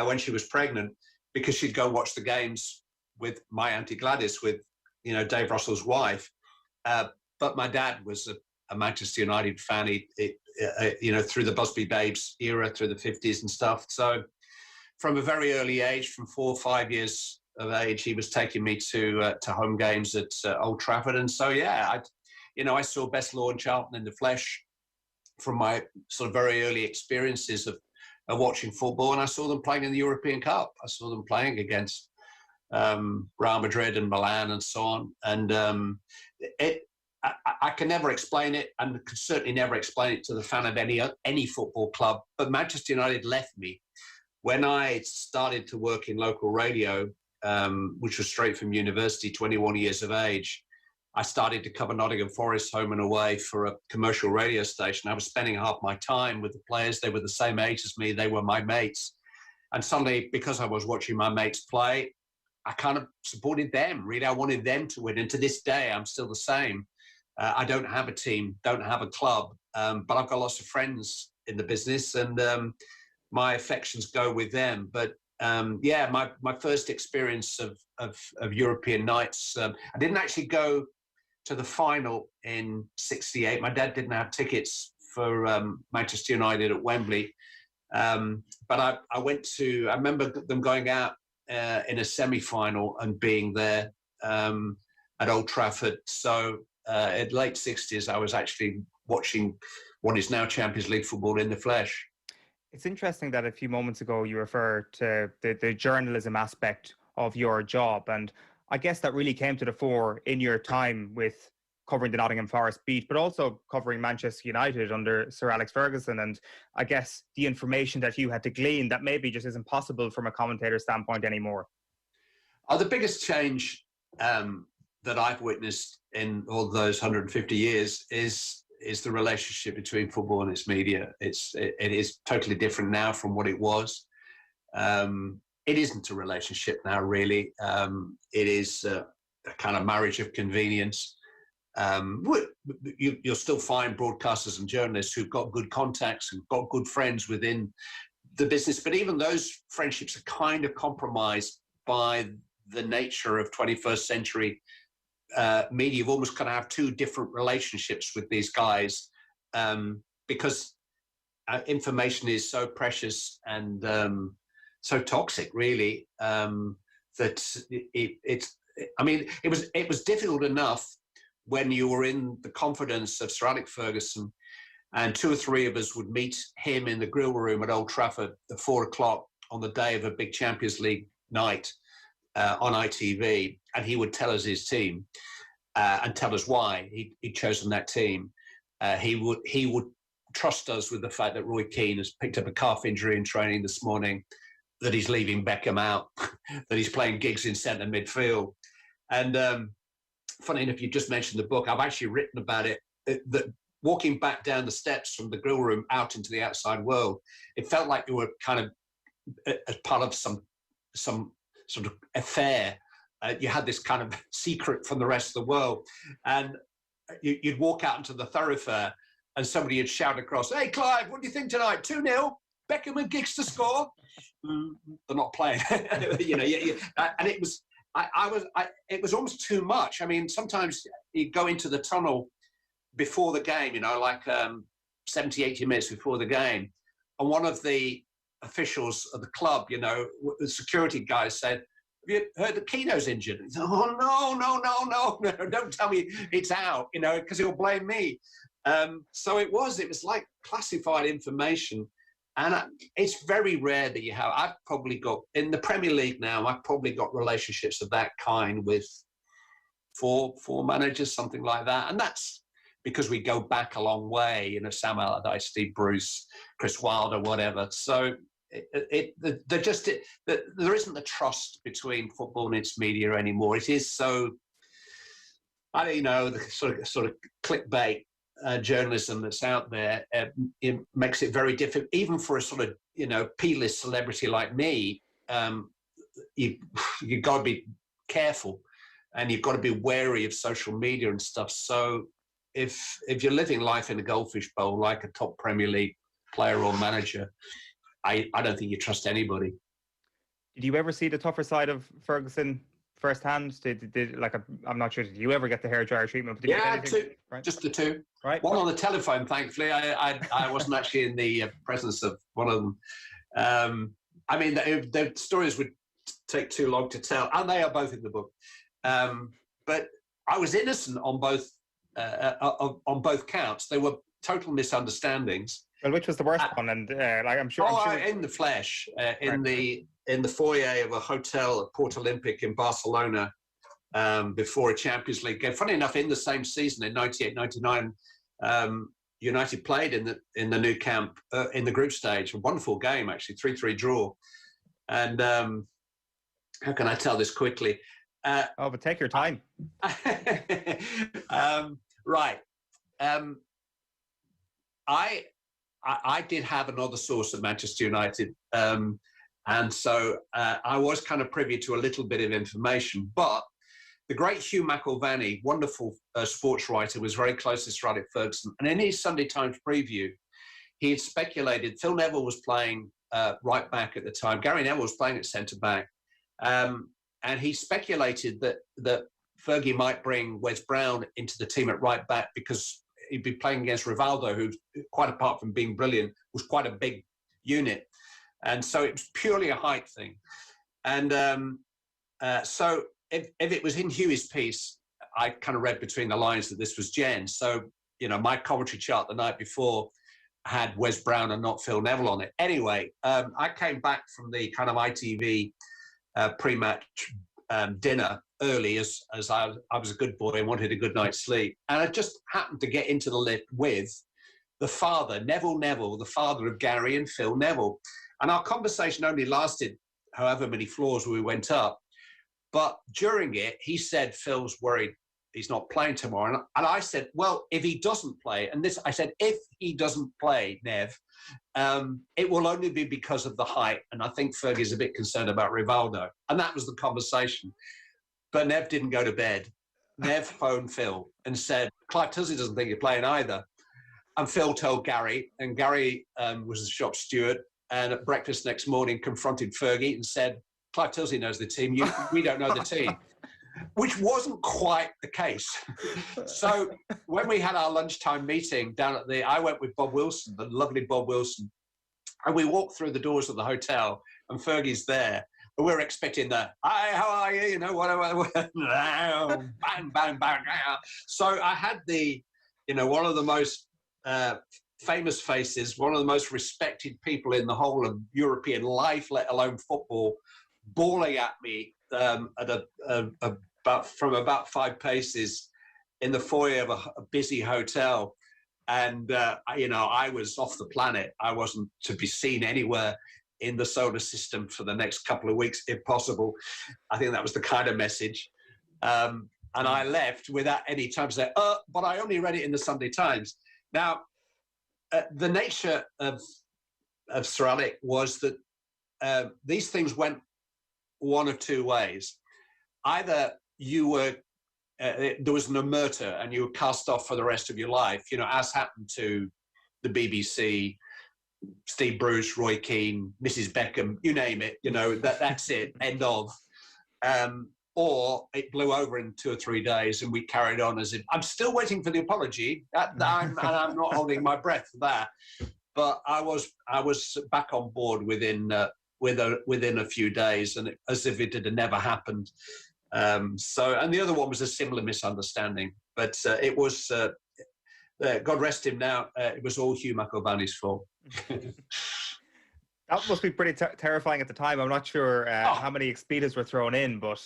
when she was pregnant, because she'd go and watch the games with my Auntie Gladys, with Dave Russell's wife. But my dad was a Manchester United fan. Through the Busby Babes era, through the 50s and stuff. So from a very early age, from 4 or 5 years of age, he was taking me to home games at Old Trafford. And so, yeah, I saw Best Law and Charlton in the flesh from my sort of very early experiences of watching football, and I saw them playing in the European Cup. I saw them playing against Real Madrid and Milan and so on. And I can never explain it, and could certainly never explain it to the fan of any football club. But Manchester United left me when I started to work in local radio, which was straight from university, 21 years of age. I started to cover Nottingham Forest home and away for a commercial radio station. I was spending half my time with the players. They were the same age as me. They were my mates. And suddenly, because I was watching my mates play, I kind of supported them. Really, I wanted them to win. And to this day, I'm still the same. I don't have a team, don't have a club, but I've got lots of friends in the business, and my affections go with them. But my first experience of European nights, I didn't actually go to the final in '68. My dad didn't have tickets for Manchester United at Wembley, but I remember them going out in a semi-final and being there at Old Trafford. So in late '60s, I was actually watching what is now Champions League football in the flesh. It's interesting that a few moments ago you referred to the journalism aspect of your job, and I guess that really came to the fore in your time with covering the Nottingham Forest beat, but also covering Manchester United under Sir Alex Ferguson. And I guess the information that you had to glean that maybe just isn't possible from a commentator standpoint anymore. The biggest change that I've witnessed in all those 150 years is the relationship between football and its media. It is totally different now from what it was. It isn't a relationship now, really. It is a kind of marriage of convenience. You'll still find broadcasters and journalists who've got good contacts and got good friends within the business, but even those friendships are kind of compromised by the nature of 21st century media. You've almost kind of have two different relationships with these guys because information is so precious and so toxic, really, that it was difficult enough when you were in the confidence of Sir Alex Ferguson, and 2 or 3 of us would meet him in the grill room at Old Trafford at 4 o'clock on the day of a big Champions League night on ITV, and he would tell us his team. and tell us why he'd chosen that team. He would trust us with the fact that Roy Keane has picked up a calf injury in training this morning, that he's leaving Beckham out, that he's playing Giggs in centre midfield. And funny enough, you just mentioned the book. I've actually written about it, that walking back down the steps from the grill room out into the outside world, it felt like you were kind of as part of some sort of affair. You had this kind of secret from the rest of the world. And you'd walk out into the thoroughfare and somebody would shout across, "Hey, Clive, what do you think tonight? 2-0, Beckham and Giggs to score." They're not playing. You know, and it was, it was almost too much. I mean, sometimes you go into the tunnel before the game, you know, like 70, 80 minutes before the game. And one of the officials of the club, you know, the security guys said, "Have you heard that Keno's injured?" He said, "Oh, no, don't tell me it's out, you know, because he'll blame me." So it was like classified information. And it's very rare that you have. I've probably got, in the Premier League now, I've probably got relationships of that kind with four managers, something like that. And that's because we go back a long way, you know, Sam Allardyce, Steve Bruce, Chris Wilder, whatever. So there isn't the trust between football and its media anymore. It is so, I don't know, the sort of clickbait journalism that's out there. It makes it very difficult, even for a sort of, you know, P-list celebrity like me. You've got to be careful, and you've got to be wary of social media and stuff. So if you're living life in a goldfish bowl like a top Premier League player or manager, I don't think you trust anybody. Did you ever see the tougher side of Ferguson firsthand? I'm not sure. Did you ever get the hairdryer treatment? But yeah, two, right? Just the two. Right. One on the telephone, thankfully. I wasn't actually in the presence of one of them. I mean, the stories would take too long to tell, and they are both in the book. But I was innocent on both counts. They were total misunderstandings. Well, which was the worst one? And I'm sure. In the flesh, in the foyer of a hotel at Port Olympic in Barcelona, before a Champions League game. Funny enough, in the same season in 98-99, United played in the new camp in the group stage. A wonderful game, actually, 3-3 draw. And how can I tell this quickly? But take your time. Right. I did have another source at Manchester United, and so I was kind of privy to a little bit of information. But the great Hugh McIlvanney, wonderful sports writer, was very close to Sir Alex Ferguson. And in his Sunday Times preview, he had speculated Phil Neville was playing right back at the time. Gary Neville was playing at centre back. And he speculated that Fergie might bring Wes Brown into the team at right back because he'd be playing against Rivaldo, who, quite apart from being brilliant, was quite a big unit. And so it was purely a height thing. And so if it was in Hughie's piece, I kind of read between the lines that this was Jen. So, you know, my commentary chart the night before had Wes Brown and not Phil Neville on it. Anyway, I came back from the kind of ITV pre-match dinner early as I was a good boy and wanted a good night's sleep. And I just happened to get into the lift with the father, Neville, the father of Gary and Phil Neville. And our conversation only lasted however many floors we went up. But during it, he said, Phil's worried he's not playing tomorrow. And I said, well, if he doesn't play, and this, I said, if he doesn't play, Nev, it will only be because of the height. And I think Fergie's a bit concerned about Rivaldo. And that was the conversation. But Nev didn't go to bed. Nev phoned Phil and said, Clive Tyldesley doesn't think you're playing either. And Phil told Gary, and Gary was the shop steward, and at breakfast next morning confronted Fergie and said, Clive Tyldesley knows the team, we don't know the team. Which wasn't quite the case. So when we had our lunchtime meeting down at I went with Bob Wilson, the lovely Bob Wilson, and we walked through the doors of the hotel, and Fergie's there. And we're expecting the, hi, how are you? You know, whatever. Bang, bang, bang. So I had one of the most famous faces, one of the most respected people in the whole of European life, let alone football, bawling at me from about 5 paces in the foyer of a busy hotel. And, I was off the planet. I wasn't to be seen anywhere in the solar system for the next couple of weeks, if possible. I think that was the kind of message. And I left without any time to say, but I only read it in the Sunday Times. Now, the nature of Sir Alec was that these things went one of two ways. Either you were there was an omerta and you were cast off for the rest of your life, as happened to the BBC, Steve Bruce, Roy Keane, Mrs. Beckham, you name it, that's it, end of. Or it blew over in 2 or 3 days and we carried on as if, I'm still waiting for the apology, and I'm not holding my breath for that. But I was back on board within a few days, and as if it had never happened. And the other one was a similar misunderstanding, but it was God rest him now. It was all Hugh McIlvanney's fault. That must be pretty terrifying at the time. I'm not sure how many expletives were thrown in, but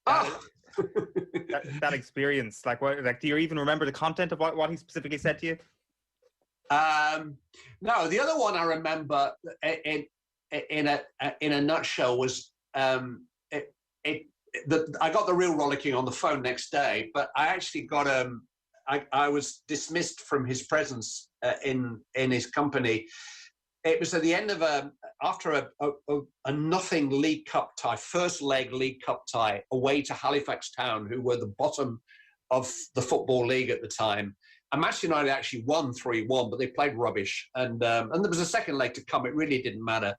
that experience, do you even remember the content of what he specifically said to you? No, the other one I remember in a nutshell was I got the real rollicking on the phone next day, but I actually got I was dismissed from his presence in his company. It was at the end of after a nothing League Cup tie, first leg League Cup tie away to Halifax Town, who were the bottom of the Football League at the time. And Manchester United actually won 3-1, but they played rubbish. And there was a second leg to come. It really didn't matter.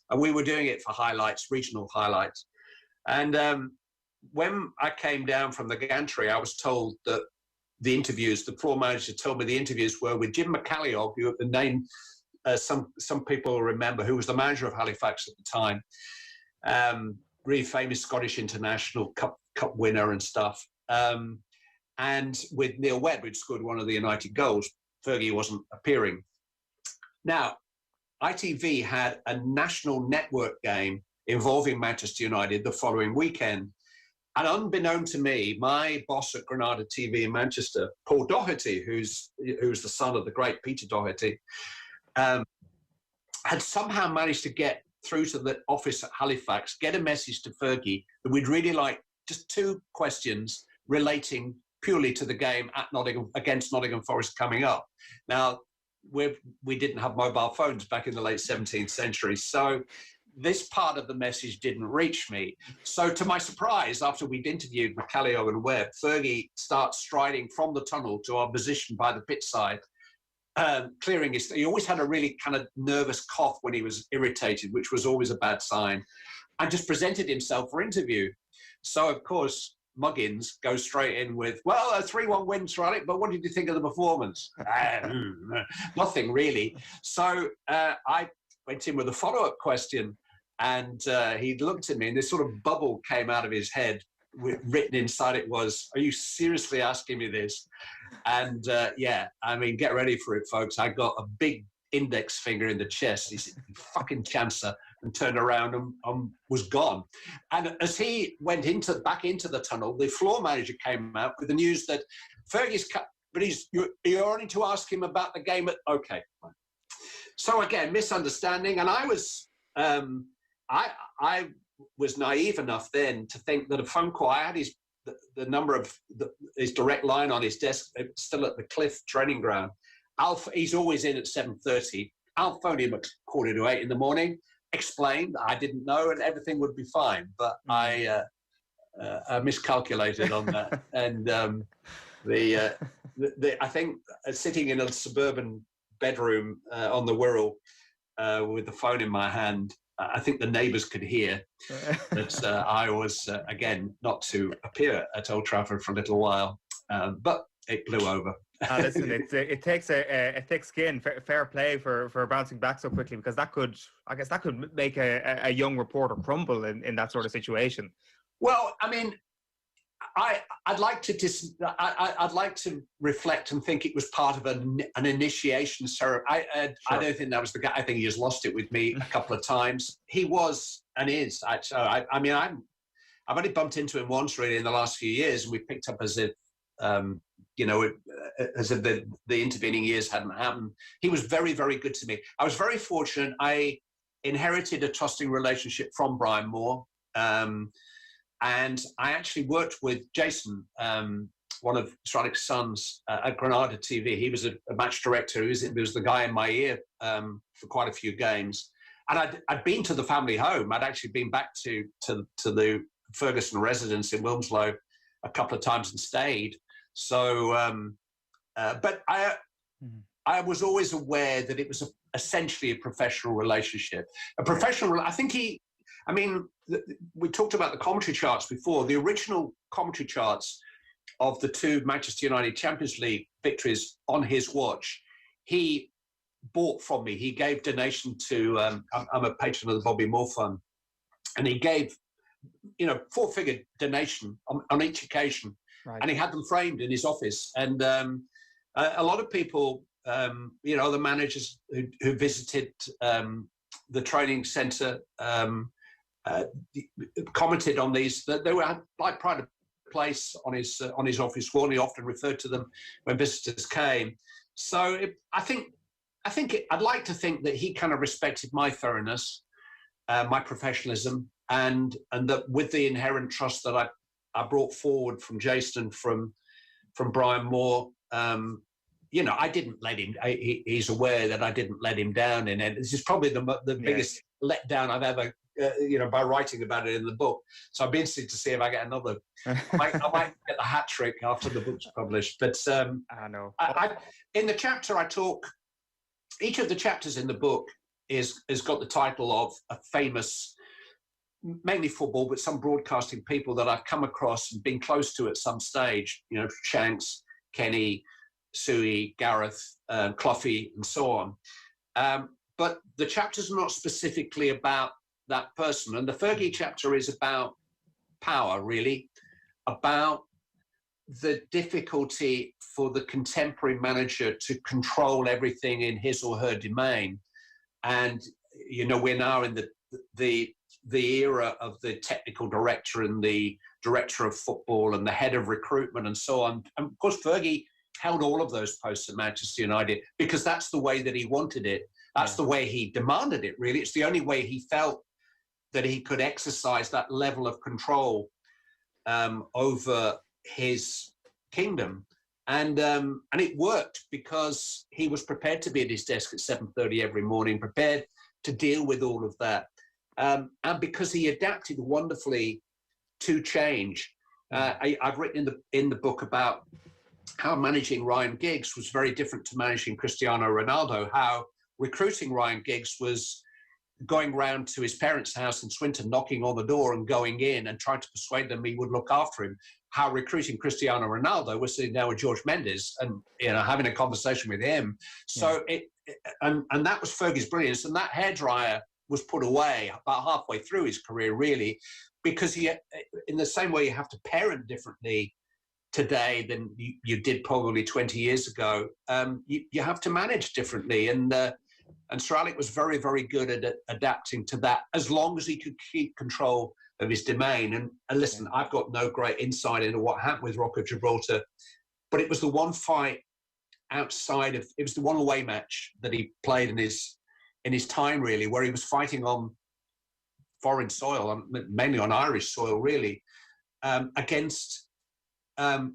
And we were doing it for highlights, regional highlights. And when I came down from the gantry, I was told that the floor manager told me the interviews were with Jim McCalliog, who the name some people remember, who was the manager of Halifax at the time. Really famous Scottish international cup winner and stuff. And with Neil Webb, who'd scored one of the United goals. Fergie wasn't appearing. Now, ITV had a national network game involving Manchester United the following weekend. And unbeknown to me, my boss at Granada TV in Manchester, Paul Doherty, who's the son of the great Peter Doherty, had somehow managed to get through to the office at Halifax, get a message to Fergie that we'd really like just 2 questions relating purely to the game at against Nottingham Forest coming up. Now, we didn't have mobile phones back in the late 17th century, so this part of the message didn't reach me. So to my surprise, after we'd interviewed McCalliog and Webb, Fergie starts striding from the tunnel to our position by the pit side, clearing his... He always had a really kind of nervous cough when he was irritated, which was always a bad sign, and just presented himself for interview. So, of course, Muggins goes straight in with, well, a 3-1 win, Alec, but what did you think of the performance? Nothing really. So I went in with a follow-up question, and he looked at me, and this sort of bubble came out of his head. Written inside it was, are you seriously asking me this? And yeah, I mean, get ready for it, folks. I got a big index finger in the chest. He said, you fucking chancer, and turned around and was gone. And as he went back into the tunnel, the floor manager came out with the news that Fergie's cut, but you're only to ask him about the game at, okay. So again, misunderstanding. And I was, I was naive enough then to think that a phone call, I had the number of his direct line on his desk, still at the Cliff training ground. He's always in at 7:30. I'll phone him at 7:45 in the morning, explain that I didn't know, and everything would be fine. But I miscalculated on that. And I think sitting in a suburban bedroom on the Wirral with the phone in my hand, I think the neighbours could hear that I was, again, not to appear at Old Trafford for a little while, but it blew over. Listen, it takes thick skin, fair play for bouncing back so quickly, because that could make a young reporter crumble in that sort of situation. Well, I mean, I'd like to reflect and think it was part of an initiation ceremony. I don't think that was the guy. I think he has lost it with me a couple of times. He was and is. I mean, I've only bumped into him once really in the last few years, and we picked up as if as if the intervening years hadn't happened. He was very, very good to me. I was very fortunate. I inherited a trusting relationship from Brian Moore. And I actually worked with Jason, one of Stradic's sons, at Granada TV. He was a match director. He was the guy in my ear for quite a few games. And I'd been to the family home. I'd actually been back to the Ferguson residence in Wilmslow a couple of times and stayed. So, but I was always aware that it was essentially a professional relationship. We talked about the commentary charts before. The original commentary charts of the two Manchester United Champions League victories on his watch, he bought from me. He gave donation to, I'm a patron of the Bobby Moore Fund, and he gave, 4-figure donation on each occasion. Right. And he had them framed in his office. And a lot of people, the managers who visited the training centre, commented on these, that they were like pride of place on his office wall, and he often referred to them when visitors came. So I'd like to think that he kind of respected my thoroughness, my professionalism, and that with the inherent trust that I brought forward from Jason, from Brian Moore, I didn't let him. He's aware that I didn't let him down in it. This is probably the biggest letdown I've ever. By writing about it in the book. So I'd be interested to see if I get another. I might get the hat trick after the book's published. But I know. In the chapter I talk, each of the chapters in the book has got the title of a famous, mainly football, but some broadcasting people that I've come across and been close to at some stage. Shanks, Kenny, Suey, Gareth, Cloughie, and so on. But the chapters are not specifically about that person. And the Fergie chapter is about power, really, about the difficulty for the contemporary manager to control everything in his or her domain. And, we're now in the era of the technical director and the director of football and the head of recruitment and so on. And of course, Fergie held all of those posts at Manchester United because that's the way that he wanted it. That's the way he demanded it, really. It's the only way he felt that he could exercise that level of control over his kingdom. And it worked because he was prepared to be at his desk at 7:30 every morning, prepared to deal with all of that. And because he adapted wonderfully to change. I've written in the book about how managing Ryan Giggs was very different to managing Cristiano Ronaldo, how recruiting Ryan Giggs was going round to his parents' house in Swinton, knocking on the door and going in and trying to persuade them he would look after him. How recruiting Cristiano Ronaldo was sitting down with George Mendes and having a conversation with him. So and that was Fergie's brilliance. And that hairdryer was put away about halfway through his career, really, because he, in the same way you have to parent differently today than you did probably 20 years ago, you have to manage differently. And Sir Alec was very, very good at adapting to that, as long as he could keep control of his domain. And listen, I've got no great insight into what happened with Rock of Gibraltar, but it was the one fight it was the one away match that he played in his time, really, where he was fighting on foreign soil, mainly on Irish soil, really, against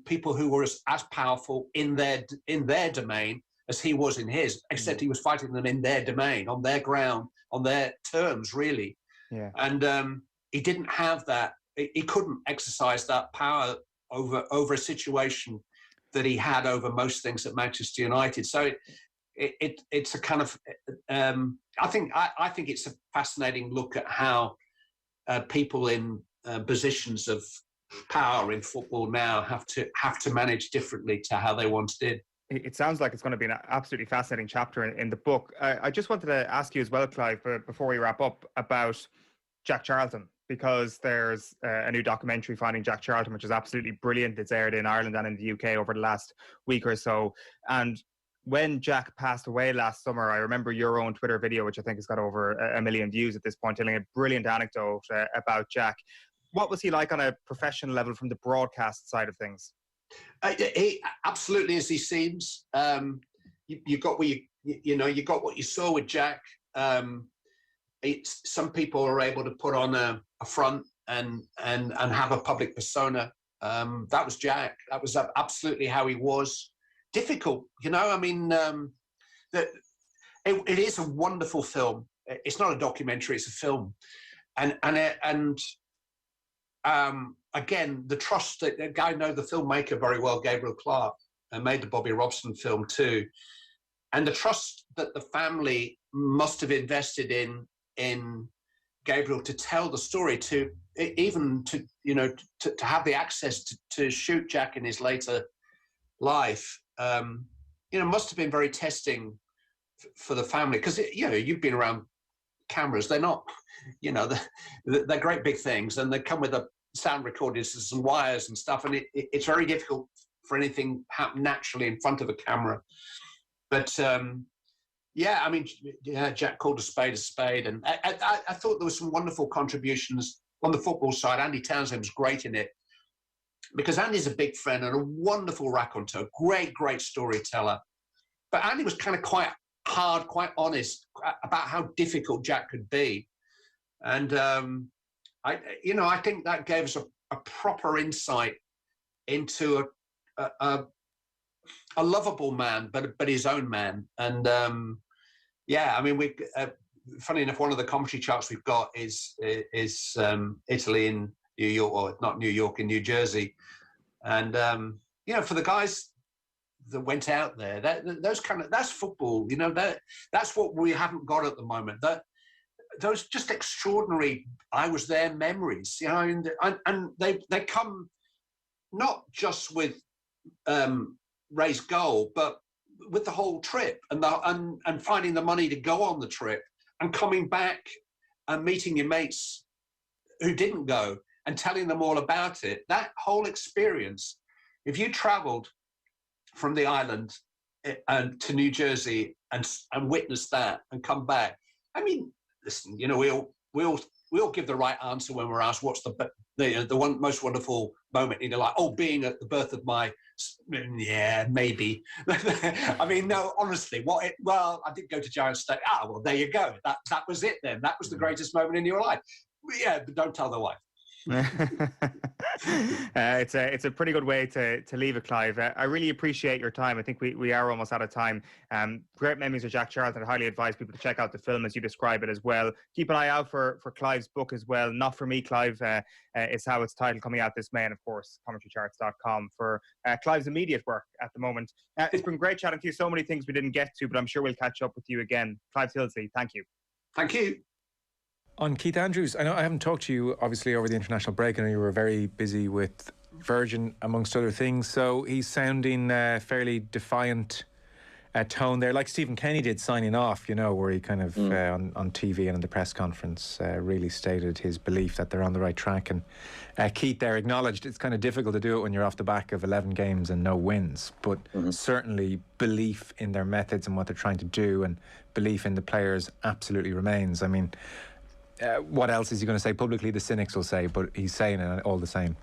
people who were as powerful in their domain as he was in his, except he was fighting them in their domain, on their ground, on their terms, really. Yeah. And he didn't have that. He couldn't exercise that power over a situation that he had over most things at Manchester United. So it's a kind of I think it's a fascinating look at how people in positions of power in football now have to manage differently to how they once did. It sounds like it's going to be an absolutely fascinating chapter in the book. I just wanted to ask you as well, Clive, before we wrap up, about Jack Charlton, because there's a new documentary, Finding Jack Charlton, which is absolutely brilliant. It's aired in Ireland and in the UK over the last week or so. And when Jack passed away last summer, I remember your own Twitter video, which I think has got over 1 million views at this point, telling a brilliant anecdote about Jack. What was he like on a professional level from the broadcast side of things? He absolutely as he seems. You got what you got what you saw with Jack. Some people are able to put on a front and have a public persona. That was Jack. That was absolutely how he was. Difficult, I mean, it is a wonderful film. It's not a documentary; it's a film, and again, the trust that I know the filmmaker very well, Gabriel Clark, and made the Bobby Robson film too, and the trust that the family must have invested in Gabriel to tell the story, to have the access to shoot Jack in his later life, must have been very testing for the family, because you've been around cameras. They're not, they're great big things, and they come with a sound recording system, wires and stuff, and it's very difficult for anything happen naturally in front of a camera. But Jack called a spade, and I thought there were some wonderful contributions on the football side. Andy Townsend was great in it, because Andy's a big friend and a wonderful raconteur, great storyteller. But Andy was kind of quite hard, quite honest about how difficult Jack could be. And, I think that gave us a proper insight into a lovable man, but his own man. And, funny enough, one of the commentary charts we've got is Italy in New York, or not New York, in New Jersey. And, for the guys that went out there, that's football, that's what we haven't got at the moment. Those just extraordinary, I was there memories, and they come not just with Ray's goal, but with the whole trip and finding the money to go on the trip and coming back and meeting your mates who didn't go and telling them all about it. That whole experience, if you travelled from the island to New Jersey and witnessed that and come back, I mean, listen, we all give the right answer when we're asked what's the one most wonderful moment in your life. Oh, being at the birth of my, yeah, maybe. I mean, no, honestly, well, I did go to Giant State. Well, there you go. That was it then. That was the greatest moment in your life. Yeah, but don't tell the wife. It's a pretty good way to leave it, Clive. I really appreciate your time. I think we are almost out of time. Great memories of Jack Charlton. I highly advise people to check out the film as you describe it as well. Keep an eye out for Clive's book as well. Not For Me, Clive is how it's titled, coming out this May, and of course commentarycharts.com for Clive's immediate work at the moment. It's been great chatting to you. So many things we didn't get to, but I'm sure we'll catch up with you again. Clive Tyldesley, thank you. Thank you. On Keith Andrews, I know I haven't talked to you obviously over the international break. I know you were very busy with Virgin amongst other things, so he's sounding fairly defiant tone there, like Stephen Kenny did signing off, where he kind of on TV and in the press conference really stated his belief that they're on the right track. And Keith there acknowledged it's kind of difficult to do it when you're off the back of 11 games and no wins, but certainly belief in their methods and what they're trying to do, and belief in the players absolutely remains. I mean, what else is he going to say publicly? The cynics will say, but he's saying it all the same.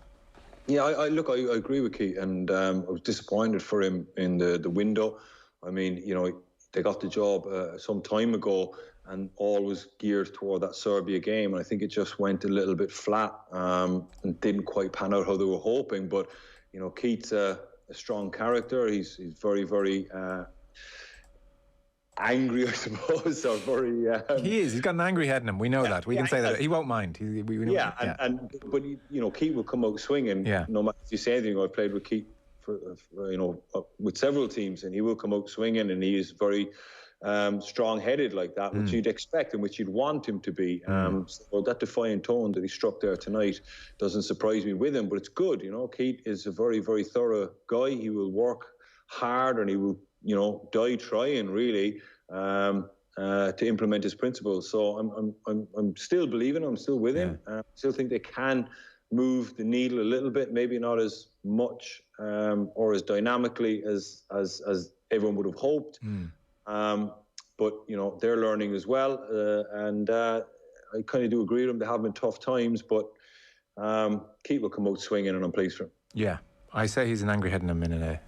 Yeah, I agree with Keith, and I was disappointed for him in the window. I mean, they got the job some time ago, and all was geared toward that Serbia game, and I think it just went a little bit flat and didn't quite pan out how they were hoping. But Keith's a strong character. He's very, very angry, I suppose, or very. He is. He's got an angry head in him. We know that. We can say that. He won't mind. But Keith will come out swinging. Yeah. No matter if you say anything. I've played with Keith for with several teams, and he will come out swinging, and he is very strong-headed like that, which you'd expect and which you'd want him to be. So that defiant tone that he struck there tonight doesn't surprise me with him, but it's good. Keith is a very, very thorough guy. He will work hard, and he will die trying, really, to implement his principles. So I'm still believing. I'm still with him. I still think they can move the needle a little bit, maybe not as much or as dynamically as everyone would have hoped. But they're learning as well, and I kind of do agree with them. They have been tough times, but Keith will come out swinging, and I'm pleased for him. Yeah. I say he's an angry head in him in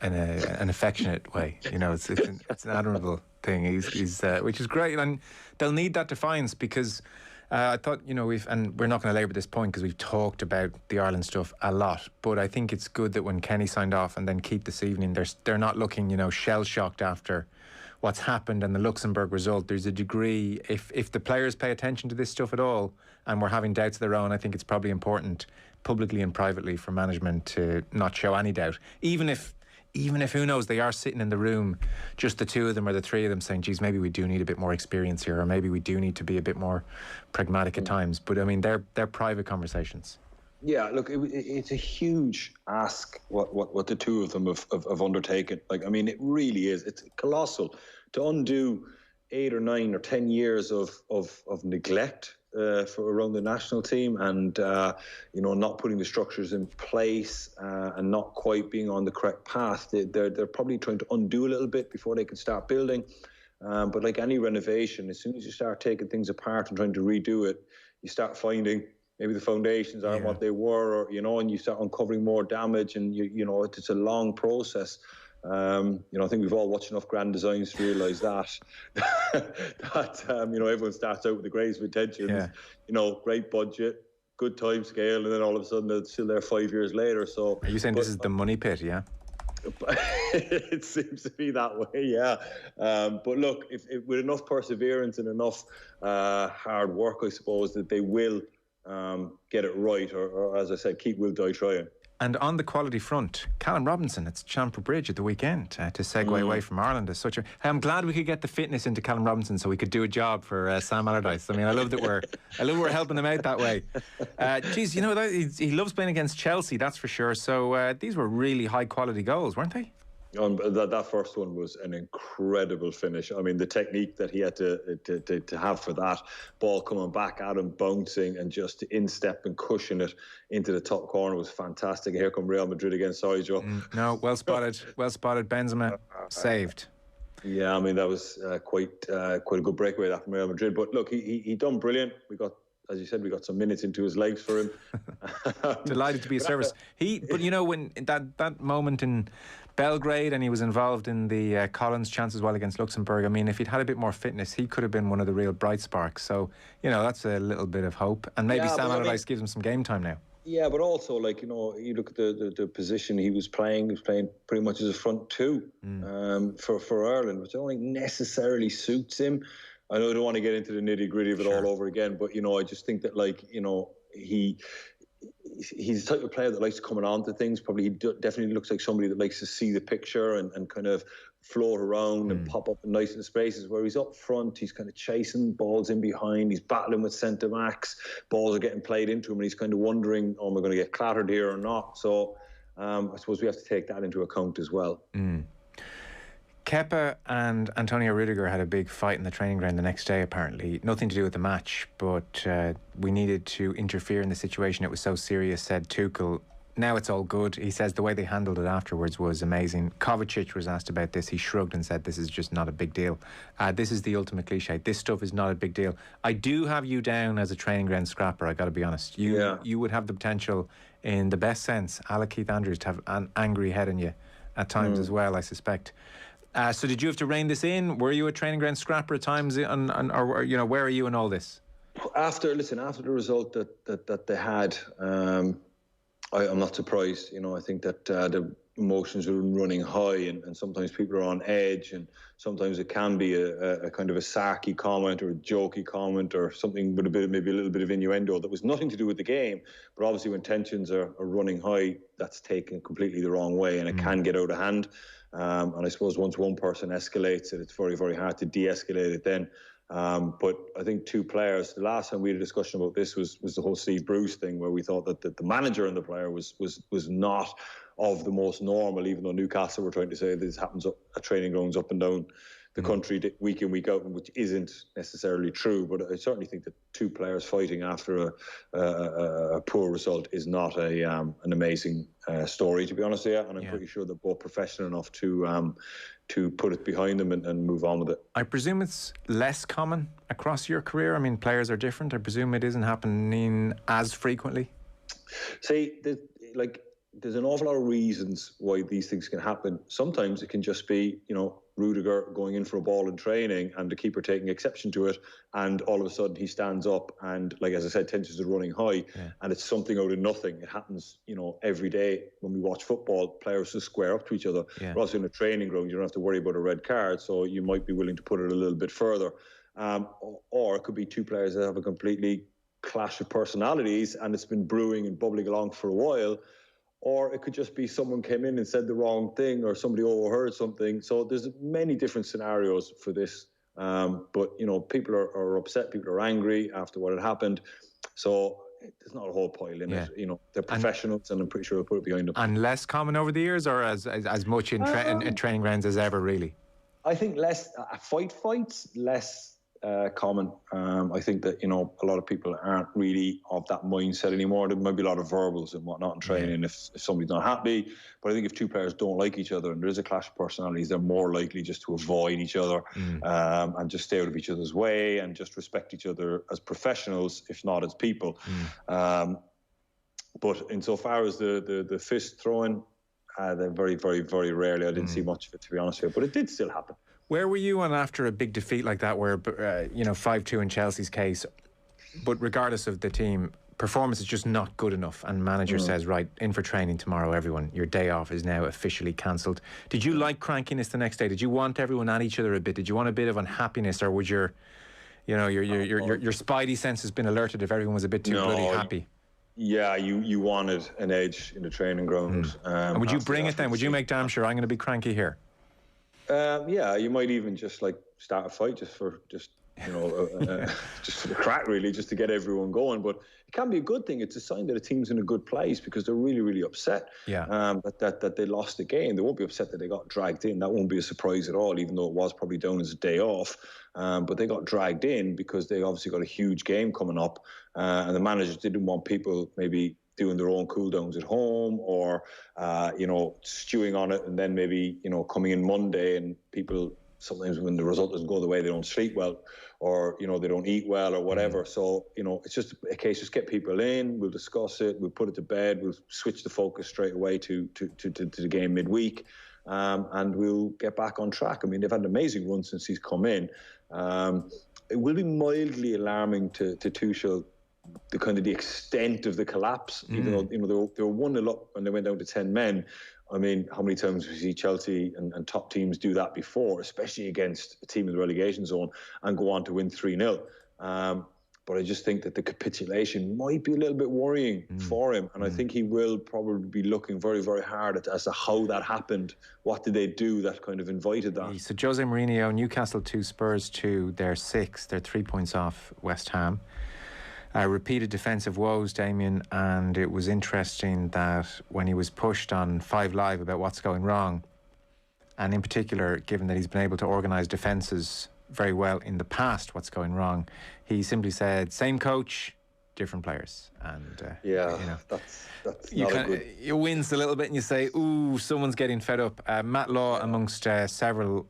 an affectionate way. You know, it's an admirable thing. He's which is great, and they'll need that defiance because I thought, you know, we're not going to labour this point because we've talked about the Ireland stuff a lot, but I think it's good that when Kenny signed off and then Keith this evening, they're not looking, you know, shell shocked after what's happened and the Luxembourg result. There's a degree, if the players pay attention to this stuff at all and we're having doubts of their own, I think it's probably important publicly and privately for management to not show any doubt, even if who knows, they are sitting in the room, just the two of them or the three of them, saying, geez, maybe we do need a bit more experience here, or maybe we do need to be a bit more pragmatic at times. But I mean, they're private conversations. Yeah, look, it's a huge ask what the two of them have undertaken. Like, I mean, it really is. It's colossal to undo 8 or 9 or 10 years of neglect for around the national team, and you know, not putting the structures in place and not quite being on the correct path. They're probably trying to undo a little bit before they can start building. But like any renovation, as soon as you start taking things apart and trying to redo it, you start finding maybe the foundations aren't what they were, or, you know, and you start uncovering more damage, and you know, it's a long process. You know, I think we've all watched enough Grand Designs to realise that you know, everyone starts out with the greatest of intentions, you know, great budget, good time scale, and then all of a sudden it's still there 5 years later. So are you saying this is the money pit? Yeah. It seems to be that way, yeah. But look, if with enough perseverance and enough hard work, I suppose that they will get it right, or as I said, Keith will die trying. And on the quality front, Callum Robinson, it's Champions Bridge at the weekend to segue away from Ireland as such. I'm glad we could get the fitness into Callum Robinson so we could do a job for Sam Allardyce. I mean, I love that we're helping him out that way. Geez, you know, he loves playing against Chelsea, that's for sure. So these were really high quality goals, weren't they? That first one was an incredible finish. I mean, the technique that he had to have for that ball coming back at him, bouncing, and just to instep and cushion it into the top corner was fantastic. Here come Real Madrid again. Sorry, Joe. No, well spotted. Benzema saved. Yeah, I mean, that was quite a good breakaway that from Real Madrid. But look, he done brilliant. We got, as you said, we got some minutes into his legs for him. Delighted to be of service. But you know, when that moment in Belgrade, and he was involved in the Collins chance as well against Luxembourg. I mean, if he'd had a bit more fitness, he could have been one of the real bright sparks. So, you know, that's a little bit of hope. And maybe Sam Allardyce gives him some game time now. Yeah, but also, like, you know, you look at the position he was playing pretty much as a front two for Ireland, which only necessarily suits him. I know I don't want to get into the nitty-gritty of it all over again, but, you know, I just think that, like, you know, he's the type of player that likes coming on to things. Probably he definitely looks like somebody that likes to see the picture and kind of float around and pop up in nice spaces. Where he's up front, he's kind of chasing balls in behind, he's battling with centre backs, balls are getting played into him, and he's kind of wondering, am I going to get clattered here or not? So I suppose we have to take that into account as well. Kepa and Antonio Rudiger had a big fight in the training ground the next day, apparently. Nothing to do with the match, but we needed to interfere in the situation. It was so serious, said Tuchel. Now it's all good. He says the way they handled it afterwards was amazing. Kovacic was asked about this. He shrugged and said, this is just not a big deal. This is the ultimate cliche. This stuff is not a big deal. I do have you down as a training ground scrapper, I got to be honest. You would have the potential, in the best sense, Ala Keith Andrews, to have an angry head on you at times as well, I suspect. So did you have to rein this in? Were you a training ground scrapper at times, or you know, where are you in all this? After the result that they had, I'm not surprised. You know, I think that the emotions are running high, and sometimes people are on edge, and sometimes it can be a kind of a sarky comment or a jokey comment or something with maybe a little bit of innuendo that was nothing to do with the game. But obviously, when tensions are running high, that's taken completely the wrong way, and it can get out of hand. And I suppose once one person escalates it, it's very, very hard to de-escalate it then. But I think two players, the last time we had a discussion about this was the whole Steve Bruce thing, where we thought that the manager and the player was not of the most normal, even though Newcastle were trying to say this happens at training grounds up and down the country week in, week out, which isn't necessarily true. But I certainly think that two players fighting after a poor result is not an amazing story, to be honest with you. And I'm pretty sure they're both professional enough to put it behind them and move on with it. I presume it's less common across your career. I mean, players are different. I presume it isn't happening as frequently. See, there's an awful lot of reasons why these things can happen. Sometimes it can just be, Rudiger going in for a ball in training and the keeper taking exception to it, and all of a sudden he stands up and, like as I said, tensions are running high, and it's something out of nothing. It happens, every day when we watch football. Players just square up to each other. We're also in a training ground. You don't have to worry about a red card, so you might be willing to put it a little bit further. Or it could be two players that have a completely clash of personalities and it's been brewing and bubbling along for a while. Or it could just be someone came in and said the wrong thing, or somebody overheard something. So there's many different scenarios for this. But, people are upset, people are angry after what had happened. So there's not a whole pile in it. They're professionals, and I'm pretty sure they'll put it behind them. And less common over the years, or as much in training grounds as ever, really? I think less fights, less common. I think that, a lot of people aren't really of that mindset anymore. There might be a lot of verbals and whatnot in training if somebody's not happy. But I think if two players don't like each other and there is a clash of personalities, they're more likely just to avoid each other and just stay out of each other's way and just respect each other as professionals, if not as people. But insofar as the fist throwing, they're very, very, very rarely. I didn't see much of it, to be honest with you, but it did still happen. Where were you on after a big defeat like that, where 5-2 in Chelsea's case, but regardless of the team, performance is just not good enough, and manager says, right, in for training tomorrow, everyone, your day off is now officially cancelled. Did you like crankiness the next day? Did you want everyone at each other a bit? Did you want a bit of unhappiness, or would your spidey sense has been alerted if everyone was a bit too bloody happy? Yeah, you wanted an edge in the training ground. And would you bring it then? Would you make damn sure I'm going to be cranky here? Yeah, you might even just start a fight just for the crack, really, just to get everyone going. But it can be a good thing. It's a sign that a team's in a good place, because they're really, really upset that they lost the game. They won't be upset that they got dragged in. That won't be a surprise at all, even though it was probably down as a day off. But they got dragged in because they obviously got a huge game coming up, and the managers didn't want people maybe doing their own cool downs at home, or stewing on it, and then maybe coming in Monday, and people sometimes when the result doesn't go the way, they don't sleep well, or they don't eat well, or whatever. So it's just a case, just get people in, we'll discuss it, we'll put it to bed, we'll switch the focus straight away to the game midweek, and we'll get back on track. I mean, they've had an amazing run since he's come in. It will be mildly alarming to Tuchel, the extent of the collapse, even though they were 1-0 up when they went down to 10 men. I mean, how many times we see Chelsea and top teams do that before, especially against a team in the relegation zone, and go on to win 3-0. But I just think that the capitulation might be a little bit worrying for him, and I think he will probably be looking very, very hard as to how that happened. What did they do that kind of invited that? So Jose Mourinho, Newcastle 2, Spurs 2, they're 6. They're 3 points off West Ham. Repeated defensive woes, Damien, and it was interesting that when he was pushed on 5 Live about what's going wrong, and in particular, given that he's been able to organise defences very well in the past, what's going wrong, he simply said, same coach, different players. And that's not a good... You wince a little bit and you say, ooh, someone's getting fed up. Matt Law, amongst several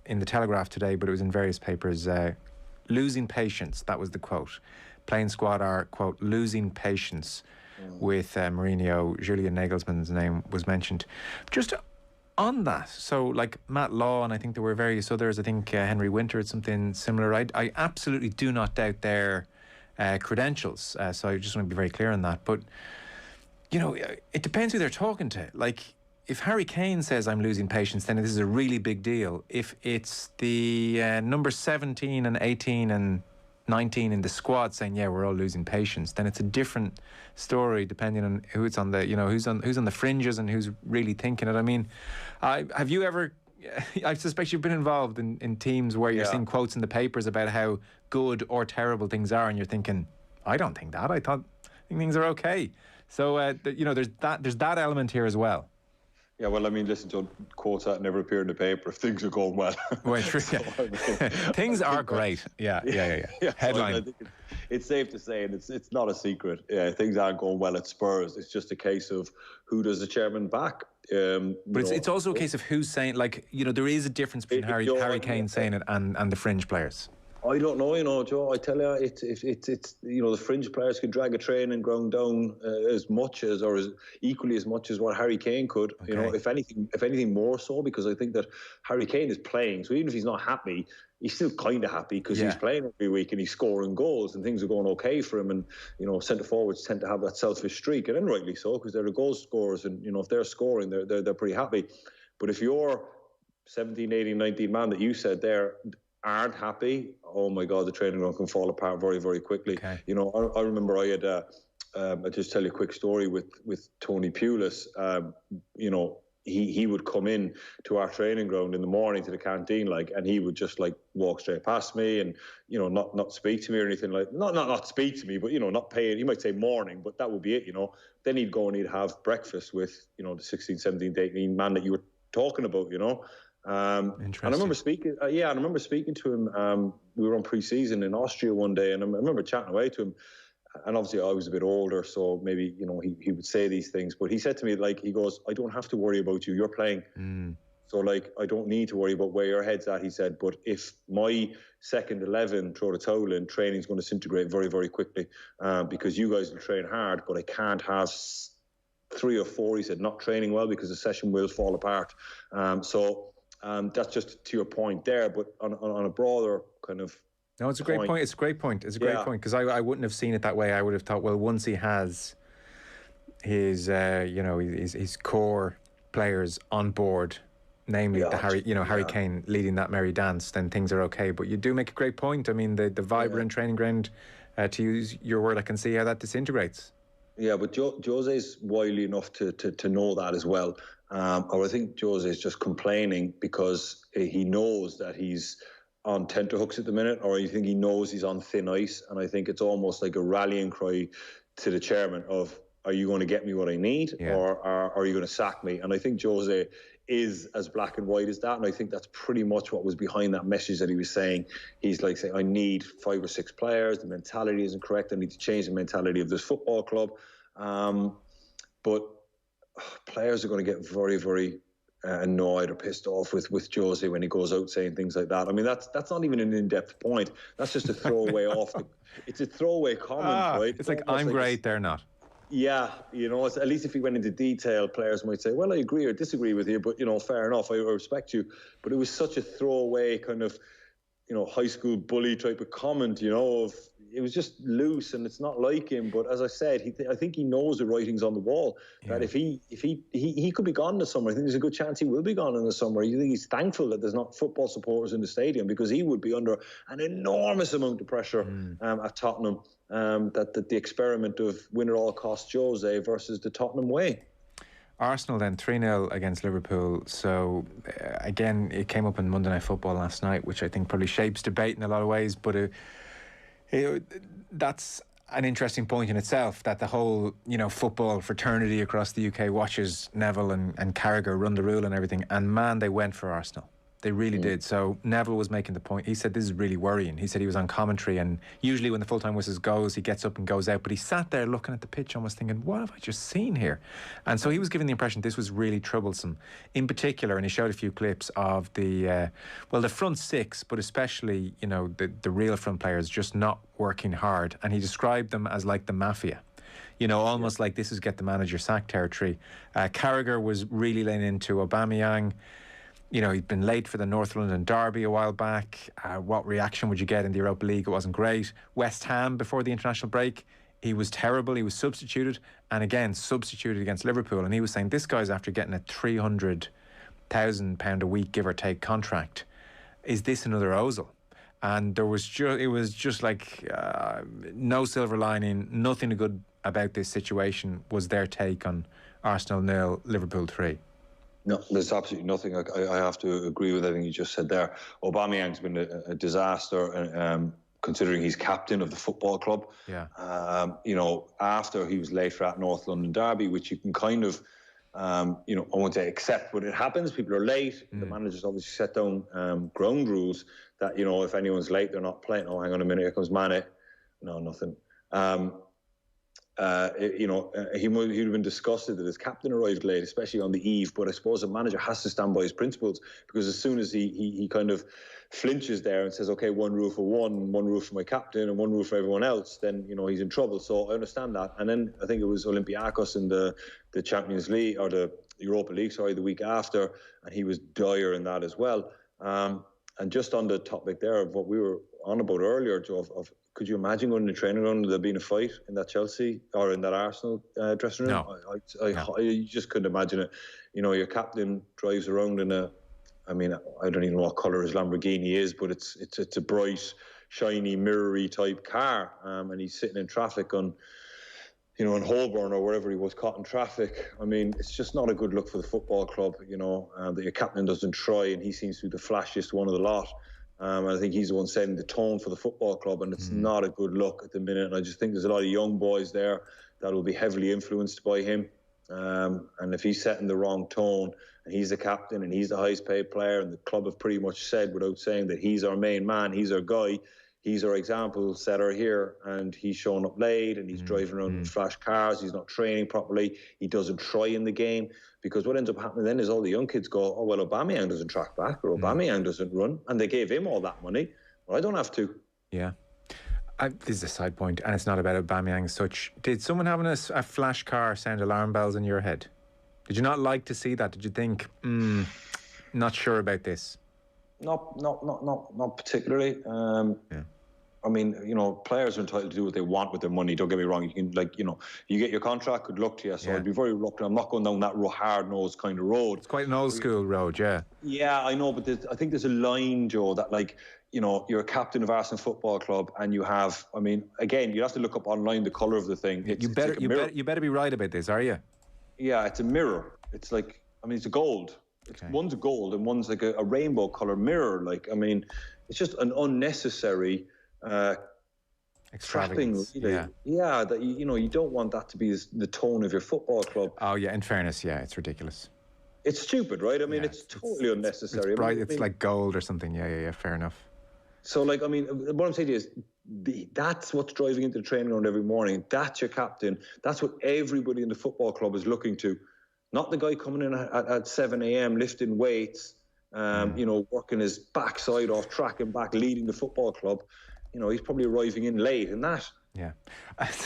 in the Telegraph today, but it was in various papers, losing patience, that was the quote. Playing squad are, quote, losing patience with Mourinho. Julian Nagelsmann's name was mentioned. Just on that, so like Matt Law, and I think there were various others, I think Henry Winter had something similar. I absolutely do not doubt their credentials, so I just want to be very clear on that. But, it depends who they're talking to. Like, if Harry Kane says I'm losing patience, then this is a really big deal. If it's the number 17 and 18 and 19 in the squad saying, yeah, we're all losing patience, then it's a different story depending on who's on the, who's on the fringes and who's really thinking it. I mean, have you ever, I suspect you've been involved in teams where you're seeing quotes in the papers about how good or terrible things are, and you're thinking, I don't think that. I think things are okay. So, there's that element here as well. Yeah, well, I mean, listen, to quotes that never appear in the paper if things are going well. Well, true. Things are great. Yeah. Headline. So I think it's safe to say, and it's not a secret. Yeah, things aren't going well at Spurs. It's just a case of who does the chairman back. But it's also a case of who's saying, there is a difference between Harry Kane saying it and the fringe players. I don't know, Joe. I tell you, it's the fringe players could drag a training ground down as much as, or as equally as much as what Harry Kane could. Okay. If anything more so, because I think that Harry Kane is playing. So even if he's not happy, he's still kind of happy because he's playing every week and he's scoring goals and things are going okay for him. And centre forwards tend to have that selfish streak, and then rightly so, because they're the goal scorers, and if they're scoring, they're pretty happy. But if you're 17, 18, 19 man that you said there aren't happy, oh my God, the training ground can fall apart very, very quickly. Okay. I remember I had, I'll just tell you a quick story with Tony Pulis. He would come in to our training ground in the morning to the canteen, and he would just walk straight past me and, not speak to me or anything not speak to me, but, not pay. He might say morning, but that would be it, Then he'd go and he'd have breakfast with, the 16, 17, 18 man that you were talking about, And I remember speaking. I remember speaking to him. We were on pre-season in Austria one day, and I remember chatting away to him. And obviously, I was a bit older, so maybe he would say these things. But he said to me, he goes, "I don't have to worry about you. You're playing, so I don't need to worry about where your head's at." He said, "But if my second 11 throw the towel in, training's going to disintegrate very, very quickly because you guys will train hard, but I can't have 3 or 4." He said, "not training well because the session will fall apart." That's just to your point there, but on a broader kind of... No, it's a great point. It's a great point. It's a great point, because I wouldn't have seen it that way. I would have thought, well, once he has his, his core players on board, namely Harry Kane leading that merry dance, then things are okay. But you do make a great point. I mean, the vibrant training ground, to use your word, I can see how that disintegrates. Yeah, but Jose's wily enough to know that as well. Or I think Jose's just complaining because he knows that he's on tenterhooks at the minute, or I think he knows he's on thin ice. And I think it's almost like a rallying cry to the chairman of, are you going to get me what I need, or are you going to sack me? And I think Jose is as black and white as that. And I think that's pretty much what was behind that message that he was saying. He's saying, I need 5 or 6 players. The mentality isn't correct. I need to change the mentality of this football club. But players are going to get very, very annoyed or pissed off with Jose when he goes out saying things like that. I mean, that's not even an in-depth point. That's just a throwaway it's a throwaway comment, right? It's I'm great, they're not. Yeah, at least if he went into detail, players might say, well, I agree or disagree with you, but, fair enough, I respect you. But it was such a throwaway kind of, high school bully type of comment, of it was just loose, and it's not like him. But as I said, I think he knows the writing's on the wall, that if he could be gone this summer. I think there's a good chance he will be gone in the summer. You think he's thankful that there's not football supporters in the stadium, because he would be under an enormous amount of pressure at Tottenham. That the experiment of win at all costs Jose versus the Tottenham way. Arsenal then 3-0 against Liverpool. So again, it came up in Monday Night Football last night, which I think probably shapes debate in a lot of ways, but that's an interesting point in itself, that the whole football fraternity across the UK watches Neville and Carragher run the rule and everything, and man, they went for Arsenal. They really did. So Neville was making the point. He said this is really worrying. He said he was on commentary, and usually when the full-time whistle goes, he gets up and goes out. But he sat there looking at the pitch, almost thinking, what have I just seen here? And so he was giving the impression this was really troublesome. In particular, and he showed a few clips of the front 6, but especially, the real front players just not working hard. And he described them as like the mafia. Almost like this is get the manager sacked territory. Carragher was really laying into Aubameyang. He'd been late for the North London derby a while back. What reaction would you get in the Europa League? It wasn't great. West Ham, before the international break, he was terrible. He was substituted, and again, substituted against Liverpool. And he was saying, this guy's after getting a £300,000 a week, give or take, contract. Is this another Ozil? And it was just like no silver lining, nothing good about this situation was their take on Arsenal 0, Liverpool 3. No, there's absolutely nothing. I have to agree with everything you just said there. Aubameyang's been a disaster, considering he's captain of the football club. Yeah. After he was late for that North London derby, which you can kind of, I won't say accept, but it happens. People are late. The managers obviously set down ground rules that, if anyone's late, they're not playing. Oh, hang on a minute, here comes Mane. No, nothing. He would have been disgusted that his captain arrived late, especially on the eve. But I suppose a manager has to stand by his principles, because as soon as he kind of flinches there and says, okay, one rule for one rule for my captain and one rule for everyone else, then, he's in trouble. So I understand that. And then I think it was Olympiacos in the Champions League, or the Europa League, the week after, and he was dire in that as well. And just on the topic there of what we were on about earlier, Joe, of could you imagine going to the training ground and there being a fight in that Chelsea or in that Arsenal dressing room? No. You just couldn't imagine it. Your captain drives around in I don't even know what colour his Lamborghini is, but it's a bright, shiny, mirrory type car, and he's sitting in traffic on, in Holborn or wherever he was, caught in traffic. It's just not a good look for the football club, that your captain doesn't try, and he seems to be the flashiest one of the lot. I think he's the one setting the tone for the football club, and it's not a good look at the minute. And I just think there's a lot of young boys there that will be heavily influenced by him. And if he's setting the wrong tone, and he's the captain and he's the highest paid player, and the club have pretty much said without saying that he's our main man, he's our guy, he's our example setter here, and he's showing up late and he's driving around in flash cars, he's not training properly, he doesn't try in the game, because what ends up happening then is all the young kids go, oh, well, Aubameyang doesn't track back, or Aubameyang doesn't run, and they gave him all that money. Well, I don't have to. Yeah. This is a side point, and it's not about Aubameyang as such. Did someone having a flash car sound alarm bells in your head? Did you not like to see that? Did you think, not sure about this? Not particularly. Players are entitled to do what they want with their money. Don't get me wrong. You can, you get your contract, good luck to you. So I'd be very reluctant. I'm not going down that hard-nosed kind of road. It's quite an old-school road, yeah. Yeah, I know, but I think there's a line, Joe, that you're a captain of Arsenal Football Club, and you have, again, you have to look up online the colour of the thing. You better be right about this, are you? Yeah, it's a mirror. It's it's a gold. One's a gold and one's like a rainbow colour mirror. It's just an unnecessary trapping. Really. Yeah, that you don't want that to be the tone of your football club. Oh yeah, in fairness, yeah, it's ridiculous. It's stupid, right? It's totally unnecessary. It's bright. It's like gold or something. Yeah, fair enough. So, what I'm saying is, that's what's driving into the training ground every morning. That's your captain. That's what everybody in the football club is looking to. Not the guy coming in at 7 a.m. lifting weights, working his backside off, tracking back, leading the football club. He's probably arriving in late in that. Yeah.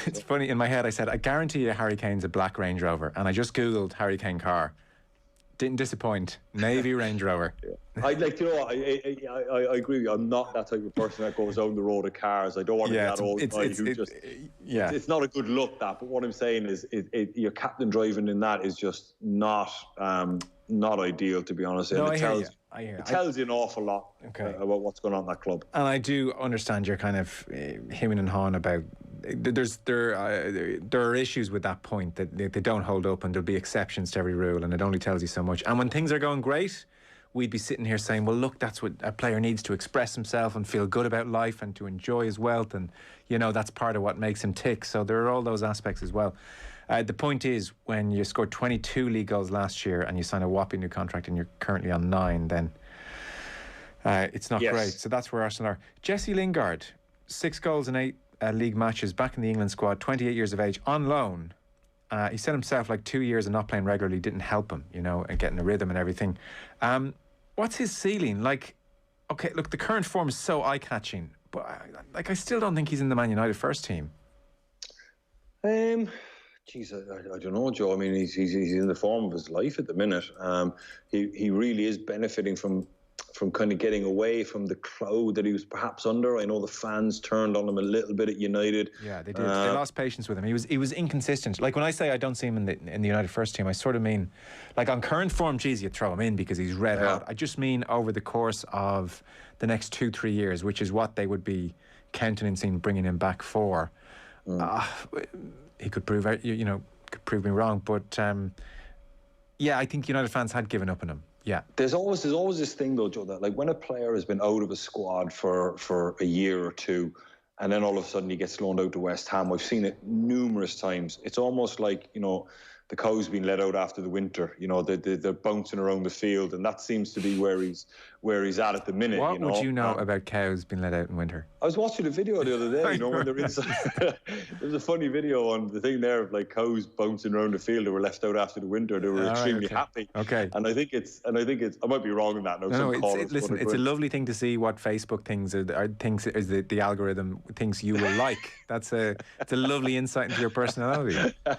It's funny, in my head I said, I guarantee you Harry Kane's a black Range Rover. And I just Googled Harry Kane car. Didn't disappoint. Navy Range Rover. I agree with you. I'm not that type of person that goes down the road of cars. I don't want to be that old guy who just... It's not a good look, that. But what I'm saying is, your captain driving in that is just not ideal, to be honest. No, It tells you an awful lot about what's going on in that club. And I do understand your kind of hemming and hawing about... There are issues with that point that they don't hold up, and there'll be exceptions to every rule, and it only tells you so much. And when things are going great, we'd be sitting here saying, well, look, that's what a player needs to express himself and feel good about life and to enjoy his wealth, and that's part of what makes him tick. So there are all those aspects as well. The point is, when you scored 22 league goals last year and you sign a whopping new contract and you're currently on 9, then it's not great. So that's where Arsenal are. Jesse Lingard, 6 goals in 8 league matches, back in the England squad, 28 years of age, on loan. He said himself, 2 years of not playing regularly didn't help him, and getting a rhythm and everything. What's his ceiling? Okay, look, the current form is so eye-catching, but I still don't think he's in the Man United first team. Geez, I don't know, Joe. He's in the form of his life at the minute. He really is benefiting from kind of getting away from the cloud that he was perhaps under. I know the fans turned on him a little bit at United. Yeah, they did. They lost patience with him. He was inconsistent. When I say I don't see him in the United first team, I sort of mean, on current form, geez, you throw him in because he's red hot. I just mean over the course of the next 2-3 years, which is what they would be countenancing bringing him back for. He could prove me wrong, but I think United fans had given up on him. Yeah. There's always this thing though, Joe, that when a player has been out of a squad for a year or two, and then all of a sudden he gets loaned out to West Ham. I've seen it numerous times. It's almost like, the cows being let out after the winter. You know, they're bouncing around the field, and that seems to be where he's at the minute. What would you know about cows being let out in winter? I was watching a video the other day, you know, when they're inside. There's a funny video on the thing there of like cows bouncing around the field that were left out after the winter. They were extremely happy. Okay. And I think it's. I might be wrong on that. Listen, it's a lovely thing to see what Facebook thinks is the algorithm thinks you will like. It's a lovely insight into your personality. Yeah,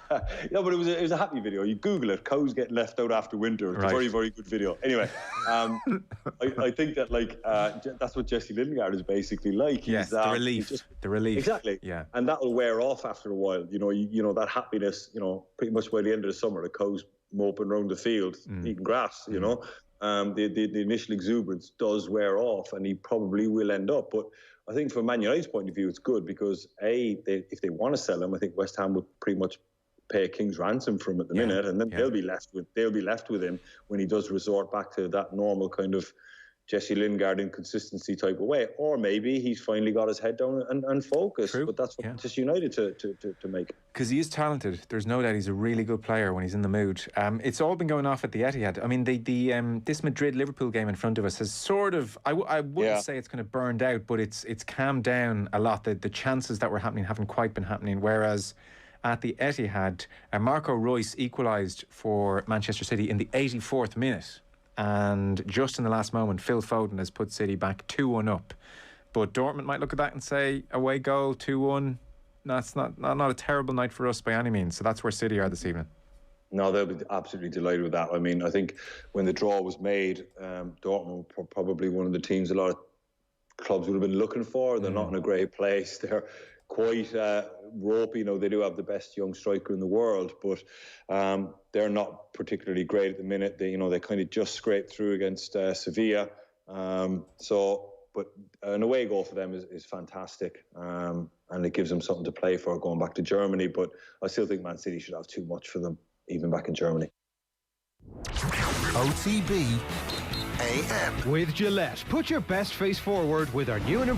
but it was a happy video. You Google it, cows getting left out after winter. It's a very, very good video. Anyway, I think that that's what Jesse Lingard is basically like. Yes, the relief. The relief. Exactly. Yeah. And that will wear off after a while. You know that happiness. You know, pretty much by the end of the summer, the cows moping around the field, eating grass. You know, the initial exuberance does wear off, and he probably will end up. But I think from Man United's point of view, it's good because if they want to sell him, I think West Ham would pretty much pay a king's ransom for him at the minute, and then they'll be left with him when he does resort back to that normal kind of Jesse Lingard inconsistency type of way, or maybe he's finally got his head down and focused. True. But that's what Manchester United to make. Because he is talented. There's no doubt he's a really good player when he's in the mood. It's all been going off at the Etihad. I mean, this Madrid-Liverpool game in front of us has sort of, I wouldn't say it's kind of burned out, but it's calmed down a lot. The chances that were happening haven't quite been happening, whereas at the Etihad, Marco Reus equalised for Manchester City in the 84th minute. And just in the last moment, Phil Foden has put City back 2-1 up. But Dortmund might look at that and say, away goal, 2-1. That's not a terrible night for us by any means. So that's where City are this evening. No, they'll be absolutely delighted with that. I mean, I think when the draw was made, Dortmund were probably one of the teams a lot of clubs would have been looking for. They're not in a great place. They're quite ropey. You know, they do have the best young striker in the world, but they're not particularly great at the minute. They kind of just scraped through against Sevilla. But an away goal for them is fantastic, and it gives them something to play for going back to Germany. But I still think Man City should have too much for them, even back in Germany. OTB AM. With GIllette, put your best face forward with our new and